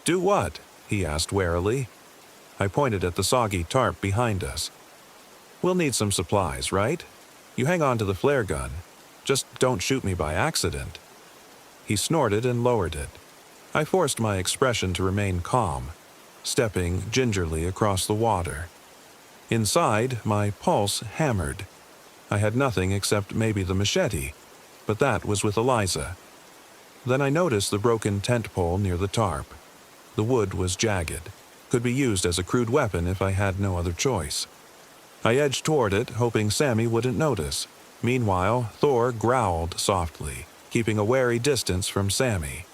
Do what? He asked warily. I pointed at the soggy tarp behind us. We'll need some supplies, right? You hang on to the flare gun. Just don't shoot me by accident. He snorted and lowered it. I forced my expression to remain calm, stepping gingerly across the water. Inside, my pulse hammered. I had nothing except maybe the machete, but that was with Eliza. Then I noticed the broken tent pole near the tarp. The wood was jagged, could be used as a crude weapon if I had no other choice. I edged toward it, hoping Sammy wouldn't notice. Meanwhile, Thor growled softly, keeping a wary distance from Sammy.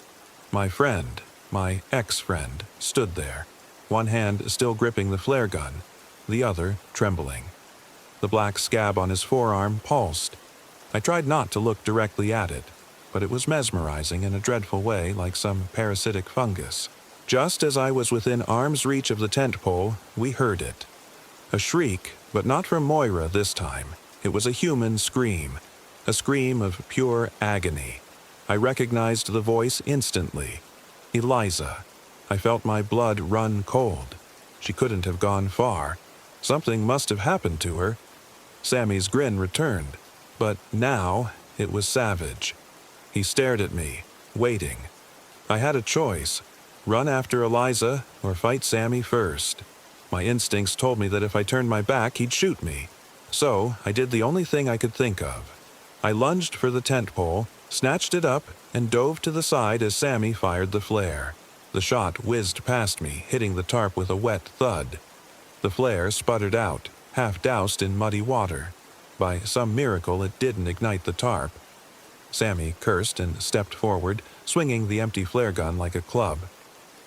My friend, my ex-friend, stood there, one hand still gripping the flare gun, the other trembling. The black scab on his forearm pulsed. I tried not to look directly at it, but it was mesmerizing in a dreadful way, like some parasitic fungus. Just as I was within arm's reach of the tent pole, we heard it. A shriek, but not from Moira this time. It was a human scream, a scream of pure agony. I recognized the voice instantly. Eliza. I felt my blood run cold. She couldn't have gone far. Something must have happened to her. Sammy's grin returned, but now it was savage. He stared at me, waiting. I had a choice. Run after Eliza or fight Sammy first. My instincts told me that if I turned my back, he'd shoot me. So I did the only thing I could think of. I lunged for the tent pole, snatched it up, and dove to the side as Sammy fired the flare. The shot whizzed past me, hitting the tarp with a wet thud. The flare sputtered out. half doused in muddy water. By some miracle, it didn't ignite the tarp. Sammy cursed and stepped forward, swinging the empty flare gun like a club.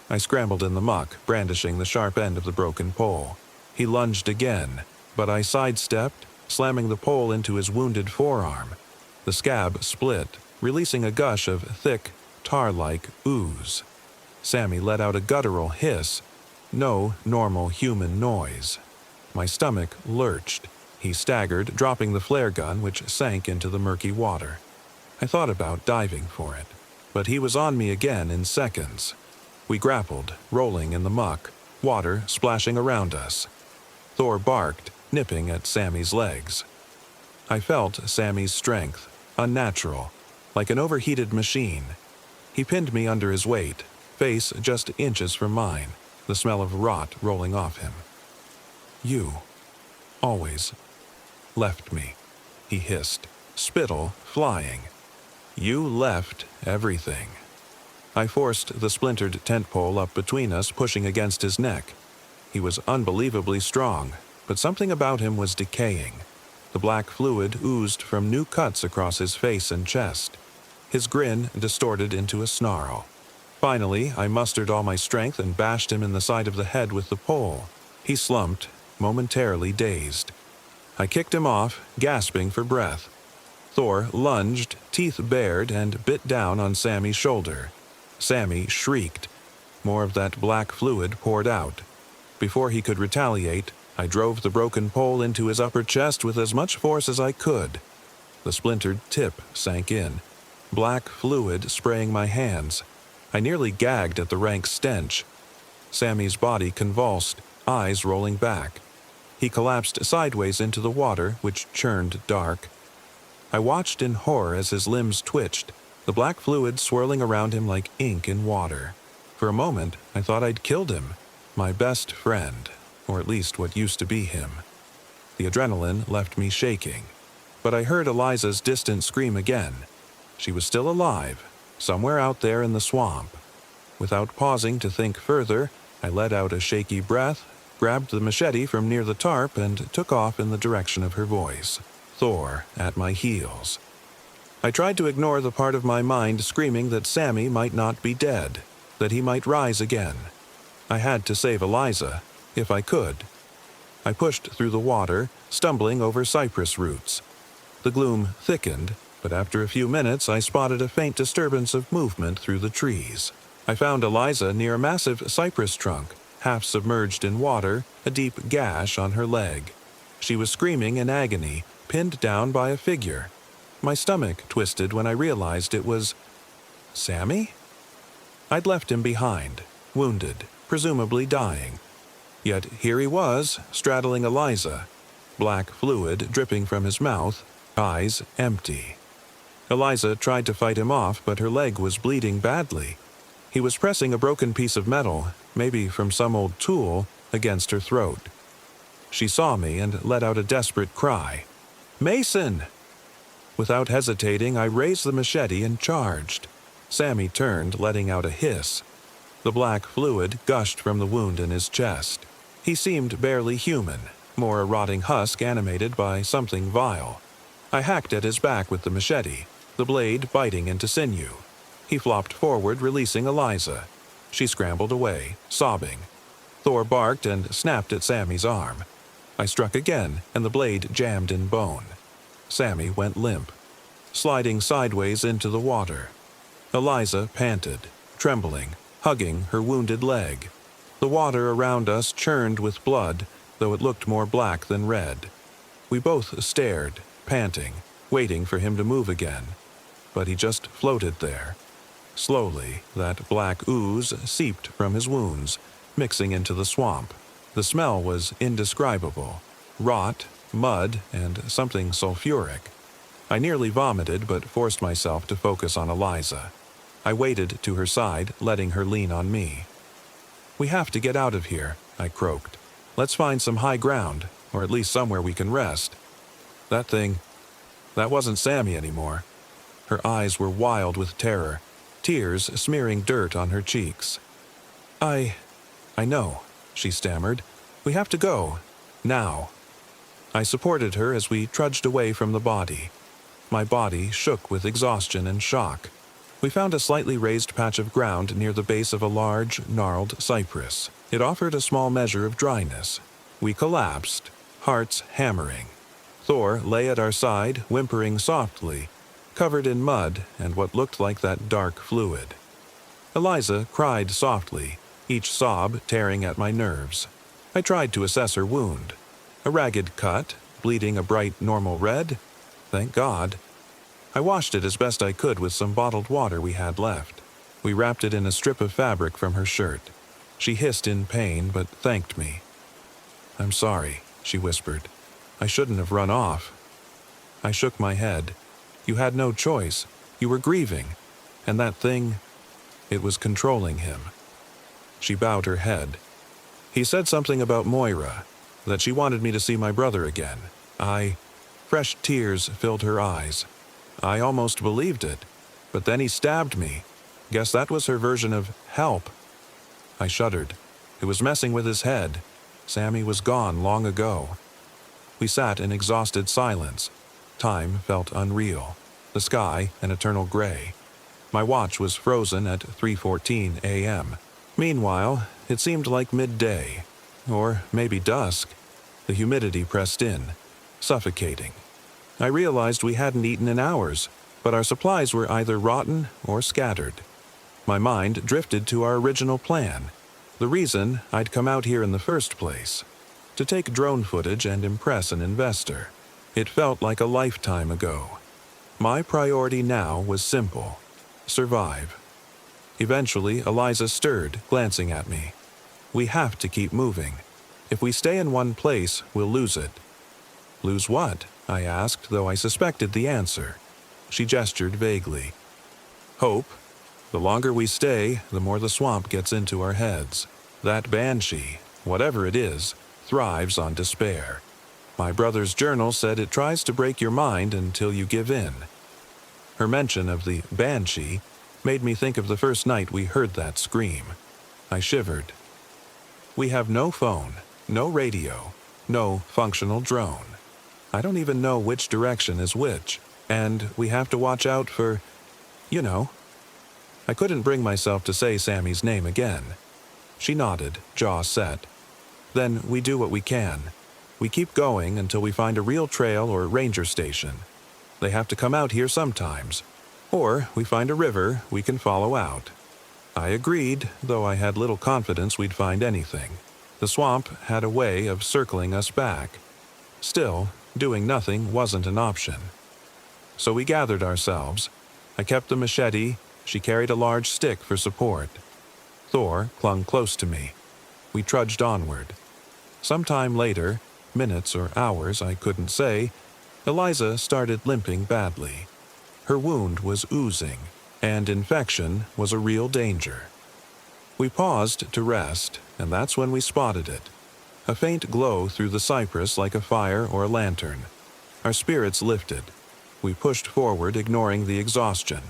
I scrambled in the muck, brandishing the sharp end of the broken pole. He lunged again, but I sidestepped, slamming the pole into his wounded forearm. The scab split, releasing a gush of thick, tar-like ooze. Sammy let out a guttural hiss. No normal human noise. My stomach lurched. He staggered, dropping the flare gun, which sank into the murky water. I thought about diving for it, but he was on me again in seconds. We grappled, rolling in the muck, water splashing around us. Thor barked, nipping at Sammy's legs. I felt Sammy's strength, unnatural, like an overheated machine. He pinned me under his weight, face just inches from mine, the smell of rot rolling off him. You, always, left me, he hissed, spittle flying. You left everything. I forced the splintered tent pole up between us, pushing against his neck. He was unbelievably strong, but something about him was decaying. The black fluid oozed from new cuts across his face and chest. His grin distorted into a snarl. Finally, I mustered all my strength and bashed him in the side of the head with the pole. He slumped, momentarily dazed. I kicked him off, gasping for breath. Thor lunged, teeth bared, and bit down on Sammy's shoulder. Sammy shrieked. More of that black fluid poured out. Before he could retaliate, I drove the broken pole into his upper chest with as much force as I could. The splintered tip sank in, black fluid spraying my hands. I nearly gagged at the rank stench. Sammy's body convulsed, eyes rolling back. He collapsed sideways into the water, which churned dark. I watched in horror as his limbs twitched, the black fluid swirling around him like ink in water. For a moment, I thought I'd killed him, my best friend, or at least what used to be him. The adrenaline left me shaking, but I heard Eliza's distant scream again. She was still alive, somewhere out there in the swamp. Without pausing to think further, I let out a shaky breath, grabbed the machete from near the tarp, and took off in the direction of her voice. Thor at my heels. I tried to ignore the part of my mind screaming that Sammy might not be dead, that he might rise again. I had to save Eliza, if I could. I pushed through the water, stumbling over cypress roots. The gloom thickened, but after a few minutes I spotted a faint disturbance of movement through the trees. I found Eliza near a massive cypress trunk, half submerged in water, a deep gash on her leg. She was screaming in agony, pinned down by a figure. My stomach twisted when I realized it was Sammy? I'd left him behind, wounded, presumably dying. Yet here he was, straddling Eliza, black fluid dripping from his mouth, eyes empty. Eliza tried to fight him off, but her leg was bleeding badly. He was pressing a broken piece of metal, maybe from some old tool, against her throat. She saw me and let out a desperate cry. "Mason!" Without hesitating, I raised the machete and charged. Sammy turned, letting out a hiss. The black fluid gushed from the wound in his chest. He seemed barely human, more a rotting husk animated by something vile. I hacked at his back with the machete, the blade biting into sinew. He flopped forward, releasing Eliza. She scrambled away, sobbing. Thor barked and snapped at Sammy's arm. I struck again, and the blade jammed in bone. Sammy went limp, sliding sideways into the water. Eliza panted, trembling, hugging her wounded leg. The water around us churned with blood, though it looked more black than red. We both stared, panting, waiting for him to move again. But he just floated there. Slowly, that black ooze seeped from his wounds, mixing into the swamp. The smell was indescribable. Rot, mud, and something sulfuric. I nearly vomited, but forced myself to focus on Eliza. I waded to her side, letting her lean on me. "We have to get out of here," I croaked. "Let's find some high ground, or at least somewhere we can rest." That wasn't Sammy anymore. Her eyes were wild with terror, tears smearing dirt on her cheeks. I know," she stammered. "We have to go. Now." I supported her as we trudged away from the body. My body shook with exhaustion and shock. We found a slightly raised patch of ground near the base of a large, gnarled cypress. It offered a small measure of dryness. We collapsed, hearts hammering. Thor lay at our side, whimpering softly, covered in mud and what looked like that dark fluid. Eliza cried softly, each sob tearing at my nerves. I tried to assess her wound. A ragged cut, bleeding a bright normal red. Thank God. I washed it as best I could with some bottled water we had left. We wrapped it in a strip of fabric from her shirt. She hissed in pain, but thanked me. "I'm sorry," she whispered. "I shouldn't have run off." I shook my head. "You had no choice. You were grieving. And that thing, it was controlling him." She bowed her head. "He said something about Moira, that she wanted me to see my brother again. Fresh tears filled her eyes. I almost believed it, but then he stabbed me. Guess that was her version of help." I shuddered. It was messing with his head. Sammy was gone long ago. We sat in exhausted silence. Time felt unreal. The sky an eternal gray. My watch was frozen at 3:14 a.m. Meanwhile, it seemed like midday, or maybe dusk. The humidity pressed in, suffocating. I realized we hadn't eaten in hours, but our supplies were either rotten or scattered. My mind drifted to our original plan, the reason I'd come out here in the first place, to take drone footage and impress an investor. It felt like a lifetime ago. My priority now was simple: survive. Eventually, Eliza stirred, glancing at me. "We have to keep moving. If we stay in one place, we'll lose it." "Lose what?" I asked, though I suspected the answer. She gestured vaguely. "Hope. The longer we stay, the more the swamp gets into our heads. That banshee, whatever it is, thrives on despair. My brother's journal said it tries to break your mind until you give in." Her mention of the banshee made me think of the first night we heard that scream. I shivered. "We have no phone, no radio, no functional drone. I don't even know which direction is which, and we have to watch out for, you know." I couldn't bring myself to say Sammy's name again. She nodded, jaw set. "Then we do what we can. We keep going until we find a real trail or ranger station. They have to come out here sometimes. Or we find a river we can follow out." I agreed, though I had little confidence we'd find anything. The swamp had a way of circling us back. Still, doing nothing wasn't an option. So we gathered ourselves. I kept the machete. She carried a large stick for support. Thor clung close to me. We trudged onward. Sometime later, minutes or hours I couldn't say, Eliza started limping badly. Her wound was oozing, and infection was a real danger. We paused to rest, and that's when we spotted it. A faint glow through the cypress like a fire or a lantern. Our spirits lifted. We pushed forward, ignoring the exhaustion.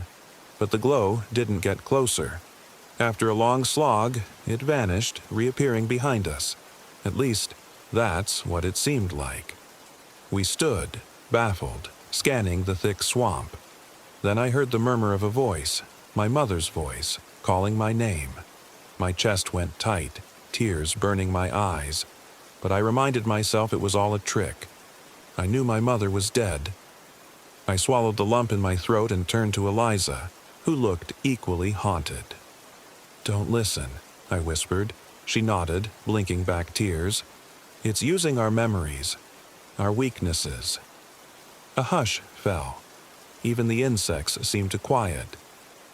But the glow didn't get closer. After a long slog, it vanished, reappearing behind us. At least, that's what it seemed like. We stood, baffled, scanning the thick swamp. Then I heard the murmur of a voice, my mother's voice, calling my name. My chest went tight, tears burning my eyes. But I reminded myself it was all a trick. I knew my mother was dead. I swallowed the lump in my throat and turned to Eliza, who looked equally haunted. "Don't listen," I whispered. She nodded, blinking back tears. "It's using our memories, our weaknesses." A hush fell. Even the insects seemed to quiet.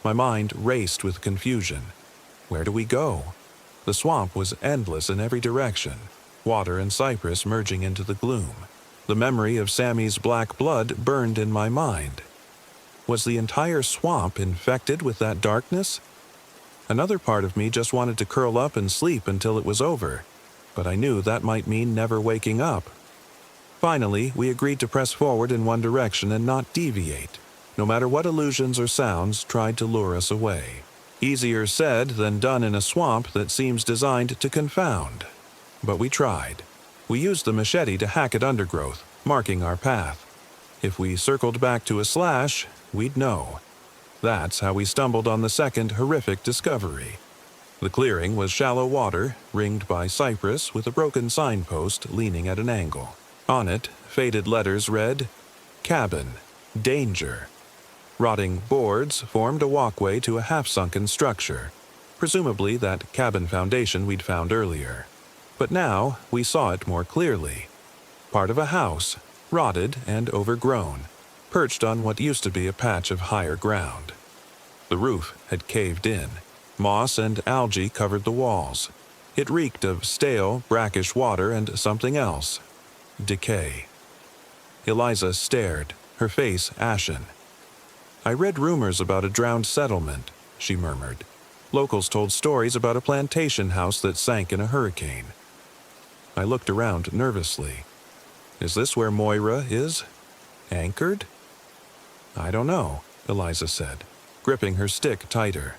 My mind raced with confusion. Where do we go? The swamp was endless in every direction, water and cypress merging into the gloom. The memory of Sammy's black blood burned in my mind. Was the entire swamp infected with that darkness? Another part of me just wanted to curl up and sleep until it was over, but I knew that might mean never waking up. Finally, we agreed to press forward in one direction and not deviate, no matter what illusions or sounds tried to lure us away. Easier said than done in a swamp that seems designed to confound. But we tried. We used the machete to hack at undergrowth, marking our path. If we circled back to a slash, we'd know. That's how we stumbled on the second horrific discovery. The clearing was shallow water, ringed by cypress with a broken signpost leaning at an angle. On it, faded letters read, "Cabin. Danger." Rotting boards formed a walkway to a half-sunken structure, presumably that cabin foundation we'd found earlier. But now we saw it more clearly. Part of a house, rotted and overgrown, perched on what used to be a patch of higher ground. The roof had caved in. Moss and algae covered the walls. It reeked of stale, brackish water and something else. Decay. Eliza stared, her face ashen. "I read rumors about a drowned settlement," she murmured. "Locals told stories about a plantation house that sank in a hurricane." I looked around nervously. "Is this where Moira is? Anchored?" "I don't know," Eliza said, gripping her stick tighter.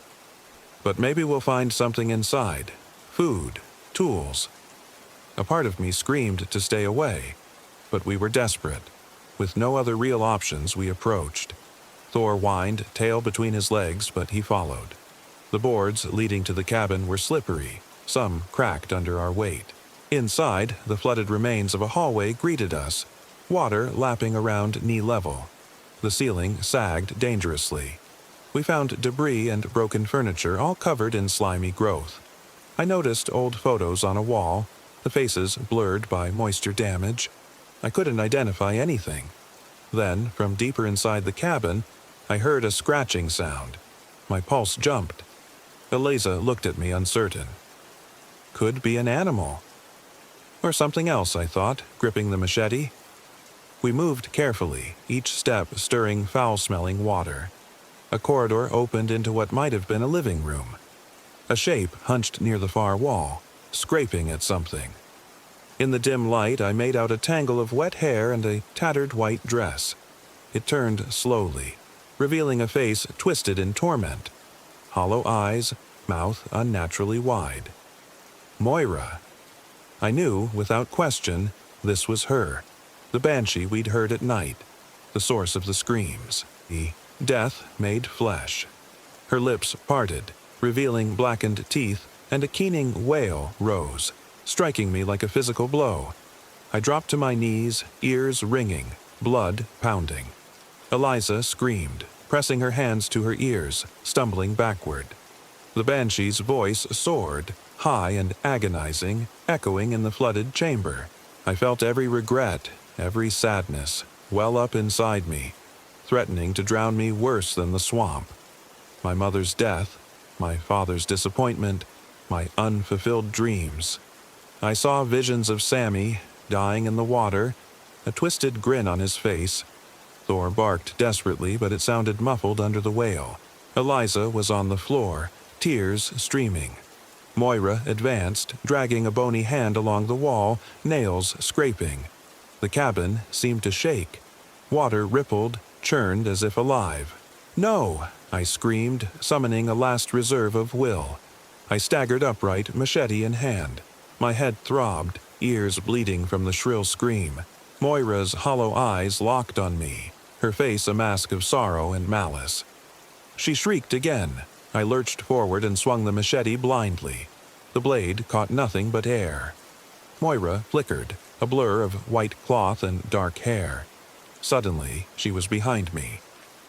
"But maybe we'll find something inside. Food, tools." A part of me screamed to stay away, but we were desperate. With no other real options, we approached. Thor whined, tail between his legs, but he followed. The boards leading to the cabin were slippery, some cracked under our weight. Inside, the flooded remains of a hallway greeted us, water lapping around knee level. The ceiling sagged dangerously. We found debris and broken furniture all covered in slimy growth. I noticed old photos on a wall, the faces blurred by moisture damage. I couldn't identify anything. Then, from deeper inside the cabin, I heard a scratching sound. My pulse jumped. Eliza looked at me uncertain. Could be an animal. Or something else, I thought, gripping the machete. We moved carefully, each step stirring foul-smelling water. A corridor opened into what might have been a living room. A shape hunched near the far wall, scraping at something. In the dim light, I made out a tangle of wet hair and a tattered white dress. It turned slowly, revealing a face twisted in torment. Hollow eyes, mouth unnaturally wide. Moira. I knew, without question, this was her. The banshee we'd heard at night. The source of the screams. The death made flesh. Her lips parted, revealing blackened teeth, and a keening wail rose, striking me like a physical blow. I dropped to my knees, ears ringing, blood pounding. Eliza screamed, pressing her hands to her ears, stumbling backward. The banshee's voice soared, high and agonizing, echoing in the flooded chamber. I felt every regret, every sadness, well up inside me, threatening to drown me worse than the swamp. My mother's death, my father's disappointment, my unfulfilled dreams. I saw visions of Sammy, dying in the water, a twisted grin on his face. Thor barked desperately, but it sounded muffled under the wail. Eliza was on the floor, tears streaming. Moira advanced, dragging a bony hand along the wall, nails scraping. The cabin seemed to shake. Water rippled, churned as if alive. "No!" I screamed, summoning a last reserve of will. I staggered upright, machete in hand. My head throbbed, ears bleeding from the shrill scream. Moira's hollow eyes locked on me, her face a mask of sorrow and malice. She shrieked again. I lurched forward and swung the machete blindly. The blade caught nothing but air. Moira flickered, a blur of white cloth and dark hair. Suddenly, she was behind me.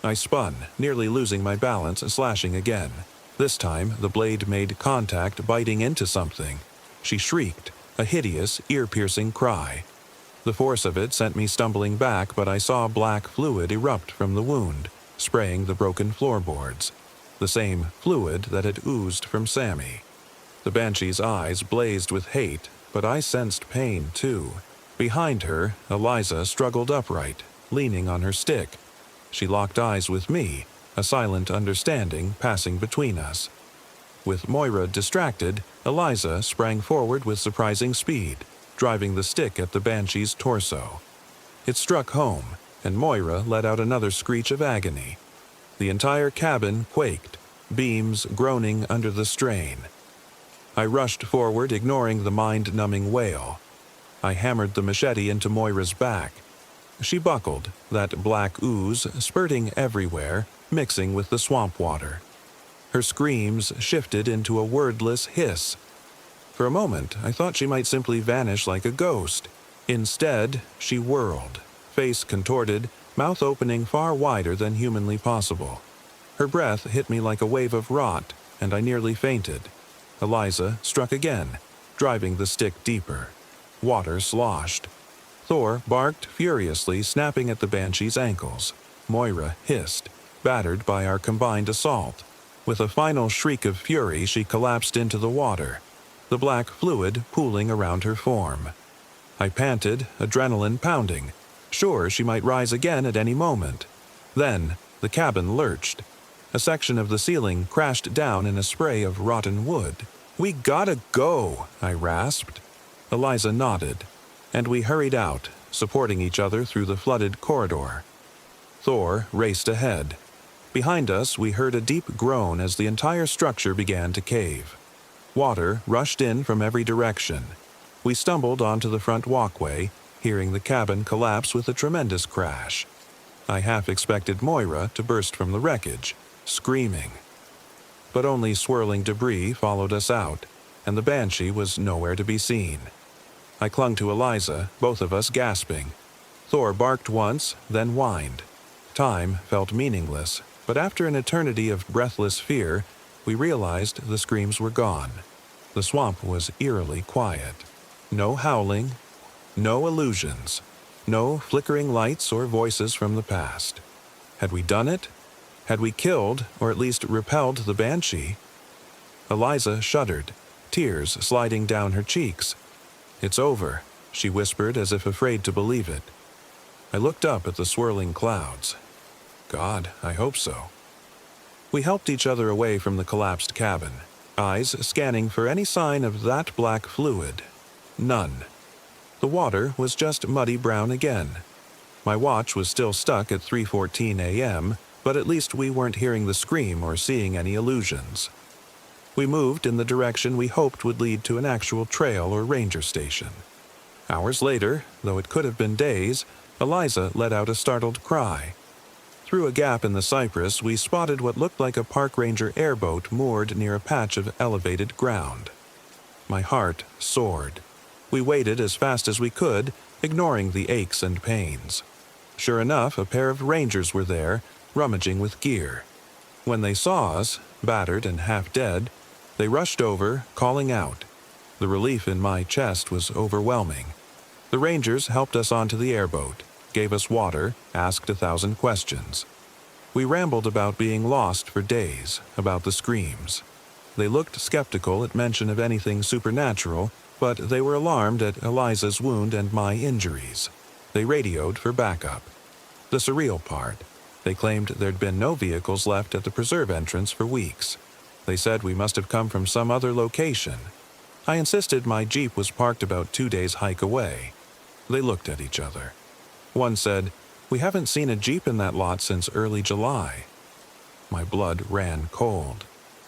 I spun, nearly losing my balance, slashing again. This time, the blade made contact, biting into something. She shrieked, a hideous, ear-piercing cry. The force of it sent me stumbling back, but I saw black fluid erupt from the wound, spraying the broken floorboards. The same fluid that had oozed from Sammy. The banshee's eyes blazed with hate, but I sensed pain, too. Behind her, Eliza struggled upright, leaning on her stick. She locked eyes with me, a silent understanding passing between us. With Moira distracted, Eliza sprang forward with surprising speed, driving the stick at the banshee's torso. It struck home, and Moira let out another screech of agony. The entire cabin quaked, beams groaning under the strain. I rushed forward, ignoring the mind-numbing wail. I hammered the machete into Moira's back. She buckled, that black ooze spurting everywhere, mixing with the swamp water. Her screams shifted into a wordless hiss. For a moment, I thought she might simply vanish like a ghost. Instead, she whirled, face contorted, mouth opening far wider than humanly possible. Her breath hit me like a wave of rot, and I nearly fainted. Eliza struck again, driving the stick deeper. Water sloshed. Thor barked furiously, snapping at the banshee's ankles. Moira hissed, battered by our combined assault. With a final shriek of fury, she collapsed into the water, the black fluid pooling around her form. I panted, adrenaline pounding, sure she might rise again at any moment. Then, the cabin lurched. A section of the ceiling crashed down in a spray of rotten wood. "We gotta go," I rasped. Eliza nodded, and we hurried out, supporting each other through the flooded corridor. Thor raced ahead. Behind us, we heard a deep groan as the entire structure began to cave. Water rushed in from every direction. We stumbled onto the front walkway, hearing the cabin collapse with a tremendous crash. I half expected Moira to burst from the wreckage, screaming. But only swirling debris followed us out, and the banshee was nowhere to be seen. I clung to Eliza, both of us gasping. Thor barked once, then whined. Time felt meaningless, but after an eternity of breathless fear, we realized the screams were gone. The swamp was eerily quiet. No howling, no illusions, no flickering lights or voices from the past. Had we done it? Had we killed, or at least repelled, the banshee? Eliza shuddered, tears sliding down her cheeks. "It's over," she whispered as if afraid to believe it. I looked up at the swirling clouds. God, I hope so. We helped each other away from the collapsed cabin, eyes scanning for any sign of that black fluid. None. The water was just muddy brown again. My watch was still stuck at 3:14 a.m., but at least we weren't hearing the scream or seeing any illusions. We moved in the direction we hoped would lead to an actual trail or ranger station. Hours later, though it could have been days, Eliza let out a startled cry. Through a gap in the cypress, we spotted what looked like a park ranger airboat moored near a patch of elevated ground. My heart soared. We waited as fast as we could, ignoring the aches and pains. Sure enough, a pair of rangers were there, rummaging with gear. When they saw us, battered and half dead, they rushed over, calling out. The relief in my chest was overwhelming. The rangers helped us onto the airboat, gave us water, asked 1,000 questions. We rambled about being lost for days, about the screams. They looked skeptical at mention of anything supernatural, but they were alarmed at Eliza's wound and my injuries. They radioed for backup. The surreal part, they claimed there'd been no vehicles left at the preserve entrance for weeks. They said we must have come from some other location. I insisted my Jeep was parked about 2 days' hike away. They looked at each other. One said, "We haven't seen a Jeep in that lot since early July." My blood ran cold.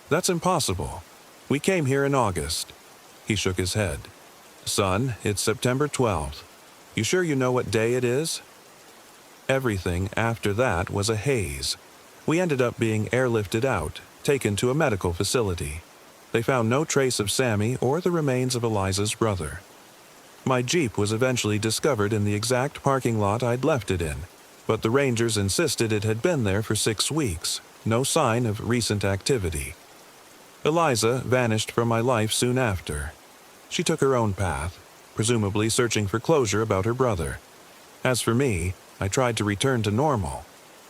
"That's impossible. We came here in August." He shook his head. "Son, it's September 12th. You sure you know what day it is?" Everything after that was a haze. We ended up being airlifted out, taken to a medical facility. They found no trace of Sammy or the remains of Eliza's brother. My Jeep was eventually discovered in the exact parking lot I'd left it in, but the rangers insisted it had been there for 6 weeks, no sign of recent activity. Eliza vanished from my life soon after. She took her own path, presumably searching for closure about her brother. As for me, I tried to return to normal.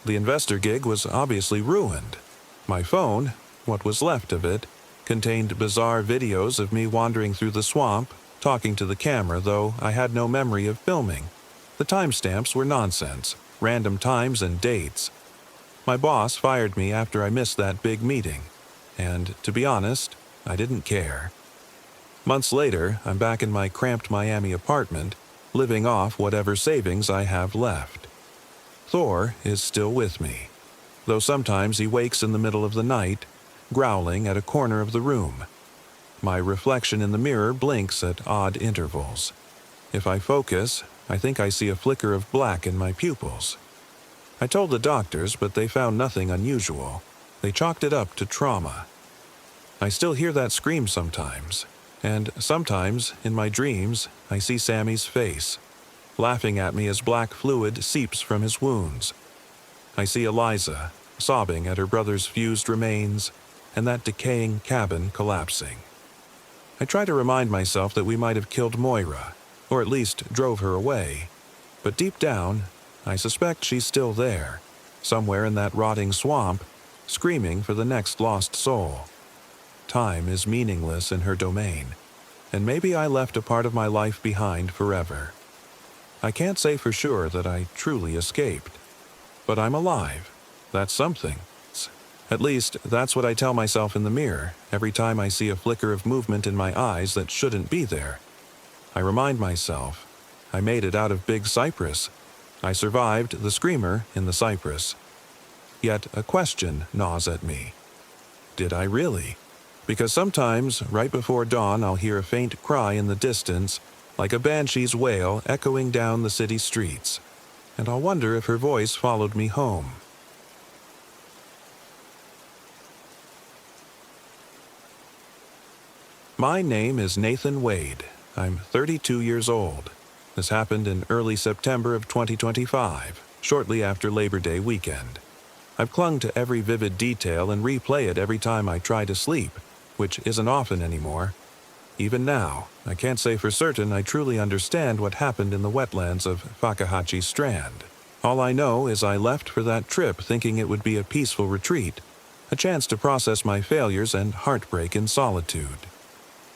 The investor gig was obviously ruined. My phone, what was left of it, contained bizarre videos of me wandering through the swamp, talking to the camera, though I had no memory of filming. The timestamps were nonsense, random times and dates. My boss fired me after I missed that big meeting, and, to be honest, I didn't care. Months later, I'm back in my cramped Miami apartment, living off whatever savings I have left. Thor is still with me, though sometimes he wakes in the middle of the night, growling at a corner of the room. My reflection in the mirror blinks at odd intervals. If I focus, I think I see a flicker of black in my pupils. I told the doctors, but they found nothing unusual. They chalked it up to trauma. I still hear that scream sometimes, and sometimes, in my dreams, I see Sammy's face, laughing at me as black fluid seeps from his wounds. I see Eliza, sobbing at her brother's fused remains, and that decaying cabin collapsing. I try to remind myself that we might have killed Moira, or at least drove her away, but deep down, I suspect she's still there, somewhere in that rotting swamp, screaming for the next lost soul. Time is meaningless in her domain, and maybe I left a part of my life behind forever. I can't say for sure that I truly escaped, but I'm alive. That's something. At least, that's what I tell myself in the mirror every time I see a flicker of movement in my eyes that shouldn't be there. I remind myself, I made it out of Big Cypress. I survived the screamer in the cypress. Yet a question gnaws at me. Did I really? Because sometimes, right before dawn, I'll hear a faint cry in the distance, like a banshee's wail echoing down the city streets, and I'll wonder if her voice followed me home. My name is Nathan Wade. I'm 32 years old. This happened in early September of 2025, shortly after Labor Day weekend. I've clung to every vivid detail and replay it every time I try to sleep, which isn't often anymore. Even now, I can't say for certain I truly understand what happened in the wetlands of Fakahatchee Strand. All I know is I left for that trip thinking it would be a peaceful retreat, a chance to process my failures and heartbreak in solitude.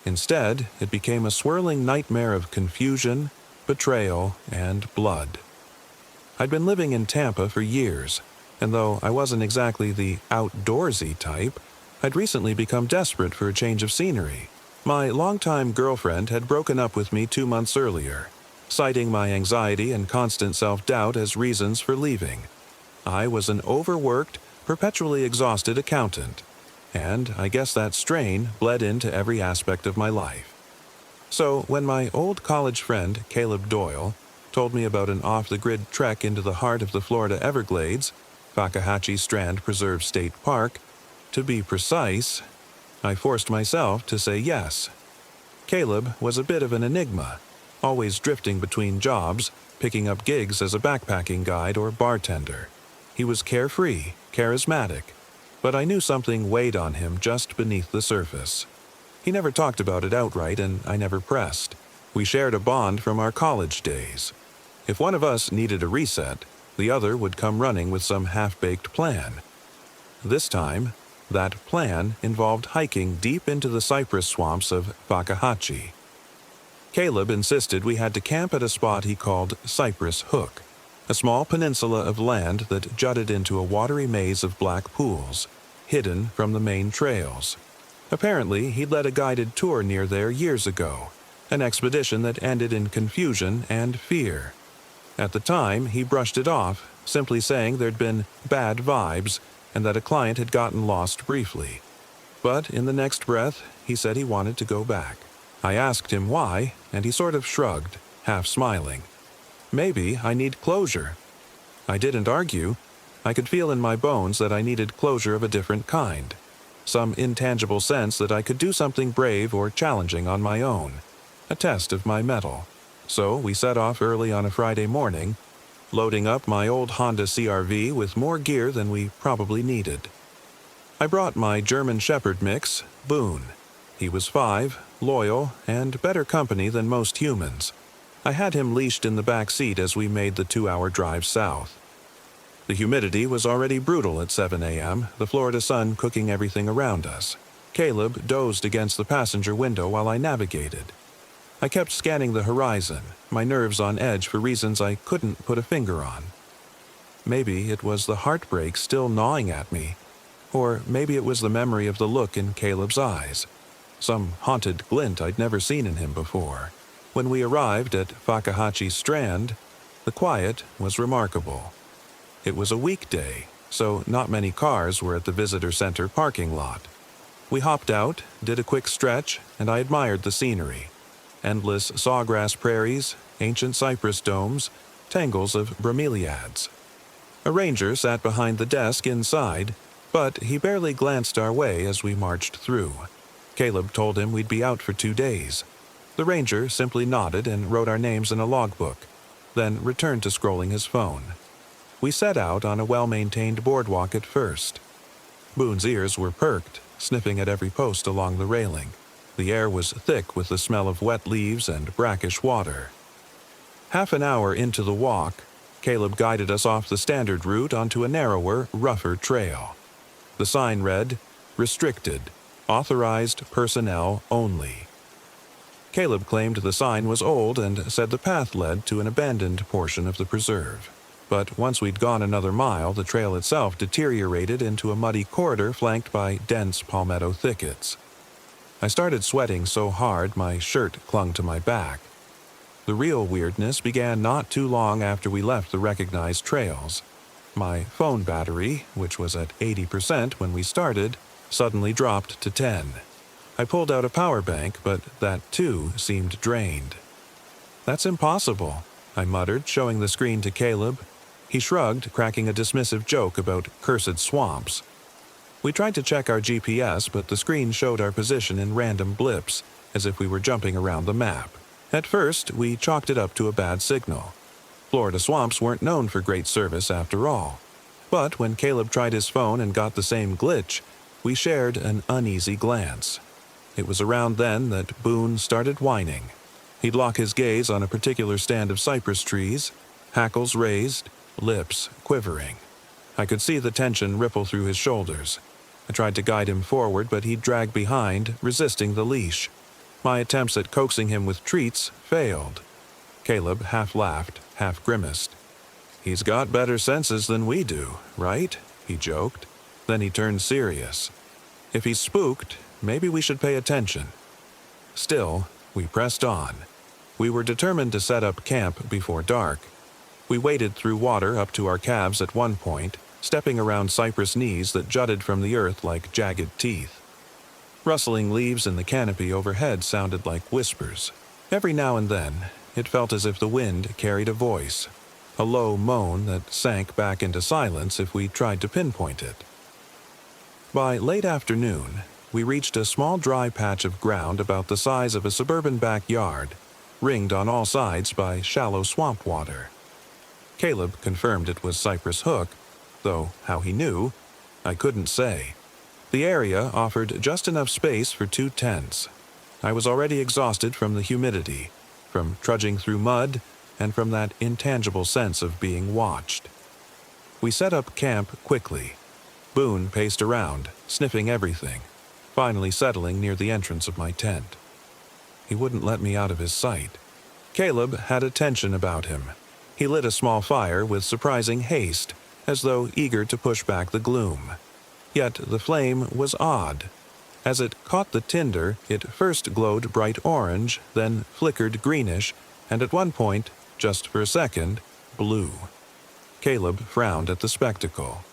Instead, it became a swirling nightmare of confusion, betrayal, and blood. I'd been living in Tampa for years, and though I wasn't exactly the outdoorsy type, I'd recently become desperate for a change of scenery. My longtime girlfriend had broken up with me 2 months earlier, citing my anxiety and constant self-doubt as reasons for leaving. I was an overworked, perpetually exhausted accountant, and I guess that strain bled into every aspect of my life. So when my old college friend, Caleb Doyle, told me about an off-the-grid trek into the heart of the Florida Everglades, Fakahatchee Strand Preserve State Park, to be precise, I forced myself to say yes. Caleb was a bit of an enigma, always drifting between jobs, picking up gigs as a backpacking guide or bartender. He was carefree, charismatic, but I knew something weighed on him just beneath the surface. He never talked about it outright, and I never pressed. We shared a bond from our college days. If one of us needed a reset, the other would come running with some half-baked plan. This time, that plan involved hiking deep into the cypress swamps of Fakahatchee. Caleb insisted we had to camp at a spot he called Cypress Hook, a small peninsula of land that jutted into a watery maze of black pools, hidden from the main trails. Apparently, he'd led a guided tour near there years ago, an expedition that ended in confusion and fear. At the time, he brushed it off, simply saying there'd been bad vibes and that a client had gotten lost briefly. But in the next breath, he said he wanted to go back. I asked him why, and he sort of shrugged, half smiling. Maybe I need closure. I didn't argue. I could feel in my bones that I needed closure of a different kind. Some intangible sense that I could do something brave or challenging on my own. A test of my mettle. So we set off early on a Friday morning, loading up my old Honda CR-V with more gear than we probably needed. I brought my German Shepherd mix, Boone. He was 5, loyal, and better company than most humans. I had him leashed in the back seat as we made the 2-hour drive south. The humidity was already brutal at 7 a.m., the Florida sun cooking everything around us. Caleb dozed against the passenger window while I navigated. I kept scanning the horizon, my nerves on edge for reasons I couldn't put a finger on. Maybe it was the heartbreak still gnawing at me, or maybe it was the memory of the look in Caleb's eyes, some haunted glint I'd never seen in him before. When we arrived at Fakahatchee Strand, the quiet was remarkable. It was a weekday, so not many cars were at the visitor center parking lot. We hopped out, did a quick stretch, and I admired the scenery. Endless sawgrass prairies, ancient cypress domes, tangles of bromeliads. A ranger sat behind the desk inside, but he barely glanced our way as we marched through. Caleb told him we'd be out for 2 days. The ranger simply nodded and wrote our names in a logbook, then returned to scrolling his phone. We set out on a well-maintained boardwalk at first. Boone's ears were perked, sniffing at every post along the railing. The air was thick with the smell of wet leaves and brackish water. Half an hour into the walk, Caleb guided us off the standard route onto a narrower, rougher trail. The sign read, "Restricted. Authorized personnel only." Caleb claimed the sign was old and said the path led to an abandoned portion of the preserve. But once we'd gone another mile, the trail itself deteriorated into a muddy corridor flanked by dense palmetto thickets. I started sweating so hard my shirt clung to my back. The real weirdness began not too long after we left the recognized trails. My phone battery, which was at 80% when we started, suddenly dropped to 10. I pulled out a power bank, but that too seemed drained. "That's impossible," I muttered, showing the screen to Caleb. He shrugged, cracking a dismissive joke about cursed swamps. We tried to check our GPS, but the screen showed our position in random blips, as if we were jumping around the map. At first, we chalked it up to a bad signal. Florida swamps weren't known for great service after all. But when Caleb tried his phone and got the same glitch, we shared an uneasy glance. It was around then that Boone started whining. He'd lock his gaze on a particular stand of cypress trees, hackles raised, lips quivering. I could see the tension ripple through his shoulders. I tried to guide him forward, but he'd drag behind, resisting the leash. My attempts at coaxing him with treats failed. Caleb half laughed, half grimaced. "He's got better senses than we do, right?" he joked. Then he turned serious. "If he's spooked, maybe we should pay attention." Still, we pressed on. We were determined to set up camp before dark. We waded through water up to our calves at one point, stepping around cypress knees that jutted from the earth like jagged teeth. Rustling leaves in the canopy overhead sounded like whispers. Every now and then, it felt as if the wind carried a voice, a low moan that sank back into silence if we tried to pinpoint it. By late afternoon, we reached a small dry patch of ground about the size of a suburban backyard, ringed on all sides by shallow swamp water. Caleb confirmed it was Cypress Hook, though how he knew, I couldn't say. The area offered just enough space for 2 tents. I was already exhausted from the humidity, from trudging through mud, and from that intangible sense of being watched. We set up camp quickly. Boone paced around, sniffing everything, finally settling near the entrance of my tent. He wouldn't let me out of his sight. Caleb had a tension about him. He lit a small fire with surprising haste, as though eager to push back the gloom. Yet the flame was odd. As it caught the tinder, it first glowed bright orange, then flickered greenish, and at one point, just for a second, blue. Caleb frowned at the spectacle.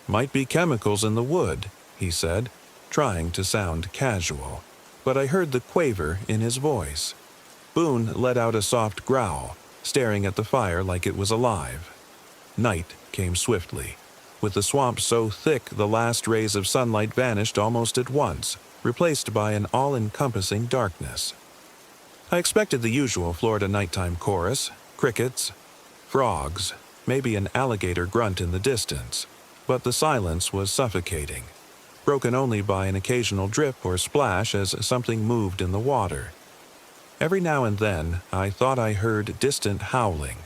"Might be chemicals in the wood," he said, trying to sound casual. But I heard the quaver in his voice. Boone let out a soft growl, staring at the fire like it was alive. Night came swiftly. With the swamp so thick the last rays of sunlight vanished almost at once, replaced by an all-encompassing darkness. I expected the usual Florida nighttime chorus, crickets, frogs, maybe an alligator grunt in the distance, but the silence was suffocating, broken only by an occasional drip or splash as something moved in the water. Every now and then, I thought I heard distant howling.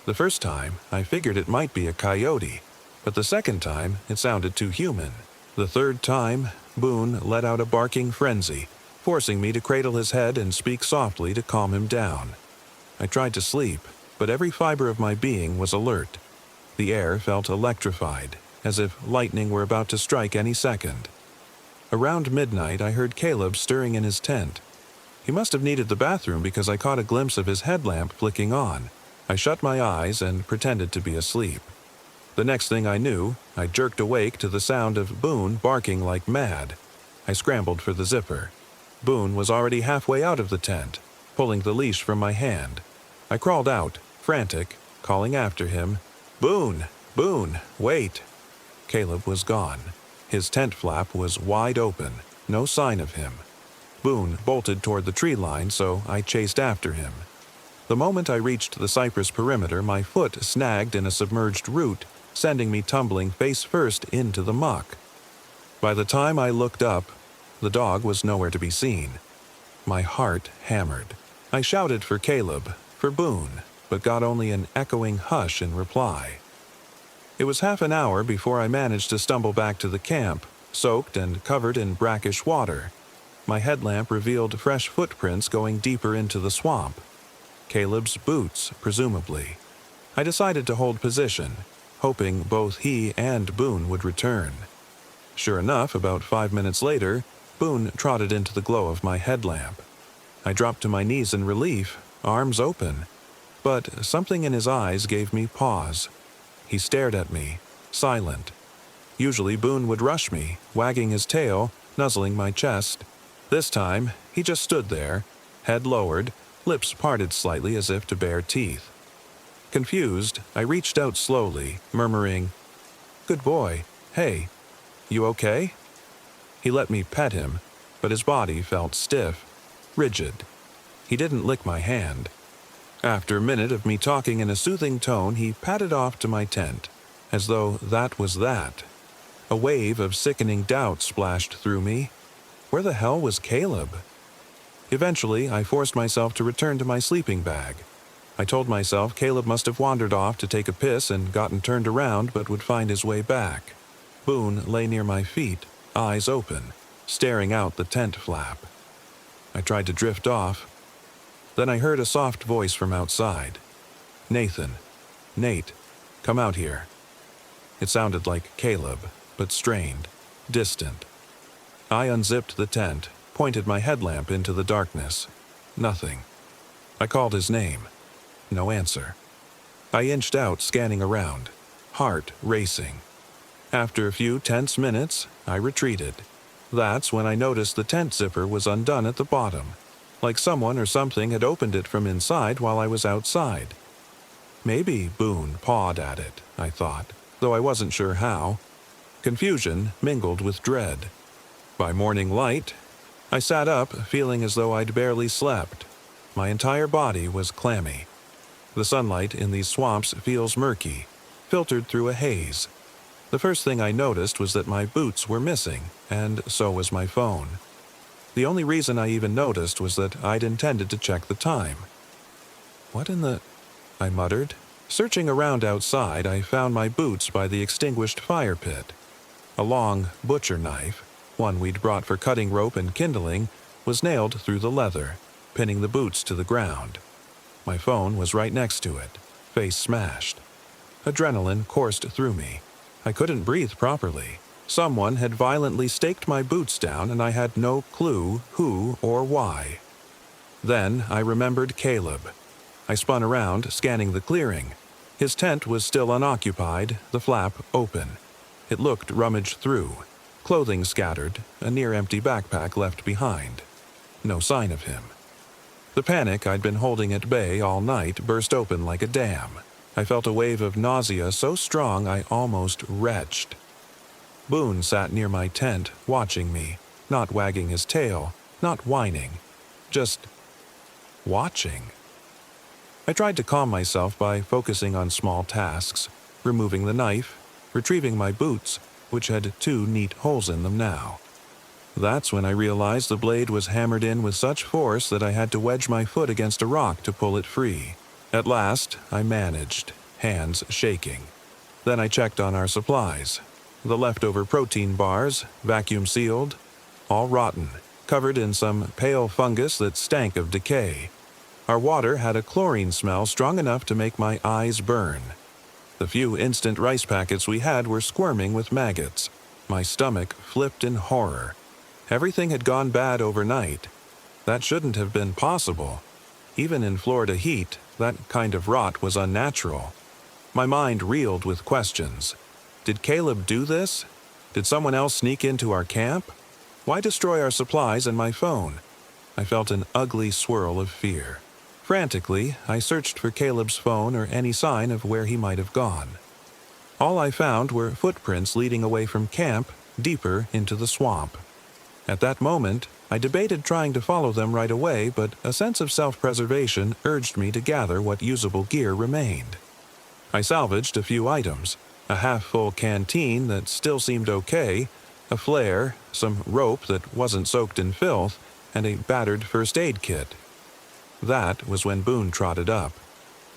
The first time, I figured it might be a coyote, but the second time, it sounded too human. The third time, Boone let out a barking frenzy, forcing me to cradle his head and speak softly to calm him down. I tried to sleep, but every fiber of my being was alert. The air felt electrified, as if lightning were about to strike any second. Around midnight, I heard Caleb stirring in his tent. He must have needed the bathroom because I caught a glimpse of his headlamp flicking on. I shut my eyes and pretended to be asleep. The next thing I knew, I jerked awake to the sound of Boone barking like mad. I scrambled for the zipper. Boone was already halfway out of the tent, pulling the leash from my hand. I crawled out, frantic, calling after him, "Boone! Boone! Wait!" Caleb was gone. His tent flap was wide open, no sign of him. Boone bolted toward the tree line, so I chased after him. The moment I reached the cypress perimeter, my foot snagged in a submerged root, sending me tumbling face first into the muck. By the time I looked up, the dog was nowhere to be seen. My heart hammered. I shouted for Caleb, for Boone, but got only an echoing hush in reply. It was half an hour before I managed to stumble back to the camp, soaked and covered in brackish water. My headlamp revealed fresh footprints going deeper into the swamp. Caleb's boots, presumably. I decided to hold position, hoping both he and Boone would return. Sure enough, about 5 minutes later, Boone trotted into the glow of my headlamp. I dropped to my knees in relief, arms open, but something in his eyes gave me pause. He stared at me, silent. Usually Boone would rush me, wagging his tail, nuzzling my chest. This time, he just stood there, head lowered, lips parted slightly as if to bare teeth. Confused, I reached out slowly, murmuring, "Good boy. Hey, you okay?" He let me pet him, but his body felt stiff, rigid. He didn't lick my hand. After a minute of me talking in a soothing tone, he padded off to my tent, as though that was that. A wave of sickening doubt splashed through me. Where the hell was Caleb? Eventually, I forced myself to return to my sleeping bag. I told myself Caleb must have wandered off to take a piss and gotten turned around but would find his way back. Boone lay near my feet, eyes open, staring out the tent flap. I tried to drift off. Then I heard a soft voice from outside. "Nathan. Nate. Come out here." It sounded like Caleb, but strained, distant. I unzipped the tent, pointed my headlamp into the darkness. Nothing. I called his name. No answer. I inched out, scanning around, heart racing. After a few tense minutes, I retreated. That's when I noticed the tent zipper was undone at the bottom, like someone or something had opened it from inside while I was outside. Maybe Boone pawed at it, I thought, though I wasn't sure how. Confusion mingled with dread. By morning light, I sat up, feeling as though I'd barely slept. My entire body was clammy. The sunlight in these swamps feels murky, filtered through a haze. The first thing I noticed was that my boots were missing, and so was my phone. The only reason I even noticed was that I'd intended to check the time. "What in the—" I muttered. Searching around outside, I found my boots by the extinguished fire pit. A long butcher knife, one we'd brought for cutting rope and kindling, was nailed through the leather, pinning the boots to the ground. My phone was right next to it, face smashed. Adrenaline coursed through me. I couldn't breathe properly. Someone had violently staked my boots down, and I had no clue who or why. Then I remembered Caleb. I spun around, scanning the clearing. His tent was still unoccupied, the flap open. It looked rummaged through. Clothing scattered, a near-empty backpack left behind. No sign of him. The panic I'd been holding at bay all night burst open like a dam. I felt a wave of nausea so strong I almost retched. Boone sat near my tent, watching me, not wagging his tail, not whining, just watching. I tried to calm myself by focusing on small tasks, removing the knife, retrieving my boots, which had 2 neat holes in them now. That's when I realized the blade was hammered in with such force that I had to wedge my foot against a rock to pull it free. At last, I managed, hands shaking. Then I checked on our supplies. The leftover protein bars, vacuum-sealed, all rotten, covered in some pale fungus that stank of decay. Our water had a chlorine smell strong enough to make my eyes burn. The few instant rice packets we had were squirming with maggots. My stomach flipped in horror. Everything had gone bad overnight. That shouldn't have been possible. Even in Florida heat, that kind of rot was unnatural. My mind reeled with questions. Did Caleb do this? Did someone else sneak into our camp? Why destroy our supplies and my phone? I felt an ugly swirl of fear. Frantically, I searched for Caleb's phone or any sign of where he might have gone. All I found were footprints leading away from camp, deeper into the swamp. At that moment, I debated trying to follow them right away, but a sense of self-preservation urged me to gather what usable gear remained. I salvaged a few items: a half-full canteen that still seemed okay, a flare, some rope that wasn't soaked in filth, and a battered first aid kit. That was when Boone trotted up.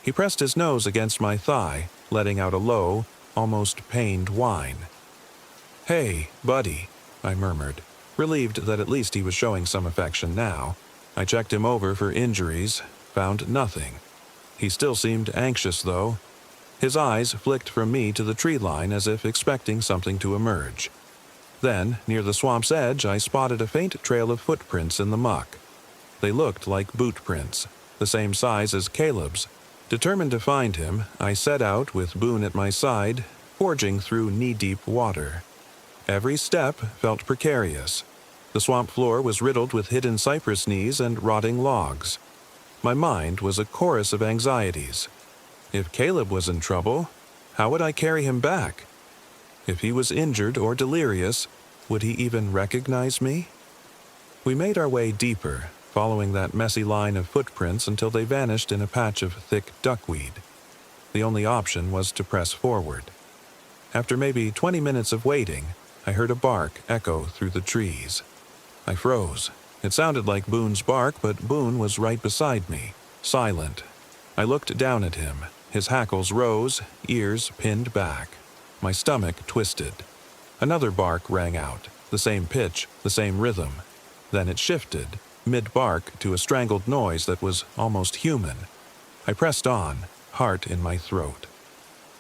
He pressed his nose against my thigh, letting out a low, almost pained whine. "Hey, buddy," I murmured, relieved that at least he was showing some affection now. I checked him over for injuries, found nothing. He still seemed anxious, though. His eyes flicked from me to the tree line as if expecting something to emerge. Then, near the swamp's edge, I spotted a faint trail of footprints in the muck. They looked like boot prints, the same size as Caleb's. Determined to find him, I set out with Boone at my side, forging through knee-deep water. Every step felt precarious. The swamp floor was riddled with hidden cypress knees and rotting logs. My mind was a chorus of anxieties. If Caleb was in trouble, how would I carry him back? If he was injured or delirious, would he even recognize me? We made our way deeper, following that messy line of footprints until they vanished in a patch of thick duckweed. The only option was to press forward. After maybe 20 minutes of waiting, I heard a bark echo through the trees. I froze. It sounded like Boone's bark, but Boone was right beside me, silent. I looked down at him. His hackles rose, ears pinned back. My stomach twisted. Another bark rang out, the same pitch, the same rhythm. Then it shifted, mid-bark, to a strangled noise that was almost human. I pressed on, heart in my throat.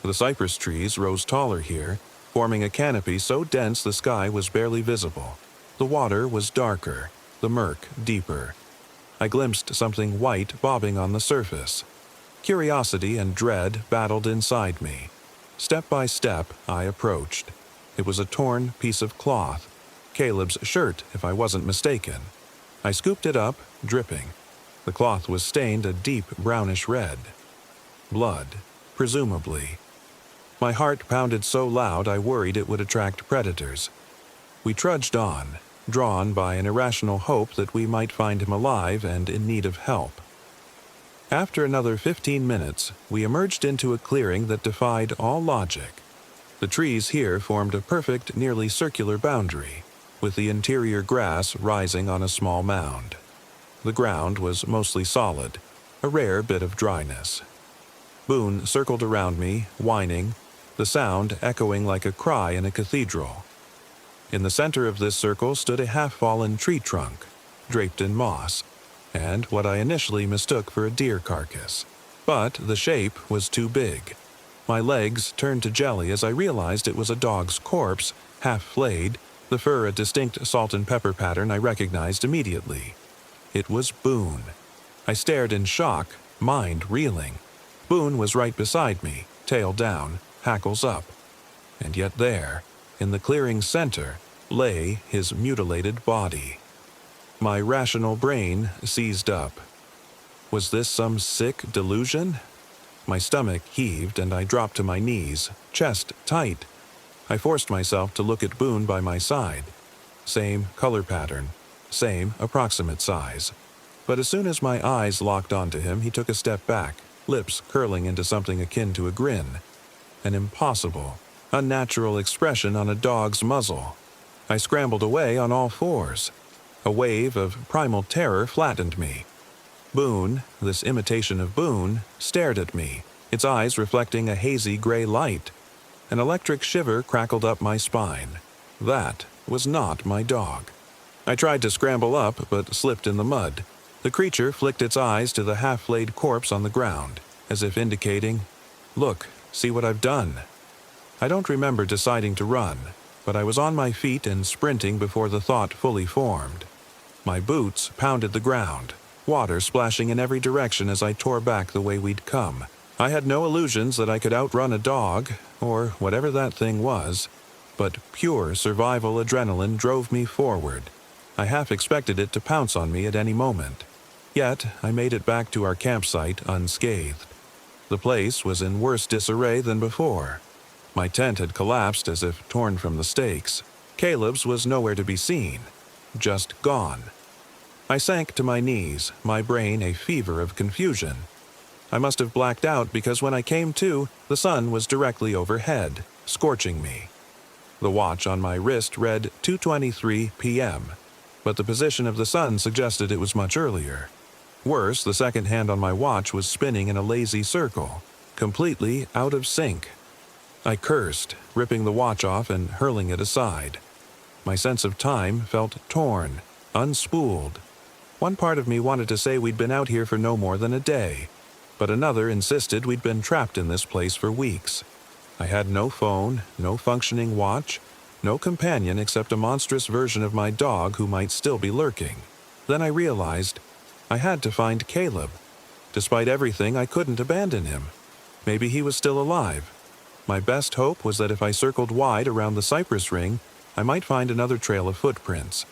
The cypress trees rose taller here, forming a canopy so dense the sky was barely visible. The water was darker, the murk deeper. I glimpsed something white bobbing on the surface. Curiosity and dread battled inside me. Step by step, I approached. It was a torn piece of cloth. Caleb's shirt, if I wasn't mistaken. I scooped it up, dripping. The cloth was stained a deep brownish red. Blood, presumably. My heart pounded so loud I worried it would attract predators. We trudged on, drawn by an irrational hope that we might find him alive and in need of help. After another 15 minutes, we emerged into a clearing that defied all logic. The trees here formed a perfect, nearly circular boundary, with the interior grass rising on a small mound. The ground was mostly solid, a rare bit of dryness. Boone circled around me, whining, the sound echoing like a cry in a cathedral. In the center of this circle stood a half-fallen tree trunk, draped in moss, and what I initially mistook for a deer carcass. But the shape was too big. My legs turned to jelly as I realized it was a dog's corpse, half-flayed, the fur a distinct salt and pepper pattern I recognized immediately. It was Boone. I stared in shock, mind reeling. Boone was right beside me, tail down, hackles up. And yet there, in the clearing's center, lay his mutilated body. My rational brain seized up. Was this some sick delusion? My stomach heaved and I dropped to my knees, chest tight. I forced myself to look at Boone by my side. Same color pattern, same approximate size. But as soon as my eyes locked onto him, he took a step back, lips curling into something akin to a grin. An impossible, unnatural expression on a dog's muzzle. I scrambled away on all fours. A wave of primal terror flattened me. Boone, this imitation of Boone, stared at me, its eyes reflecting a hazy gray light. An electric shiver crackled up my spine. That was not my dog. I tried to scramble up, but slipped in the mud. The creature flicked its eyes to the half-flayed corpse on the ground, as if indicating, "Look, see what I've done." I don't remember deciding to run, but I was on my feet and sprinting before the thought fully formed. My boots pounded the ground, water splashing in every direction as I tore back the way we'd come. I had no illusions that I could outrun a dog, or whatever that thing was, but pure survival adrenaline drove me forward. I half expected it to pounce on me at any moment. Yet, I made it back to our campsite unscathed. The place was in worse disarray than before. My tent had collapsed as if torn from the stakes. Caleb's was nowhere to be seen, just gone. I sank to my knees, my brain a fever of confusion. I must have blacked out because when I came to, the sun was directly overhead, scorching me. The watch on my wrist read 2:23 p.m., but the position of the sun suggested it was much earlier. Worse, the second hand on my watch was spinning in a lazy circle, completely out of sync. I cursed, ripping the watch off and hurling it aside. My sense of time felt torn, unspooled. One part of me wanted to say we'd been out here for no more than a day, but another insisted we'd been trapped in this place for weeks. I had no phone, no functioning watch, no companion except a monstrous version of my dog who might still be lurking. Then I realized I had to find Caleb. Despite everything, I couldn't abandon him. Maybe he was still alive. My best hope was that if I circled wide around the cypress ring, I might find another trail of footprints.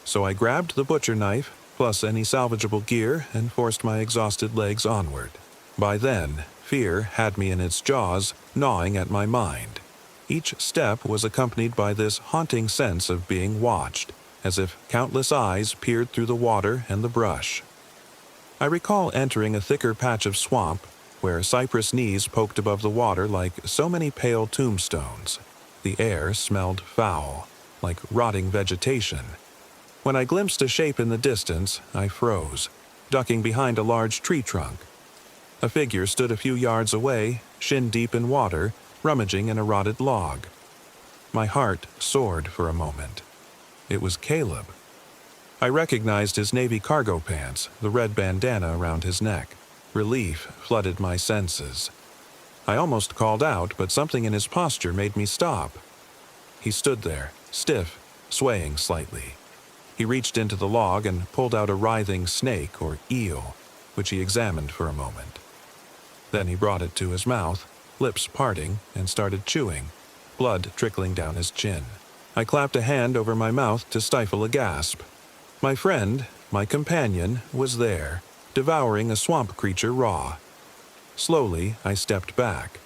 So I grabbed the butcher knife, plus any salvageable gear, and forced my exhausted legs onward. By then, fear had me in its jaws, gnawing at my mind. Each step was accompanied by this haunting sense of being watched, as if countless eyes peered through the water and the brush. I recall entering a thicker patch of swamp, where cypress knees poked above the water like so many pale tombstones. The air smelled foul, like rotting vegetation. When I glimpsed a shape in the distance, I froze, ducking behind a large tree trunk. A figure stood a few yards away, shin-deep in water, rummaging in a rotted log. My heart soared for a moment. It was Caleb. I recognized his navy cargo pants, the red bandana around his neck. Relief flooded my senses. I almost called out, but something in his posture made me stop. He stood there, stiff, swaying slightly. He reached into the log and pulled out a writhing snake or eel, which he examined for a moment. Then he brought it to his mouth, lips parting, and started chewing, blood trickling down his chin. I clapped a hand over my mouth to stifle a gasp. My friend, my companion, was there, devouring a swamp creature raw. Slowly, I stepped back.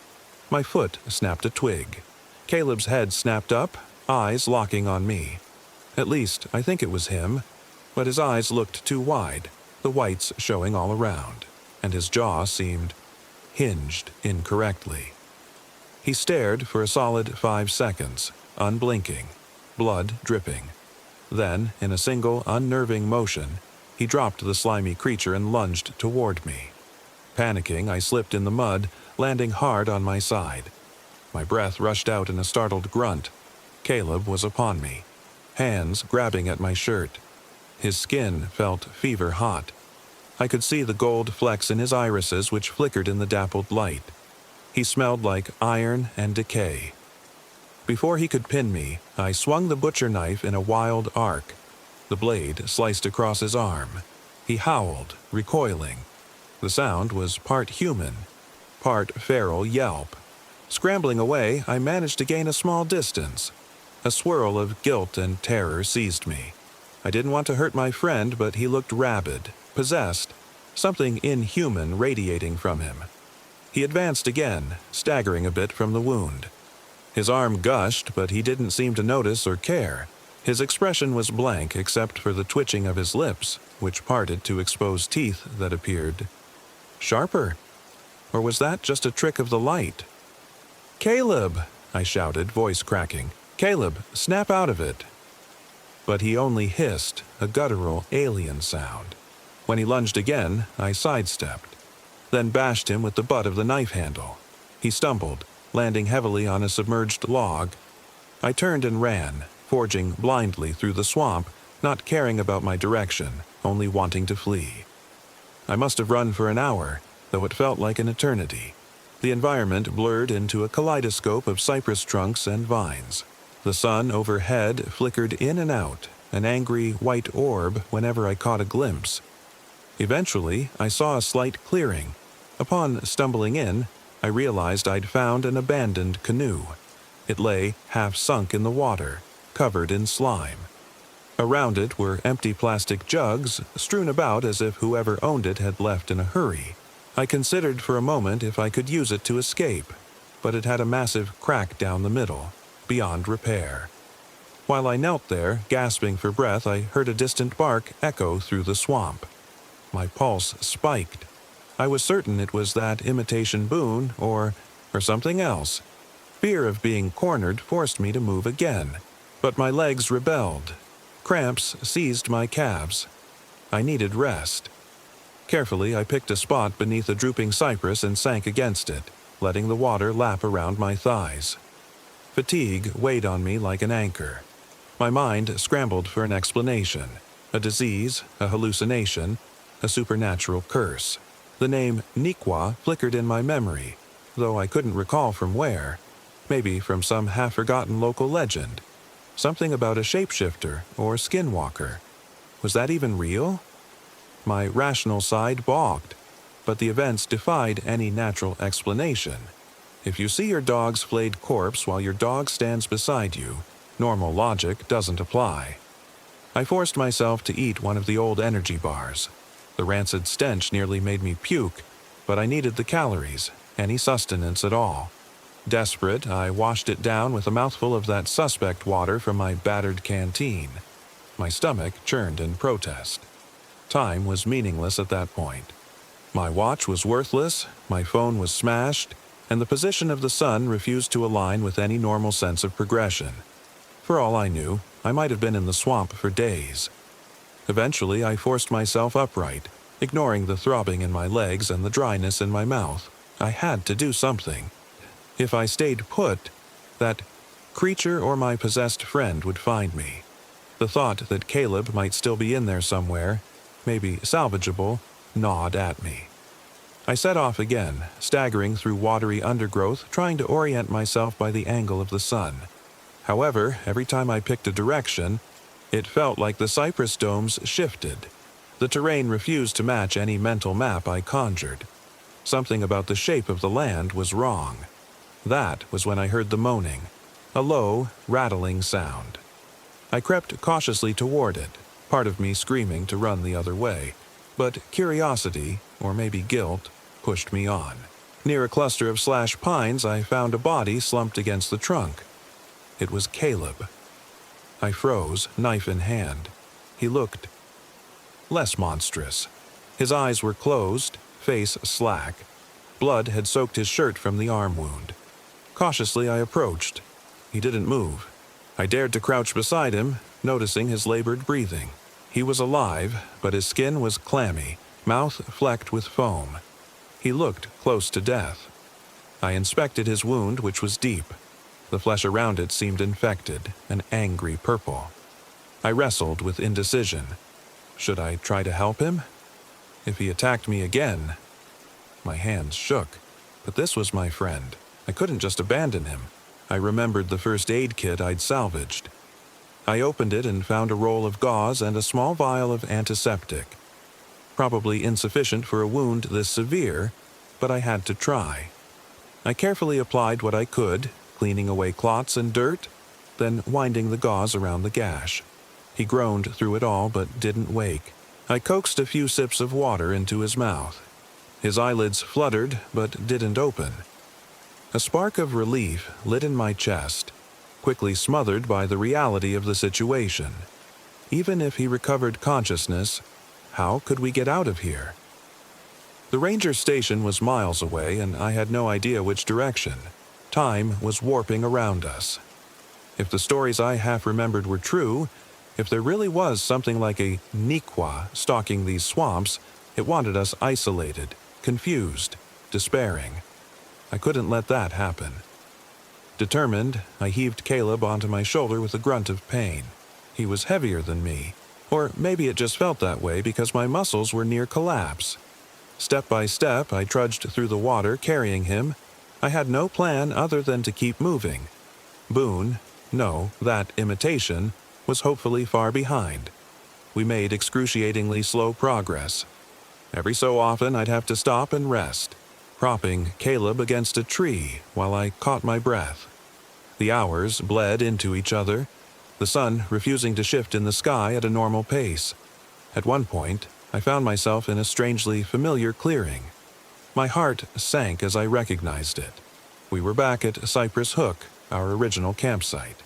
My foot snapped a twig. Caleb's head snapped up, eyes locking on me. At least, I think it was him, but his eyes looked too wide, the whites showing all around, and his jaw seemed hinged incorrectly. He stared for a solid 5 seconds, unblinking, blood dripping. Then, in a single unnerving motion, he dropped the slimy creature and lunged toward me. Panicking, I slipped in the mud, landing hard on my side. My breath rushed out in a startled grunt. Caleb was upon me, hands grabbing at my shirt. His skin felt fever hot. I could see the gold flecks in his irises which flickered in the dappled light. He smelled like iron and decay. Before he could pin me, I swung the butcher knife in a wild arc. The blade sliced across his arm. He howled, recoiling. The sound was part human, part feral yelp. Scrambling away, I managed to gain a small distance. A swirl of guilt and terror seized me. I didn't want to hurt my friend, but he looked rabid, possessed, something inhuman radiating from him. He advanced again, staggering a bit from the wound. His arm gushed, but he didn't seem to notice or care. His expression was blank except for the twitching of his lips, which parted to expose teeth that appeared sharper. Or was that just a trick of the light? "Caleb!" I shouted, voice cracking. "Caleb, snap out of it!" But he only hissed, a guttural alien sound. When he lunged again, I sidestepped, then bashed him with the butt of the knife handle. He stumbled, landing heavily on a submerged log. I turned and ran, forging blindly through the swamp, not caring about my direction, only wanting to flee. I must have run for an hour, though it felt like an eternity. The environment blurred into a kaleidoscope of cypress trunks and vines. The sun overhead flickered in and out, an angry white orb whenever I caught a glimpse. Eventually, I saw a slight clearing. Upon stumbling in, I realized I'd found an abandoned canoe. It lay half sunk in the water, covered in slime. Around it were empty plastic jugs strewn about as if whoever owned it had left in a hurry. I considered for a moment if I could use it to escape, but it had a massive crack down the middle, beyond repair. While I knelt there, gasping for breath, I heard a distant bark echo through the swamp. My pulse spiked. I was certain it was that imitation Boone or something else. Fear of being cornered forced me to move again, but my legs rebelled. Cramps seized my calves. I needed rest. Carefully, I picked a spot beneath a drooping cypress and sank against it, letting the water lap around my thighs. Fatigue weighed on me like an anchor. My mind scrambled for an explanation. A disease, a hallucination, a supernatural curse. The name Neequa flickered in my memory, though I couldn't recall from where. Maybe from some half-forgotten local legend. Something about a shapeshifter or skinwalker. Was that even real? My rational side balked, but the events defied any natural explanation. If you see your dog's flayed corpse while your dog stands beside you, normal logic doesn't apply. I forced myself to eat one of the old energy bars. The rancid stench nearly made me puke, but I needed the calories, any sustenance at all. Desperate, I washed it down with a mouthful of that suspect water from my battered canteen. My stomach churned in protest. Time was meaningless at that point. My watch was worthless, my phone was smashed, and the position of the sun refused to align with any normal sense of progression. For all I knew, I might have been in the swamp for days. Eventually, I forced myself upright, ignoring the throbbing in my legs and the dryness in my mouth. I had to do something. If I stayed put, that creature or my possessed friend would find me. The thought that Caleb might still be in there somewhere, maybe salvageable, gnawed at me. I set off again, staggering through watery undergrowth, trying to orient myself by the angle of the sun. However, every time I picked a direction, it felt like the cypress domes shifted. The terrain refused to match any mental map I conjured. Something about the shape of the land was wrong. That was when I heard the moaning, a low, rattling sound. I crept cautiously toward it, part of me screaming to run the other way, but curiosity, or maybe guilt, pushed me on. Near a cluster of slash pines, I found a body slumped against the trunk. It was Caleb. I froze, knife in hand. He looked less monstrous. His eyes were closed, face slack. Blood had soaked his shirt from the arm wound. Cautiously, I approached. He didn't move. I dared to crouch beside him, noticing his labored breathing. He was alive, but his skin was clammy, mouth flecked with foam. He looked close to death. I inspected his wound, which was deep. The flesh around it seemed infected, an angry purple. I wrestled with indecision. Should I try to help him? If he attacked me again... My hands shook, but this was my friend. I couldn't just abandon him. I remembered the first aid kit I'd salvaged. I opened it and found a roll of gauze and a small vial of antiseptic. Probably insufficient for a wound this severe, but I had to try. I carefully applied what I could, cleaning away clots and dirt, then winding the gauze around the gash. He groaned through it all but didn't wake. I coaxed a few sips of water into his mouth. His eyelids fluttered but didn't open. A spark of relief lit in my chest, quickly smothered by the reality of the situation. Even if he recovered consciousness, how could we get out of here? The ranger station was miles away, and I had no idea which direction. Time was warping around us. If the stories I half remembered were true, if there really was something like a Neequa stalking these swamps, it wanted us isolated, confused, despairing. I couldn't let that happen. Determined, I heaved Caleb onto my shoulder with a grunt of pain. He was heavier than me, or maybe it just felt that way because my muscles were near collapse. Step by step, I trudged through the water, carrying him. I had no plan other than to keep moving. Boone, no, that imitation, was hopefully far behind. We made excruciatingly slow progress. Every so often, I'd have to stop and rest, propping Caleb against a tree while I caught my breath. The hours bled into each other. the sun refusing to shift in the sky at a normal pace. At one point, I found myself in a strangely familiar clearing. My heart sank as I recognized it. We were back at Cypress Hook, our original campsite,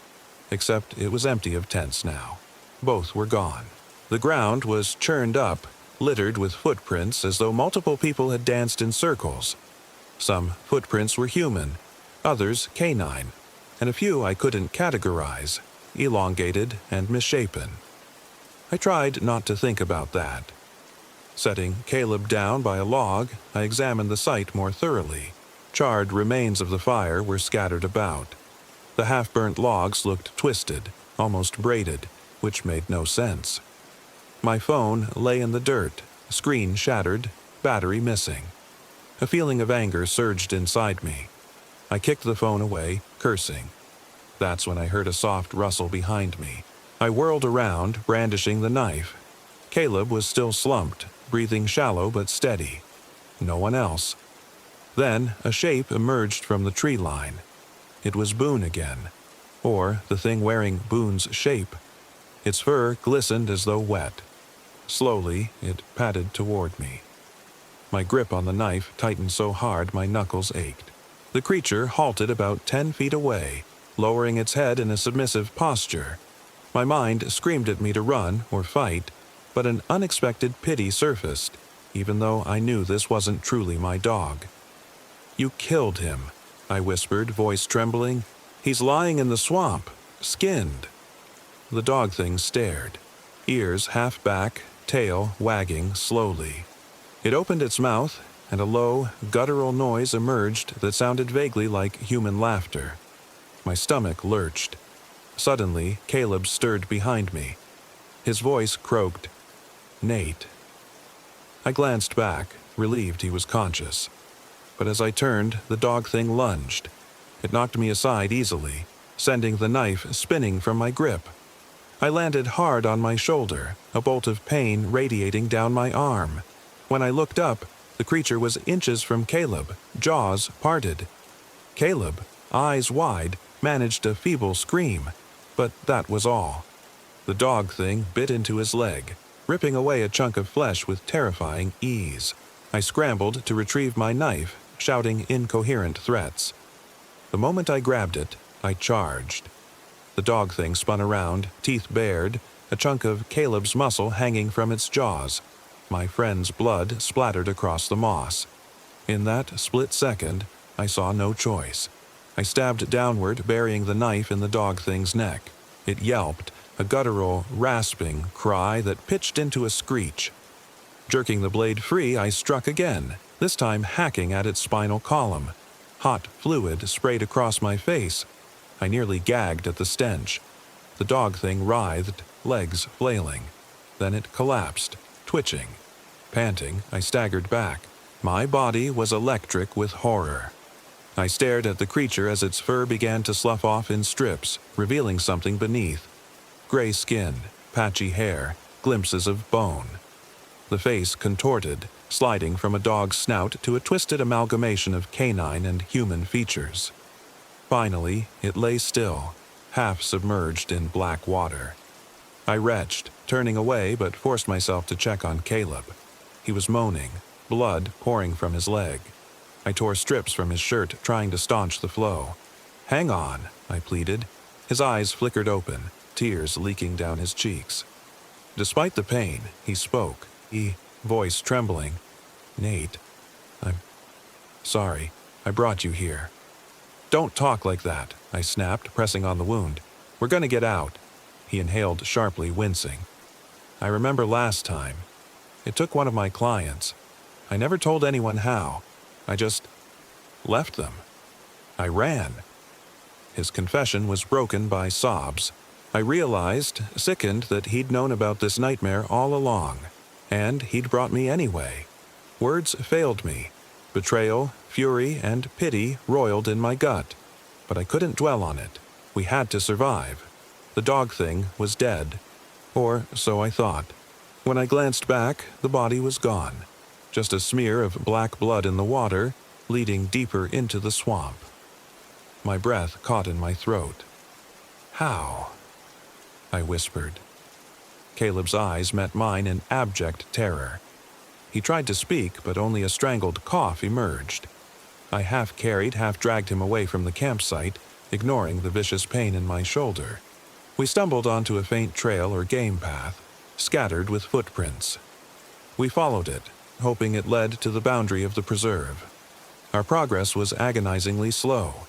except it was empty of tents now. Both were gone. The ground was churned up, littered with footprints as though multiple people had danced in circles. Some footprints were human, others canine, and a few I couldn't categorize, elongated and misshapen. I tried not to think about that. Setting Caleb down by a log, I examined the site more thoroughly. Charred remains of the fire were scattered about. The half-burnt logs looked twisted, almost braided, which made no sense. My phone lay in the dirt, screen shattered, battery missing. A feeling of anger surged inside me. I kicked the phone away, cursing. That's when I heard a soft rustle behind me. I whirled around, brandishing the knife. Caleb was still slumped, breathing shallow but steady. No one else. Then a shape emerged from the tree line. It was Boone again, or the thing wearing Boone's shape. Its fur glistened as though wet. Slowly, it padded toward me. My grip on the knife tightened so hard my knuckles ached. The creature halted about 10 feet away, lowering its head in a submissive posture. My mind screamed at me to run or fight, but an unexpected pity surfaced, even though I knew this wasn't truly my dog. "You killed him," I whispered, voice trembling. "He's lying in the swamp, skinned." The dog thing stared, ears half back, tail wagging slowly. It opened its mouth, and a low, guttural noise emerged that sounded vaguely like human laughter. My stomach lurched. Suddenly, Caleb stirred behind me. His voice croaked, "Nate." I glanced back, relieved he was conscious. But as I turned, the dog thing lunged. It knocked me aside easily, sending the knife spinning from my grip. I landed hard on my shoulder, a bolt of pain radiating down my arm. When I looked up, the creature was inches from Caleb, jaws parted. Caleb, eyes wide, managed a feeble scream, but that was all. The dog thing bit into his leg, ripping away a chunk of flesh with terrifying ease. I scrambled to retrieve my knife, shouting incoherent threats. The moment I grabbed it, I charged. The dog thing spun around, teeth bared, a chunk of Caleb's muscle hanging from its jaws. My friend's blood splattered across the moss. In that split second, I saw no choice. I stabbed downward, burying the knife in the dog thing's neck. It yelped, a guttural, rasping cry that pitched into a screech. Jerking the blade free, I struck again, this time hacking at its spinal column. Hot fluid sprayed across my face. I nearly gagged at the stench. The dog thing writhed, legs flailing. Then it collapsed, twitching. Panting, I staggered back. My body was electric with horror. I stared at the creature as its fur began to slough off in strips, revealing something beneath. Gray skin, patchy hair, glimpses of bone. The face contorted, sliding from a dog's snout to a twisted amalgamation of canine and human features. Finally, it lay still, half submerged in black water. I retched, turning away but forced myself to check on Caleb. He was moaning, blood pouring from his leg. I tore strips from his shirt, trying to staunch the flow. "Hang on," I pleaded. His eyes flickered open, tears leaking down his cheeks. Despite the pain, he spoke, voice trembling. "Nate, I'm sorry. I brought you here." "Don't talk like that," I snapped, pressing on the wound. "We're gonna get out." He inhaled sharply, wincing. "I remember last time. It took one of my clients. I never told anyone how. I just left them. I ran." His confession was broken by sobs. I realized, sickened, that he'd known about this nightmare all along. And he'd brought me anyway. Words failed me. Betrayal, fury, and pity roiled in my gut. But I couldn't dwell on it. We had to survive. The dog thing was dead. Or so I thought. When I glanced back, the body was gone. Just a smear of black blood in the water, leading deeper into the swamp. My breath caught in my throat. How? I whispered. Caleb's eyes met mine in abject terror. He tried to speak, but only a strangled cough emerged. I half carried, half dragged him away from the campsite, ignoring the vicious pain in my shoulder. We stumbled onto a faint trail or game path, scattered with footprints. We followed it, hoping it led to the boundary of the preserve. Our progress was agonizingly slow.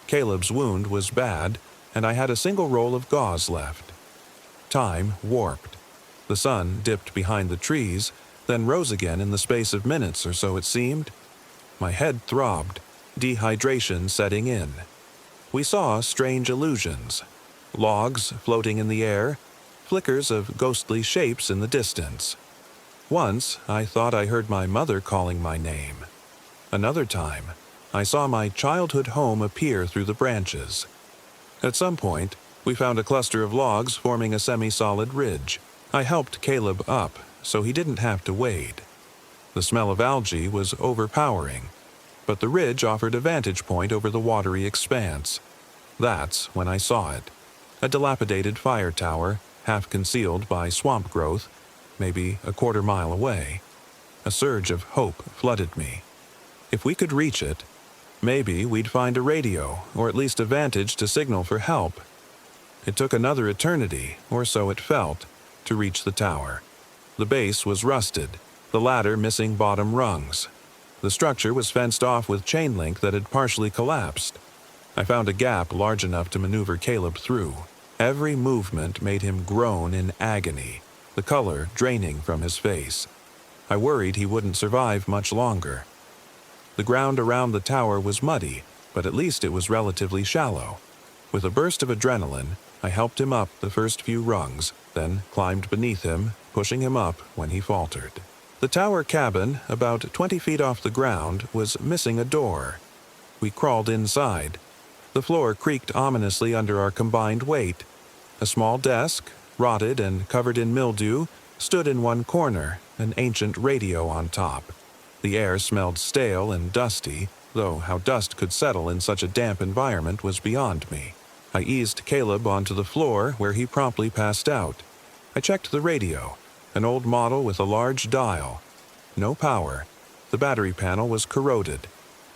Caleb's wound was bad, and I had a single roll of gauze left. Time warped. The sun dipped behind the trees, then rose again in the space of minutes or so it seemed. My head throbbed, dehydration setting in. We saw strange illusions. Logs floating in the air, flickers of ghostly shapes in the distance. Once, I thought I heard my mother calling my name. Another time, I saw my childhood home appear through the branches. At some point, we found a cluster of logs forming a semi-solid ridge. I helped Caleb up, so he didn't have to wade. The smell of algae was overpowering, but the ridge offered a vantage point over the watery expanse. That's when I saw it. A dilapidated fire tower, half concealed by swamp growth, maybe a quarter mile away. A surge of hope flooded me. If we could reach it, maybe we'd find a radio, or at least a vantage to signal for help. It took another eternity, or so it felt, to reach the tower. The base was rusted, the ladder missing bottom rungs. The structure was fenced off with chain link that had partially collapsed. I found a gap large enough to maneuver Caleb through. Every movement made him groan in agony, the color draining from his face. I worried he wouldn't survive much longer. The ground around the tower was muddy, but at least it was relatively shallow. With a burst of adrenaline, I helped him up the first few rungs, then climbed beneath him, pushing him up when he faltered. The tower cabin, about 20 feet off the ground, was missing a door. We crawled inside. The floor creaked ominously under our combined weight. A small desk, rotted and covered in mildew, stood in one corner, an ancient radio on top. The air smelled stale and dusty, though how dust could settle in such a damp environment was beyond me. I eased Caleb onto the floor, where he promptly passed out. I checked the radio, an old model with a large dial. No power. The battery panel was corroded.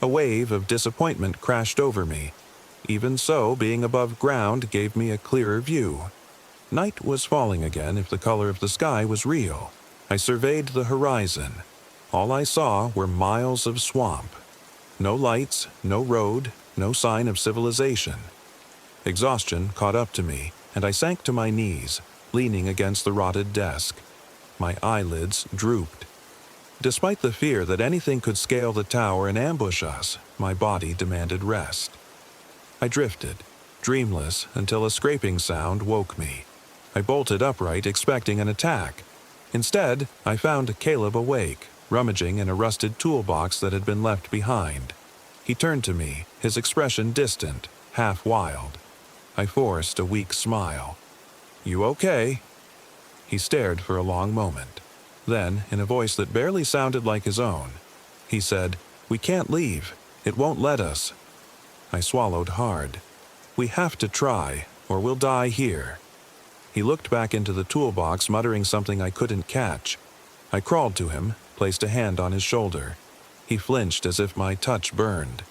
A wave of disappointment crashed over me. Even so, being above ground gave me a clearer view. Night was falling again if the color of the sky was real. I surveyed the horizon. All I saw were miles of swamp. No lights, no road, no sign of civilization. Exhaustion caught up to me, and I sank to my knees, leaning against the rotted desk. My eyelids drooped. Despite the fear that anything could scale the tower and ambush us, my body demanded rest. I drifted, dreamless, until a scraping sound woke me. I bolted upright, expecting an attack. Instead, I found Caleb awake, rummaging in a rusted toolbox that had been left behind. He turned to me, his expression distant, half wild. I forced a weak smile. "You okay?" He stared for a long moment. Then, in a voice that barely sounded like his own, he said, "We can't leave. It won't let us." I swallowed hard. "We have to try, or we'll die here." He looked back into the toolbox, muttering something I couldn't catch. I crawled to him, placed a hand on his shoulder. He flinched as if my touch burned.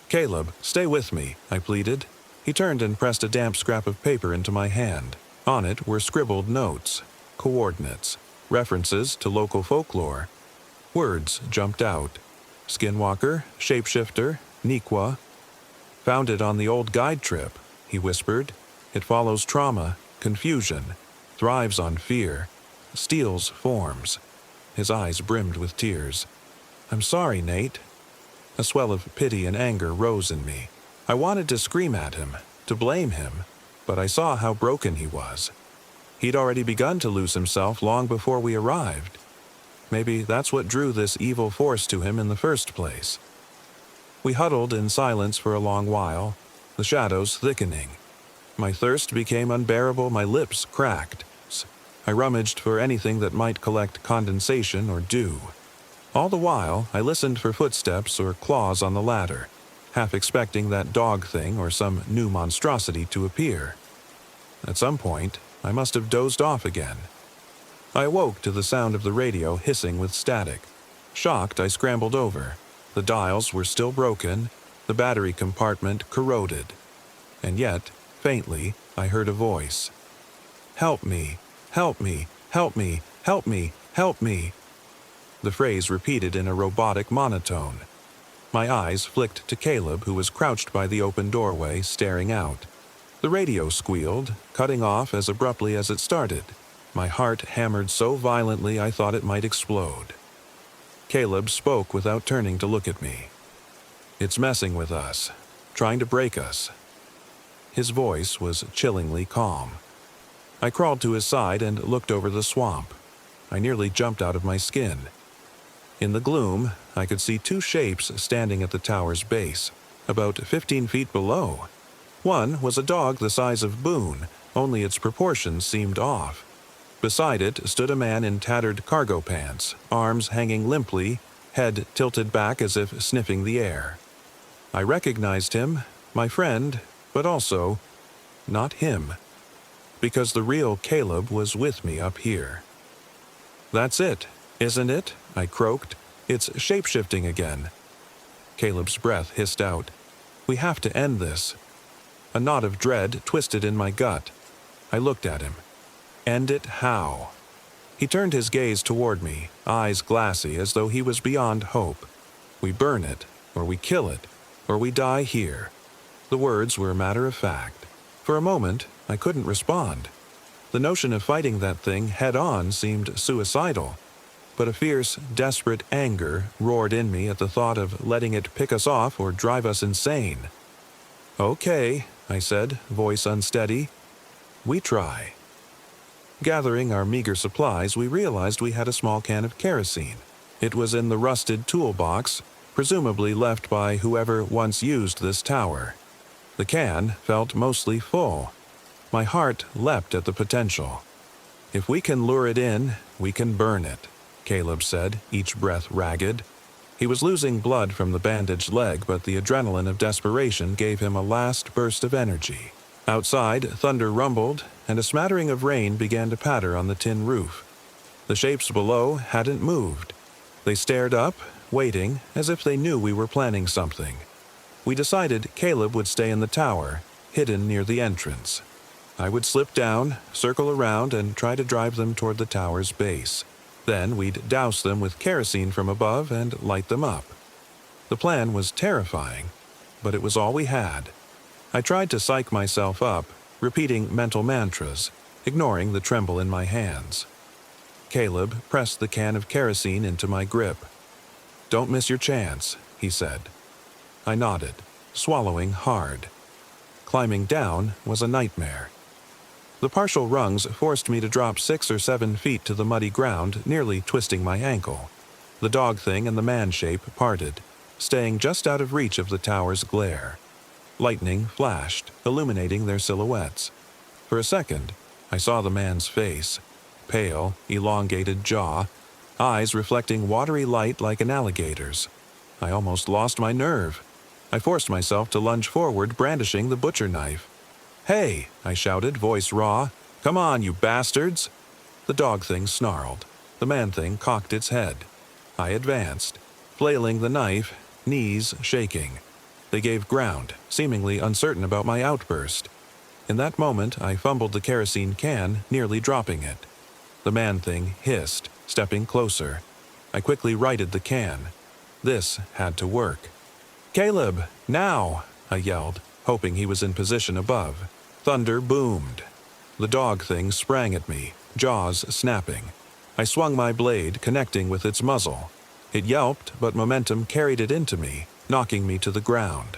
"Caleb, stay with me," I pleaded. He turned and pressed a damp scrap of paper into my hand. On it were scribbled notes, coordinates, references to local folklore. Words jumped out. Skinwalker, shapeshifter, Neequa. "Found it on the old guide trip," he whispered. "It follows trauma, confusion, thrives on fear, steals forms." His eyes brimmed with tears. "I'm sorry, Nate." A swell of pity and anger rose in me. I wanted to scream at him, to blame him, but I saw how broken he was. He'd already begun to lose himself long before we arrived. Maybe that's what drew this evil force to him in the first place. We huddled in silence for a long while, the shadows thickening. My thirst became unbearable, my lips cracked. I rummaged for anything that might collect condensation or dew. All the while, I listened for footsteps or claws on the ladder, half expecting that dog thing or some new monstrosity to appear. At some point, I must have dozed off again. I awoke to the sound of the radio hissing with static. Shocked, I scrambled over. The dials were still broken, the battery compartment corroded. And yet, faintly, I heard a voice. "Help me! Help me! Help me! Help me! Help me!" The phrase repeated in a robotic monotone. My eyes flicked to Caleb, who was crouched by the open doorway, staring out. The radio squealed, cutting off as abruptly as it started. My heart hammered so violently I thought it might explode. Caleb spoke without turning to look at me. "It's messing with us, trying to break us." His voice was chillingly calm. I crawled to his side and looked over the swamp. I nearly jumped out of my skin. In the gloom, I could see two shapes standing at the tower's base, about 15 feet below. One was a dog the size of Boone, only its proportions seemed off. Beside it stood a man in tattered cargo pants, arms hanging limply, head tilted back as if sniffing the air. I recognized him, my friend, but also not him, because the real Caleb was with me up here. "That's it, isn't it?" I croaked. "It's shape-shifting again." Caleb's breath hissed out. "We have to end this." A knot of dread twisted in my gut. I looked at him. End it how? He turned his gaze toward me, eyes glassy as though he was beyond hope. "We burn it, or we kill it, or we die here." The words were matter of fact. For a moment, I couldn't respond. The notion of fighting that thing head-on seemed suicidal, but a fierce, desperate anger roared in me at the thought of letting it pick us off or drive us insane. "Okay," I said, voice unsteady. "We try." Gathering our meager supplies, we realized we had a small can of kerosene. It was in the rusted toolbox, presumably left by whoever once used this tower. The can felt mostly full. My heart leapt at the potential. "If we can lure it in, we can burn it," Caleb said, each breath ragged. He was losing blood from the bandaged leg, but the adrenaline of desperation gave him a last burst of energy. Outside, thunder rumbled, and a smattering of rain began to patter on the tin roof. The shapes below hadn't moved. They stared up, waiting, as if they knew we were planning something. We decided Caleb would stay in the tower, hidden near the entrance. I would slip down, circle around, and try to drive them toward the tower's base. Then we'd douse them with kerosene from above and light them up. The plan was terrifying, but it was all we had. I tried to psych myself up, repeating mental mantras, ignoring the tremble in my hands. Caleb pressed the can of kerosene into my grip. "Don't miss your chance," he said. I nodded, swallowing hard. Climbing down was a nightmare. The partial rungs forced me to drop 6 or 7 feet to the muddy ground, nearly twisting my ankle. The dog thing and the man shape parted, staying just out of reach of the tower's glare. Lightning flashed, illuminating their silhouettes. For a second, I saw the man's face, pale, elongated jaw, eyes reflecting watery light like an alligator's. I almost lost my nerve. I forced myself to lunge forward, brandishing the butcher knife. "Hey!" I shouted, voice raw. "Come on, you bastards!" The dog thing snarled. The man thing cocked its head. I advanced, flailing the knife, knees shaking. They gave ground, seemingly uncertain about my outburst. In that moment, I fumbled the kerosene can, nearly dropping it. The man thing hissed, stepping closer. I quickly righted the can. This had to work. "Caleb, now!" I yelled, hoping he was in position above. Thunder boomed. The dog thing sprang at me, jaws snapping. I swung my blade, connecting with its muzzle. It yelped, but momentum carried it into me, knocking me to the ground.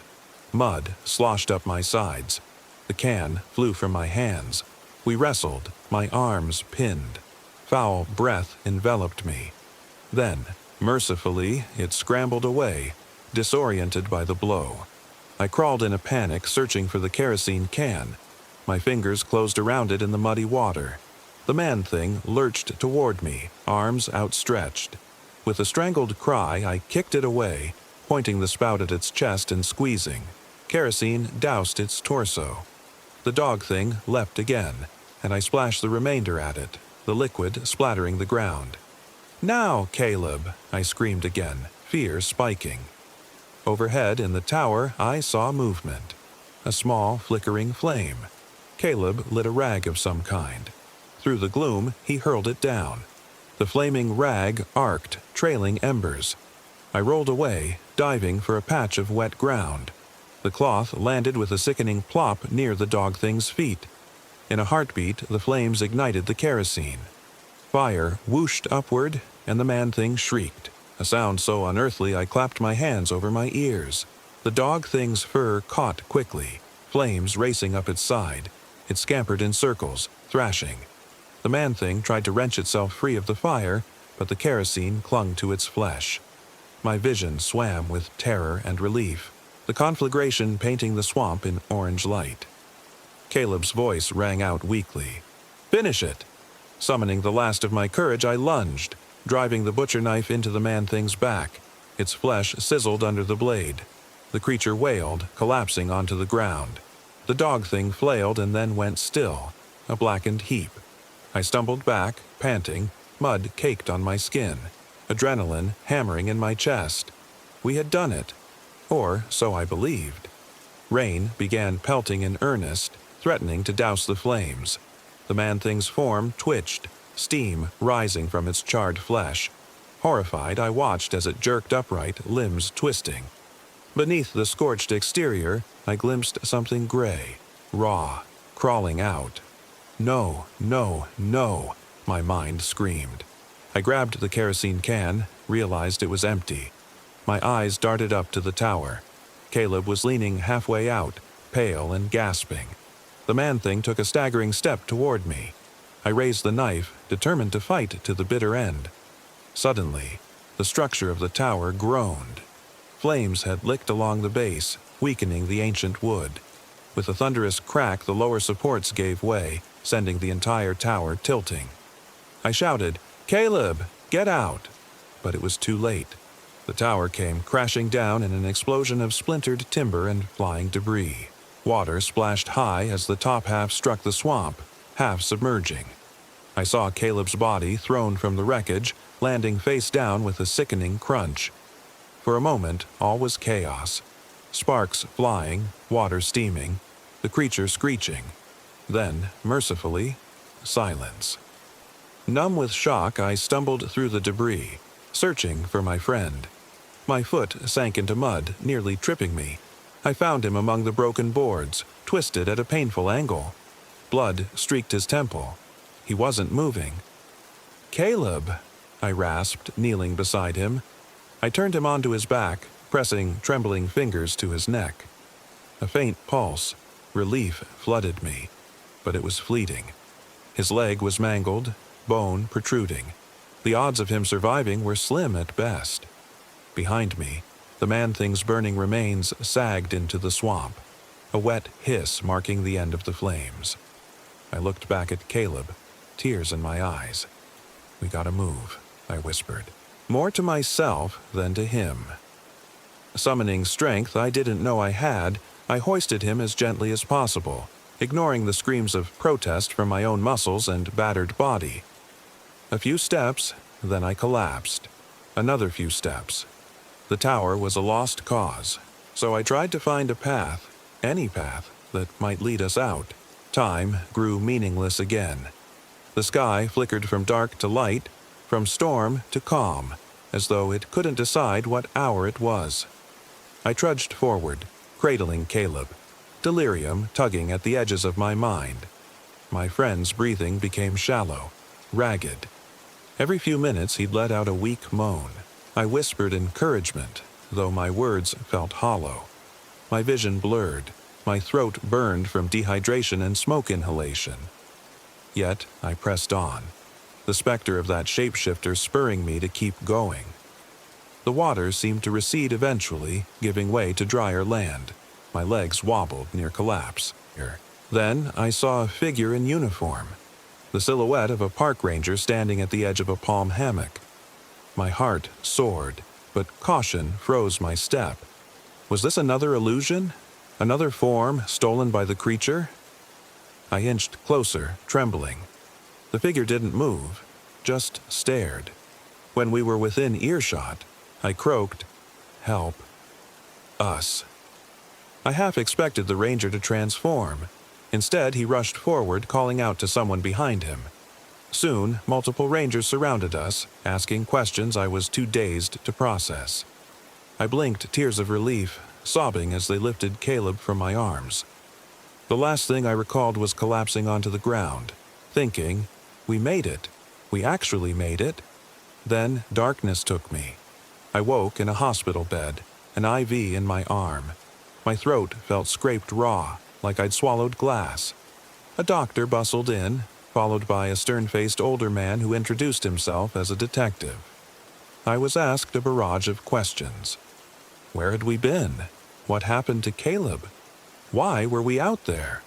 Mud sloshed up my sides. The can flew from my hands. We wrestled, my arms pinned. Foul breath enveloped me. Then, mercifully, it scrambled away, disoriented by the blow. I crawled in a panic, searching for the kerosene can. My fingers closed around it in the muddy water. The man thing lurched toward me, arms outstretched. With a strangled cry, I kicked it away, pointing the spout at its chest and squeezing. Kerosene doused its torso. The dog thing leapt again. and I splashed the remainder at it, the liquid splattering the ground. "Now, Caleb!" I screamed again, fear spiking. Overhead in the tower, I saw movement. A small, flickering flame. Caleb lit a rag of some kind. Through the gloom, he hurled it down. The flaming rag arced, trailing embers. I rolled away, diving for a patch of wet ground. The cloth landed with a sickening plop near the dog thing's feet. In a heartbeat, the flames ignited the kerosene. Fire whooshed upward, and the man-thing shrieked, a sound so unearthly I clapped my hands over my ears. The dog thing's fur caught quickly, flames racing up its side. It scampered in circles, thrashing. The man-thing tried to wrench itself free of the fire, but the kerosene clung to its flesh. My vision swam with terror and relief, the conflagration painting the swamp in orange light. Caleb's voice rang out weakly. "Finish it!" Summoning the last of my courage, I lunged, driving the butcher knife into the man-thing's back. Its flesh sizzled under the blade. The creature wailed, collapsing onto the ground. The dog thing flailed and then went still, a blackened heap. I stumbled back, panting, mud caked on my skin, adrenaline hammering in my chest. We had done it, or so I believed. Rain began pelting in earnest, threatening to douse the flames. The man-thing's form twitched, steam rising from its charred flesh. Horrified, I watched as it jerked upright, limbs twisting. Beneath the scorched exterior, I glimpsed something gray, raw, crawling out. "No, no, no," my mind screamed. I grabbed the kerosene can, realized it was empty. My eyes darted up to the tower. Caleb was leaning halfway out, pale and gasping. The man-thing took a staggering step toward me. I raised the knife, determined to fight to the bitter end. Suddenly, the structure of the tower groaned. Flames had licked along the base, weakening the ancient wood. With a thunderous crack, the lower supports gave way, sending the entire tower tilting. I shouted, "Caleb, get out!" But it was too late. The tower came crashing down in an explosion of splintered timber and flying debris. Water splashed high as the top half struck the swamp, half submerging. I saw Caleb's body thrown from the wreckage, landing face down with a sickening crunch. For a moment, all was chaos. Sparks flying, water steaming, the creature screeching. Then, mercifully, silence. Numb with shock, I stumbled through the debris, searching for my friend. My foot sank into mud, nearly tripping me. I found him among the broken boards, twisted at a painful angle. Blood streaked his temple. He wasn't moving. "Caleb," I rasped, kneeling beside him. I turned him onto his back, pressing trembling fingers to his neck. A faint pulse, relief flooded me, but it was fleeting. His leg was mangled, bone protruding. The odds of him surviving were slim at best. Behind me, the man-thing's burning remains sagged into the swamp, a wet hiss marking the end of the flames. I looked back at Caleb, tears in my eyes. "We gotta move," I whispered, more to myself than to him. Summoning strength I didn't know I had, I hoisted him as gently as possible, ignoring the screams of protest from my own muscles and battered body. A few steps, then I collapsed. Another few steps. The tower was a lost cause, so I tried to find a path, any path, that might lead us out. Time grew meaningless again. The sky flickered from dark to light, from storm to calm, as though it couldn't decide what hour it was. I trudged forward, cradling Caleb, delirium tugging at the edges of my mind. My friend's breathing became shallow, ragged. Every few minutes he'd let out a weak moan. I whispered encouragement, though my words felt hollow. My vision blurred, my throat burned from dehydration and smoke inhalation. Yet I pressed on, the specter of that shapeshifter spurring me to keep going. The water seemed to recede eventually, giving way to drier land. My legs wobbled near collapse. Then I saw a figure in uniform, the silhouette of a park ranger standing at the edge of a palm hammock. My heart soared, but caution froze my step. Was this another illusion? Another form stolen by the creature? I inched closer, trembling. The figure didn't move, just stared. When we were within earshot, I croaked, "Help. Us." I half expected the ranger to transform. Instead, he rushed forward, calling out to someone behind him. Soon, multiple rangers surrounded us, asking questions I was too dazed to process. I blinked tears of relief, sobbing as they lifted Caleb from my arms. The last thing I recalled was collapsing onto the ground, thinking, we made it. We actually made it. Then darkness took me. I woke in a hospital bed, an IV in my arm. My throat felt scraped raw, like I'd swallowed glass. A doctor bustled in, followed by a stern-faced older man who introduced himself as a detective. I was asked a barrage of questions. Where had we been? What happened to Caleb? Why were we out there?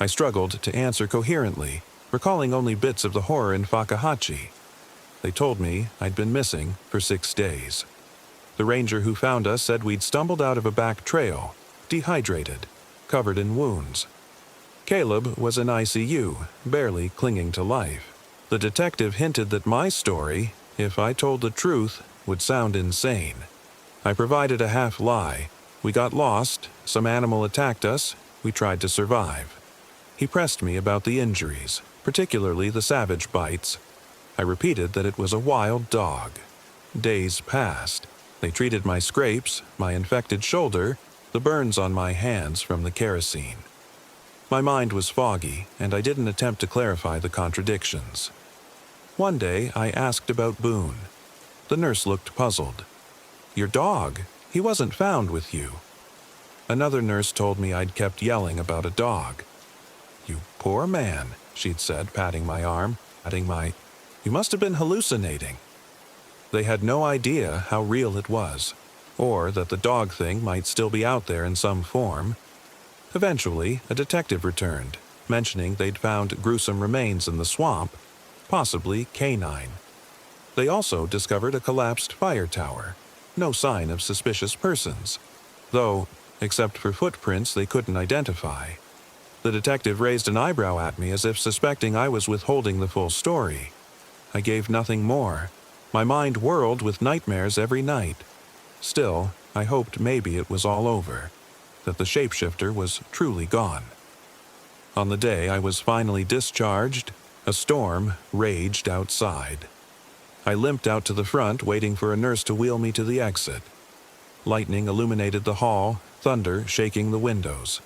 I struggled to answer coherently, recalling only bits of the horror in Fakahachi. They told me I'd been missing for 6 days. The ranger who found us said we'd stumbled out of a back trail, dehydrated, covered in wounds. Caleb was in ICU, barely clinging to life. The detective hinted that my story, if I told the truth, would sound insane. I provided a half-lie. We got lost, some animal attacked us, we tried to survive. He pressed me about the injuries, particularly the savage bites. I repeated that it was a wild dog. Days passed. They treated my scrapes, my infected shoulder, the burns on my hands from the kerosene. My mind was foggy, and I didn't attempt to clarify the contradictions. One day, I asked about Boone. The nurse looked puzzled. "Your dog, he wasn't found with you." Another nurse told me I'd kept yelling about a dog. "You poor man," she'd said, patting my arm, "You must have been hallucinating." They had no idea how real it was, or that the dog thing might still be out there in some form. Eventually, a detective returned, mentioning they'd found gruesome remains in the swamp, possibly canine. They also discovered a collapsed fire tower. No sign of suspicious persons, though, except for footprints they couldn't identify. The detective raised an eyebrow at me as if suspecting I was withholding the full story. I gave nothing more. My mind whirled with nightmares every night. Still, I hoped maybe it was all over, that the shapeshifter was truly gone. On the day I was finally discharged, a storm raged outside. I limped out to the front, waiting for a nurse to wheel me to the exit. Lightning illuminated the hall, thunder shaking the windows.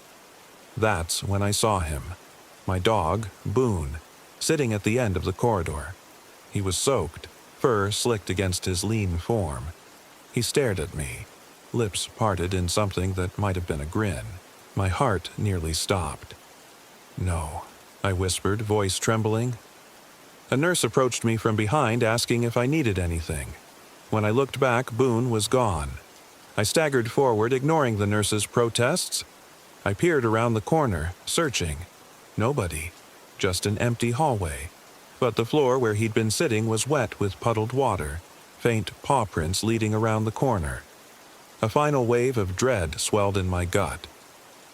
That's when I saw him, my dog, Boone, sitting at the end of the corridor. He was soaked, fur slicked against his lean form. He stared at me, lips parted in something that might have been a grin. My heart nearly stopped. "No," I whispered, voice trembling. A nurse approached me from behind, asking if I needed anything. When I looked back, Boone was gone. I staggered forward, ignoring the nurse's protests. I peered around the corner, searching. Nobody, just an empty hallway. But the floor where he'd been sitting was wet with puddled water, faint paw prints leading around the corner. A final wave of dread swelled in my gut.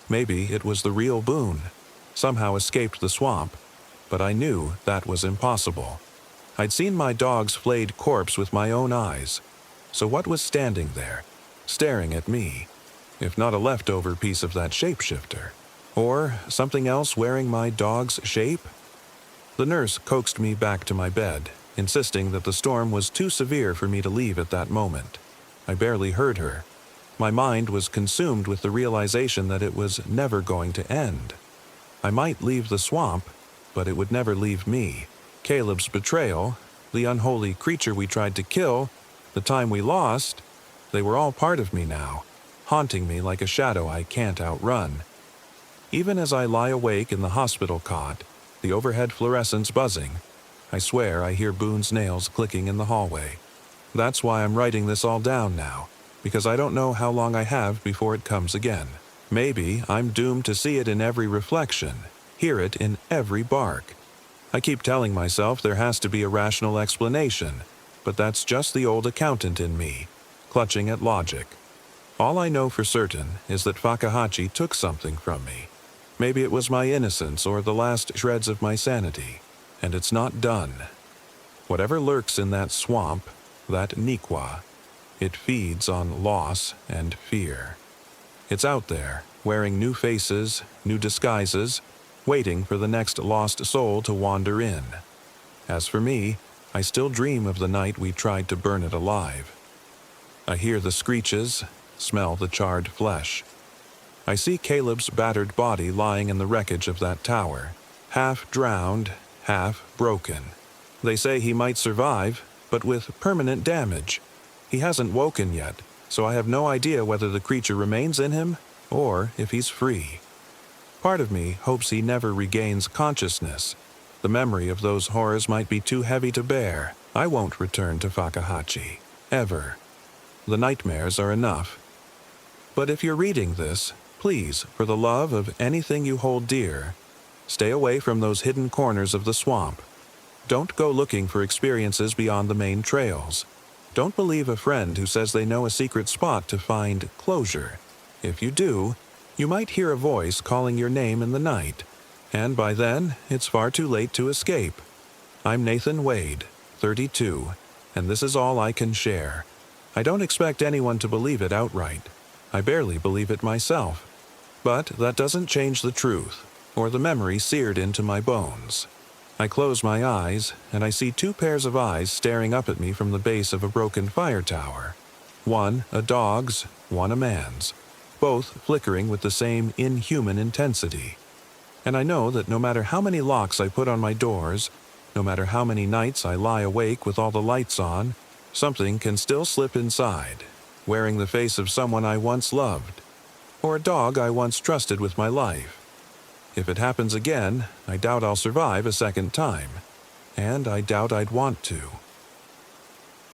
Maybe it was the real Boone, somehow escaped the swamp, but I knew that was impossible. I'd seen my dog's flayed corpse with my own eyes, so what was standing there, staring at me, if not a leftover piece of that shapeshifter? Or something else wearing my dog's shape? The nurse coaxed me back to my bed, insisting that the storm was too severe for me to leave at that moment. I barely heard her. My mind was consumed with the realization that it was never going to end. I might leave the swamp, but it would never leave me. Caleb's betrayal, the unholy creature we tried to kill, the time we lost, they were all part of me now, haunting me like a shadow I can't outrun. Even as I lie awake in the hospital cot, the overhead fluorescents buzzing, I swear I hear Boone's nails clicking in the hallway. That's why I'm writing this all down now, because I don't know how long I have before it comes again. Maybe I'm doomed to see it in every reflection, hear it in every bark. I keep telling myself there has to be a rational explanation, but that's just the old accountant in me, clutching at logic. All I know for certain is that Fakahachi took something from me. Maybe it was my innocence or the last shreds of my sanity, and it's not done. Whatever lurks in that swamp, that Nikwa, it feeds on loss and fear. It's out there, wearing new faces, new disguises, waiting for the next lost soul to wander in. As for me, I still dream of the night we tried to burn it alive. I hear the screeches, smell the charred flesh. I see Caleb's battered body lying in the wreckage of that tower, half drowned, half broken. They say he might survive, but with permanent damage. He hasn't woken yet, so I have no idea whether the creature remains in him or if he's free. Part of me hopes he never regains consciousness. The memory of those horrors might be too heavy to bear. I won't return to Fakahachi. Ever. The nightmares are enough. But if you're reading this, please, for the love of anything you hold dear, stay away from those hidden corners of the swamp. Don't go looking for experiences beyond the main trails. Don't believe a friend who says they know a secret spot to find closure. If you do, you might hear a voice calling your name in the night, and by then, it's far too late to escape. I'm Nathan Wade, 32, and this is all I can share. I don't expect anyone to believe it outright. I barely believe it myself. But that doesn't change the truth, or the memory seared into my bones. I close my eyes, and I see two pairs of eyes staring up at me from the base of a broken fire tower. One a dog's, one a man's, both flickering with the same inhuman intensity. And I know that no matter how many locks I put on my doors, no matter how many nights I lie awake with all the lights on, something can still slip inside, wearing the face of someone I once loved, or a dog I once trusted with my life. If it happens again, I doubt I'll survive a second time, and I doubt I'd want to.